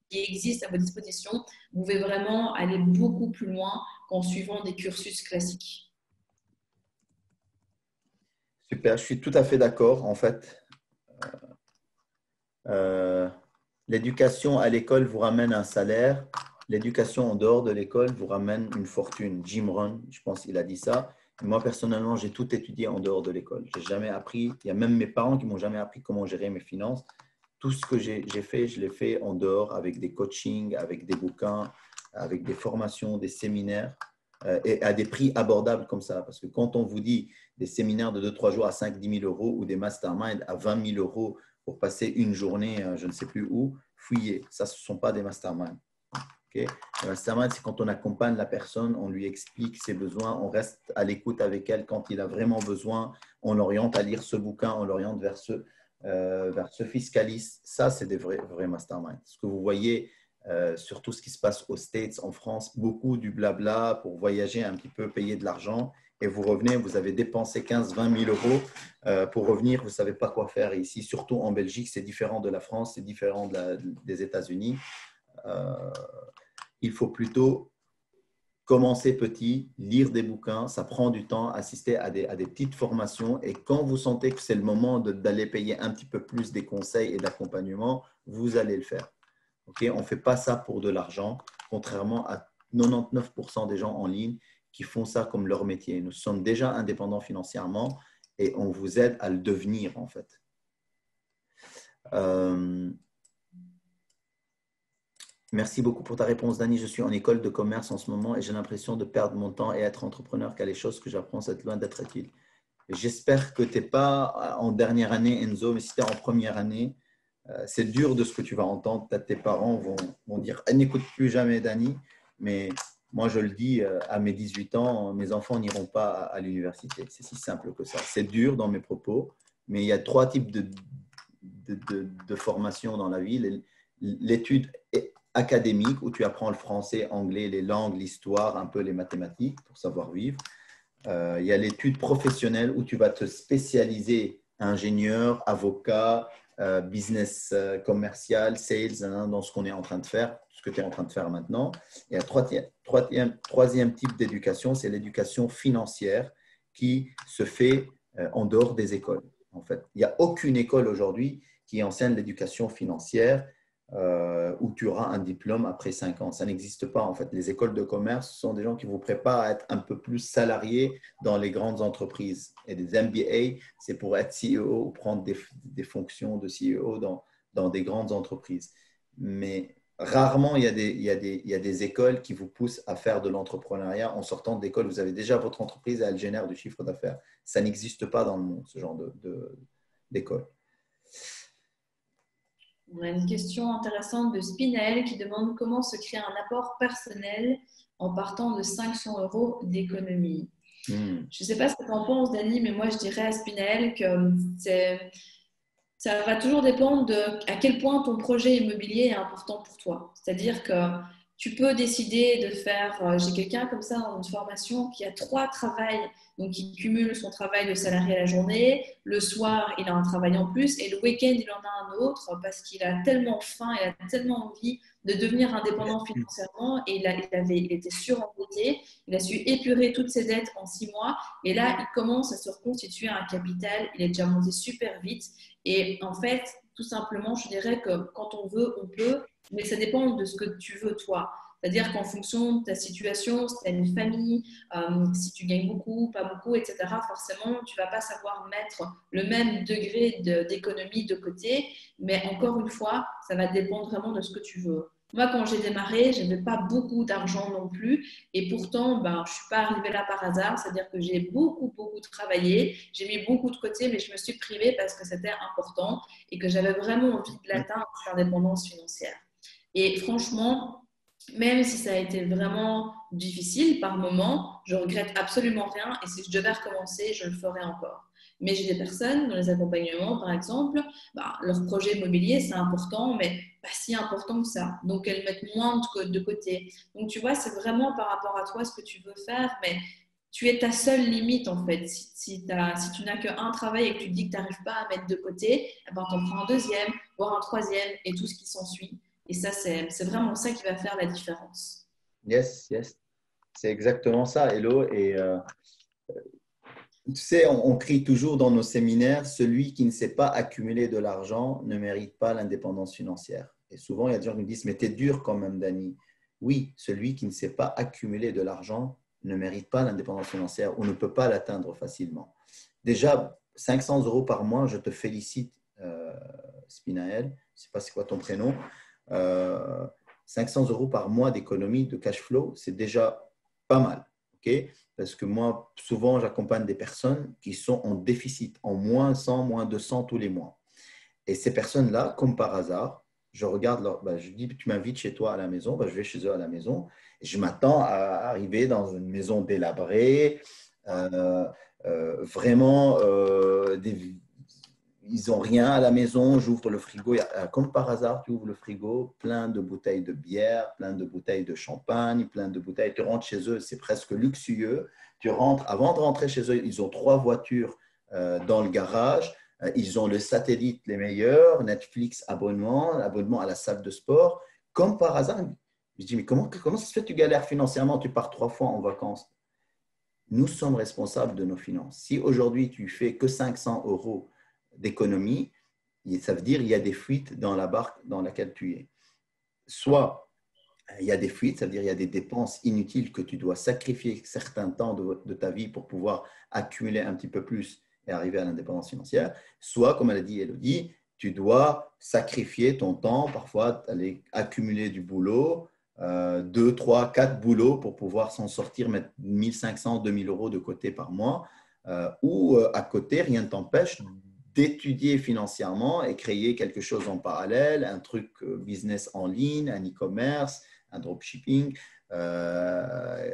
qui existe à votre disposition, vous pouvez vraiment aller beaucoup plus loin qu'en suivant des cursus classiques. Super, je suis tout à fait d'accord. En fait, l'éducation à l'école vous ramène un salaire. L'éducation en dehors de l'école vous ramène une fortune. Jim Rohn, je pense qu'il a dit ça. Et moi, personnellement, j'ai tout étudié en dehors de l'école. J'ai jamais appris. Il y a même mes parents qui m'ont jamais appris comment gérer mes finances. Tout ce que j'ai fait, je l'ai fait en dehors avec des coachings, avec des bouquins, avec des formations, des séminaires, et à des prix abordables comme ça. Parce que quand on vous dit des séminaires de 2-3 jours à 5-10 000 euros ou des masterminds à 20 000 euros pour passer une journée, je ne sais plus où, fouillez. Ça, ce ne sont pas des masterminds. Okay? Le mastermind, c'est quand on accompagne la personne, on lui explique ses besoins, on reste à l'écoute avec elle quand il a vraiment besoin, on l'oriente à lire ce bouquin, on l'oriente vers ce fiscaliste. Ça, c'est des vrais masterminds. Ce que vous voyez sur tout ce qui se passe aux States, en France, beaucoup du blabla pour voyager un petit peu, payer de l'argent, et vous revenez, vous avez dépensé 15-20 000 euros pour revenir, vous ne savez pas quoi faire. Et ici, surtout en Belgique, c'est différent de la France, c'est différent des États-Unis. Il faut plutôt commencer petit, lire des bouquins, ça prend du temps, assister à des petites formations, et quand vous sentez que c'est le moment d'aller payer un petit peu plus des conseils et d'accompagnement, vous allez le faire. Okay? On ne fait pas ça pour de l'argent, contrairement à 99% des gens en ligne qui font ça comme leur métier. Nous sommes déjà indépendants financièrement et on vous aide à le devenir en fait. Merci beaucoup pour ta réponse, Dani. Je suis en école de commerce en ce moment et j'ai l'impression de perdre mon temps et être entrepreneur car les choses que j'apprends, c'est loin d'être utiles. J'espère que tu n'es pas en dernière année, Enzo, mais si tu es en première année, c'est dur de ce que tu vas entendre. Peut-être tes parents vont dire n'écoute plus jamais Dani. Mais moi, je le dis, à mes 18 ans, mes enfants n'iront pas à l'université. C'est si simple que ça. C'est dur dans mes propos, mais il y a trois types de formation dans la vie. L'étude académique, où tu apprends le français, anglais, les langues, l'histoire, un peu les mathématiques pour savoir vivre. Il y a l'étude professionnelle où tu vas te spécialiser ingénieur, avocat, business commercial, sales, dans ce qu'on est en train de faire, ce que tu es en train de faire maintenant. Et un troisième type d'éducation, c'est l'éducation financière qui se fait en dehors des écoles. En fait, il n'y a aucune école aujourd'hui qui enseigne l'éducation financière où tu auras un diplôme après 5 ans. Ça n'existe pas en fait. Les écoles de commerce sont des gens qui vous préparent à être un peu plus salariés dans les grandes entreprises. Et des MBA, c'est pour être CEO ou prendre des fonctions de CEO dans des grandes entreprises. Mais rarement, il y a des écoles qui vous poussent à faire de l'entrepreneuriat en sortant d'école. Vous avez déjà votre entreprise et elle génère du chiffre d'affaires. Ça n'existe pas dans le monde, ce genre d'école. On a une question intéressante de Spinel qui demande comment se créer un apport personnel en partant de 500 euros d'économie. Je ne sais pas ce que tu en penses, Dani, mais moi je dirais à Spinel que ça va toujours dépendre de à quel point ton projet immobilier est important pour toi. C'est-à-dire que tu peux décider de faire, j'ai quelqu'un comme ça dans une formation qui a 3 travails, donc il cumule son travail de salarié à la journée, le soir il a un travail en plus et le week-end il en a un autre parce qu'il a tellement faim, il a tellement envie de devenir indépendant financièrement et il était surendetté, il a su épurer toutes ses dettes en 6 mois et là il commence à se reconstituer un capital, il est déjà monté super vite et en fait, tout simplement, je dirais que quand on veut, on peut, mais ça dépend de ce que tu veux toi. C'est-à-dire qu'en fonction de ta situation, si tu as une famille, si tu gagnes beaucoup, pas beaucoup, etc., forcément, tu ne vas pas savoir mettre le même degré d'économie de côté. Mais encore une fois, ça va dépendre vraiment de ce que tu veux. Moi, quand j'ai démarré, je n'avais pas beaucoup d'argent non plus. Et pourtant, ben, je ne suis pas arrivée là par hasard. C'est-à-dire que j'ai beaucoup, beaucoup travaillé. J'ai mis beaucoup de côté, mais je me suis privée parce que c'était important et que j'avais vraiment envie de l'atteindre, cette indépendance financière. Et franchement, même si ça a été vraiment difficile par moment, je regrette absolument rien. Et si je devais recommencer, je le ferais encore. Mais j'ai des personnes dans les accompagnements, par exemple, bah, leur projet immobilier, c'est important, mais pas si important que ça. Donc, elles mettent moins de côté. Donc, tu vois, c'est vraiment par rapport à toi ce que tu veux faire, mais tu es ta seule limite en fait. Si tu n'as qu'un travail et que tu te dis que tu n'arrives pas à mettre de côté, eh ben, tu en prends un deuxième, voire un troisième et tout ce qui s'ensuit. Et ça, c'est vraiment ça qui va faire la différence. Yes, yes. C'est exactement ça, Hello. Et tu sais, on crie toujours dans nos séminaires, celui qui ne sait pas accumuler de l'argent ne mérite pas l'indépendance financière. Et souvent, il y a des gens qui me disent, mais t'es dur quand même, Dani. Oui, celui qui ne sait pas accumuler de l'argent ne mérite pas l'indépendance financière ou ne peut pas l'atteindre facilement. Déjà, 500 euros par mois, je te félicite, Spinaël. Je ne sais pas c'est quoi ton prénom. 500 euros par mois d'économie de cash flow, c'est déjà pas mal. Okay, parce que moi, souvent, j'accompagne des personnes qui sont en déficit, en moins 100, moins 200 tous les mois. Et ces personnes-là, comme par hasard, je regarde je dis, tu m'invites chez toi à la maison, je vais chez eux à la maison. Et je m'attends à arriver dans une maison délabrée, vraiment ils n'ont rien à la maison, j'ouvre le frigo, comme par hasard, tu ouvres le frigo, plein de bouteilles de bière, plein de bouteilles de champagne, plein de bouteilles, tu rentres chez eux, c'est presque luxueux, tu rentres, avant de rentrer chez eux, ils ont 3 voitures dans le garage, ils ont le satellite les meilleurs, Netflix, abonnement à la salle de sport, comme par hasard, je dis, mais comment ça se fait que tu galères financièrement, tu pars 3 fois en vacances? Nous sommes responsables de nos finances. Si aujourd'hui tu fais que 500 euros d'économie, ça veut dire qu'il y a des fuites dans la barque dans laquelle tu es. Soit il y a des fuites, ça veut dire qu'il y a des dépenses inutiles que tu dois sacrifier certains temps de ta vie pour pouvoir accumuler un petit peu plus et arriver à l'indépendance financière. Soit, comme elle a dit Elodie, tu dois sacrifier ton temps, parfois aller accumuler du boulot, 2, 3, 4 boulots pour pouvoir s'en sortir, mettre 1500, 2000 euros de côté par mois, ou à côté, rien ne t'empêche d'étudier financièrement et créer quelque chose en parallèle, un truc business en ligne, un e-commerce, un dropshipping, un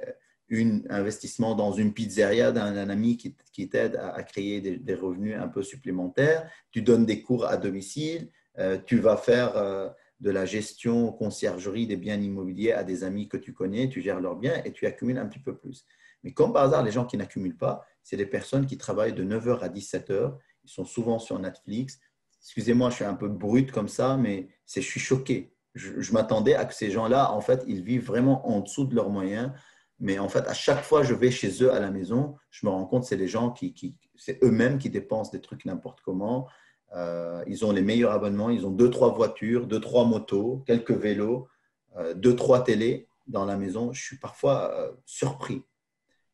investissement dans une pizzeria d'un ami qui t'aide à créer des revenus un peu supplémentaires. Tu donnes des cours à domicile, tu vas faire de la gestion conciergerie des biens immobiliers à des amis que tu connais, tu gères leurs biens et tu accumules un petit peu plus. Mais comme par hasard, les gens qui n'accumulent pas, c'est des personnes qui travaillent de 9 heures à 17 heures. Ils sont souvent sur Netflix. Excusez-moi, je suis un peu brut comme ça, mais je suis choqué. Je m'attendais à que ces gens-là, en fait, ils vivent vraiment en dessous de leurs moyens. Mais en fait, à chaque fois que je vais chez eux à la maison, je me rends compte que c'est les gens c'est eux-mêmes qui dépensent des trucs n'importe comment. Ils ont les meilleurs abonnements, ils ont 2-3 voitures, 2-3 motos, quelques vélos, 2-3 télés dans la maison. Je suis parfois surpris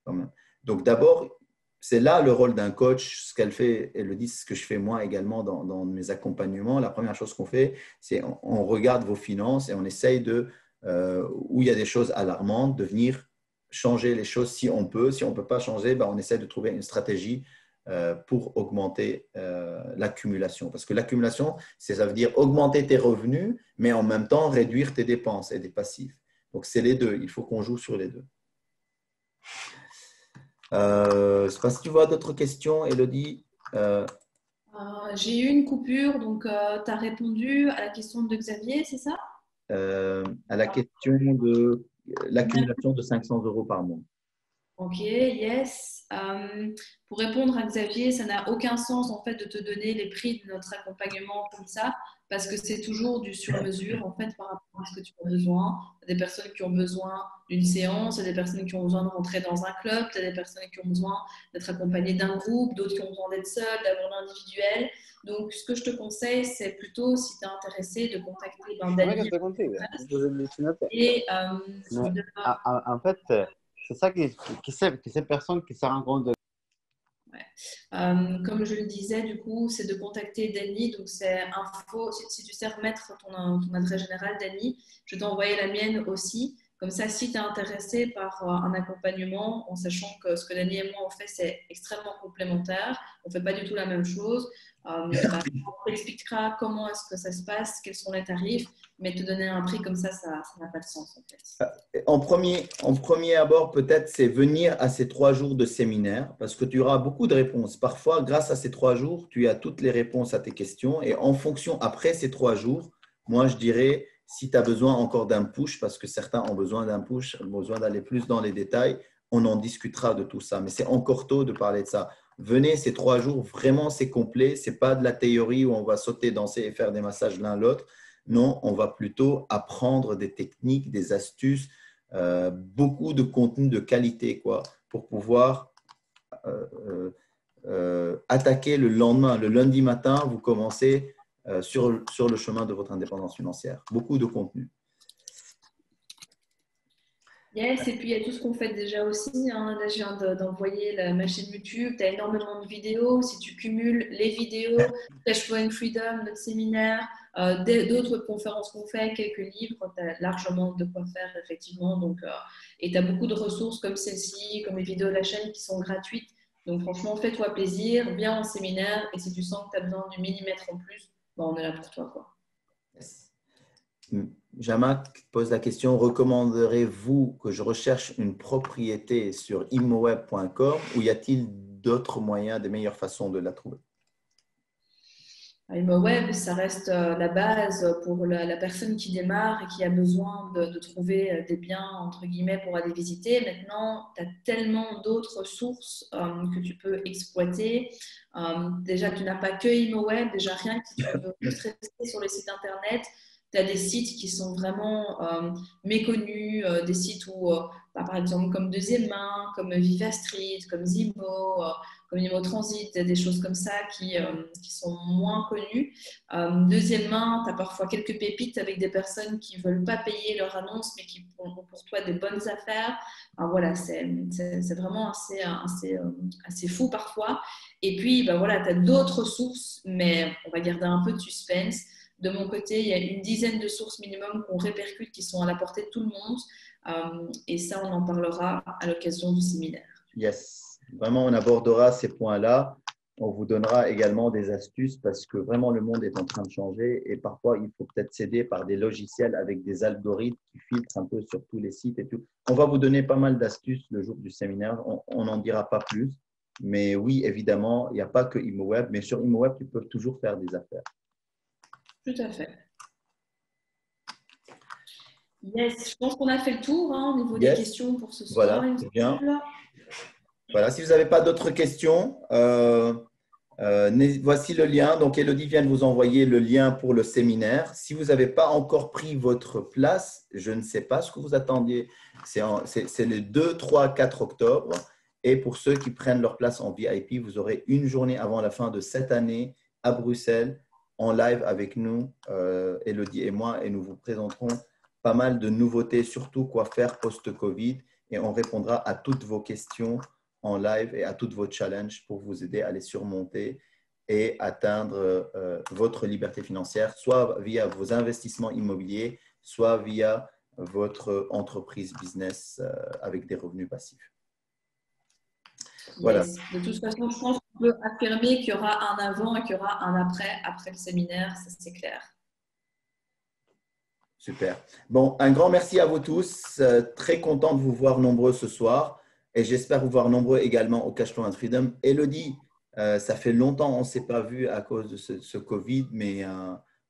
quand même. Donc d'abord, c'est là le rôle d'un coach. Ce qu'elle fait, elle le dit, c'est ce que je fais moi également dans mes accompagnements. La première chose qu'on fait, c'est on regarde vos finances et on essaye où il y a des choses alarmantes, de venir changer les choses si on peut. Si on ne peut pas changer, on essaie de trouver une stratégie pour augmenter l'accumulation. Parce que l'accumulation, ça veut dire augmenter tes revenus, mais en même temps réduire tes dépenses et des passifs. Donc, c'est les deux. Il faut qu'on joue sur les deux. Je ne sais pas si tu vois d'autres questions, Élodie. J'ai eu une coupure, donc tu as répondu à la question de Xavier, c'est ça? À la question de l'accumulation de 500 euros par mois. Ok, yes. Pour répondre à Xavier, ça n'a aucun sens en fait de te donner les prix de notre accompagnement comme ça, parce que c'est toujours du sur-mesure en fait par rapport à ce que tu as besoin. Il y a des personnes qui ont besoin d'une séance, il y a des personnes qui ont besoin de rentrer dans un club, il y a des personnes qui ont besoin d'être accompagnées d'un groupe, d'autres qui ont besoin d'être seules, d'avoir l'individuel. Donc, ce que je te conseille, c'est plutôt, si tu es intéressé, de contacter Dani. Et en fait, c'est ça ces personnes qui se rencontrent. Ouais. Comme je le disais, du coup, c'est de contacter Dani. Donc, c'est info. Si tu sais remettre ton adresse générale, Dani, je vais t'envoyer la mienne aussi. Comme ça, si tu es intéressé par un accompagnement, en sachant que ce que Dani et moi on fait, c'est extrêmement complémentaire. On ne fait pas du tout la même chose. On t'expliquera comment est-ce que ça se passe, quels sont les tarifs, mais te donner un prix comme ça n'a pas de sens en fait. En premier abord, peut-être, c'est venir à ces 3 jours de séminaire parce que tu auras beaucoup de réponses. Parfois, grâce à ces 3 jours, tu as toutes les réponses à tes questions et en fonction, après ces 3 jours, moi, je dirais, si tu as besoin encore d'un push, parce que certains ont besoin d'un push, ont besoin d'aller plus dans les détails, on en discutera de tout ça. Mais c'est encore tôt de parler de ça. Venez ces 3 jours, vraiment, c'est complet. Ce n'est pas de la théorie où on va sauter, danser et faire des massages l'un l'autre. Non, on va plutôt apprendre des techniques, des astuces, beaucoup de contenu de qualité pour pouvoir attaquer le lendemain. Le lundi matin, vous commencez sur le chemin de votre indépendance financière. Beaucoup de contenu. Yes, et puis il y a tout ce qu'on fait déjà aussi. Là, je viens d'envoyer ma chaîne YouTube. Tu as énormément de vidéos. Si tu cumules les vidéos, Cash Flow and Freedom, notre séminaire, d'autres conférences qu'on fait, quelques livres, tu as largement de quoi faire, effectivement. Donc, et tu as beaucoup de ressources comme celle-ci, comme les vidéos de la chaîne qui sont gratuites. Donc, franchement, fais-toi plaisir, viens en séminaire. Et si tu sens que tu as besoin du millimètre en plus, on est là pour toi, quoi. Yes. Jamak pose la question, recommanderez-vous que je recherche une propriété sur immoweb.com ou y a-t-il d'autres moyens, des meilleures façons de la trouver? Immoweb, ça reste la base pour la personne qui démarre et qui a besoin de trouver des biens, entre guillemets, pour aller visiter. Maintenant, tu as tellement d'autres sources que tu peux exploiter. Déjà, tu n'as pas que Immoweb, déjà rien que tu veux juste rester sur les sites Internet. Tu as des sites qui sont vraiment méconnus, des sites où, par exemple, comme Deuxième Main, comme Viva Street, comme Zimo, comme Imo Transit, des choses comme ça qui sont moins connues. Deuxièmement, tu as parfois quelques pépites avec des personnes qui ne veulent pas payer leur annonce, mais qui font pour toi des bonnes affaires. Alors, voilà, c'est vraiment assez fou parfois. Et puis, tu as d'autres sources, mais on va garder un peu de suspense. De mon côté, il y a une dizaine de sources minimum qu'on répercute qui sont à la portée de tout le monde. Et ça, on en parlera à l'occasion du séminaire. Yes, vraiment, on abordera ces points-là. On vous donnera également des astuces parce que vraiment, le monde est en train de changer et parfois, il faut peut-être s'aider par des logiciels avec des algorithmes qui filtrent un peu sur tous les sites et tout. On va vous donner pas mal d'astuces le jour du séminaire. On n'en dira pas plus. Mais oui, évidemment, il n'y a pas que ImoWeb, mais sur ImoWeb, tu peux toujours faire des affaires. Tout à fait. Yes, je pense qu'on a fait le tour au niveau des questions pour ce soir. Voilà, c'est bien. Voilà, si vous n'avez pas d'autres questions, voici le lien. Donc, Elodie vient de vous envoyer le lien pour le séminaire. Si vous n'avez pas encore pris votre place, je ne sais pas ce que vous attendiez. C'est le 2, 3, 4 octobre. Et pour ceux qui prennent leur place en VIP, vous aurez une journée avant la fin de cette année à Bruxelles en live avec nous, Elodie et moi, et nous vous présenterons pas mal de nouveautés, surtout quoi faire post-Covid, et on répondra à toutes vos questions en live et à tous vos challenges pour vous aider à les surmonter et atteindre votre liberté financière, soit via vos investissements immobiliers, soit via votre entreprise business avec des revenus passifs. Voilà. Yes. De toute façon, je pense qu'on peut affirmer qu'il y aura un avant et qu'il y aura un après le séminaire, ça c'est clair. Super. Bon, un grand merci à vous tous. Très content de vous voir nombreux ce soir et j'espère vous voir nombreux également au Cash Flow and Freedom. Elodie, ça fait longtemps qu'on ne s'est pas vu à cause de ce Covid, mais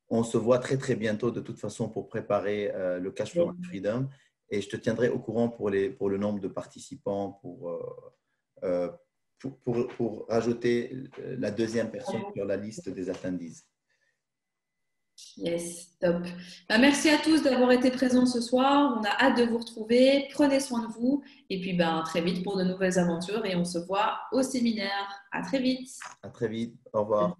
on se voit très, très bientôt de toute façon pour préparer le Cash Flow and Freedom et je te tiendrai au courant pour le nombre de participants pour rajouter la deuxième personne sur la liste des attendees. Yes, top. Merci à tous d'avoir été présents ce soir. On a hâte de vous retrouver. Prenez soin de vous. Et puis, très vite pour de nouvelles aventures. Et on se voit au séminaire. À très vite. À très vite. Au revoir.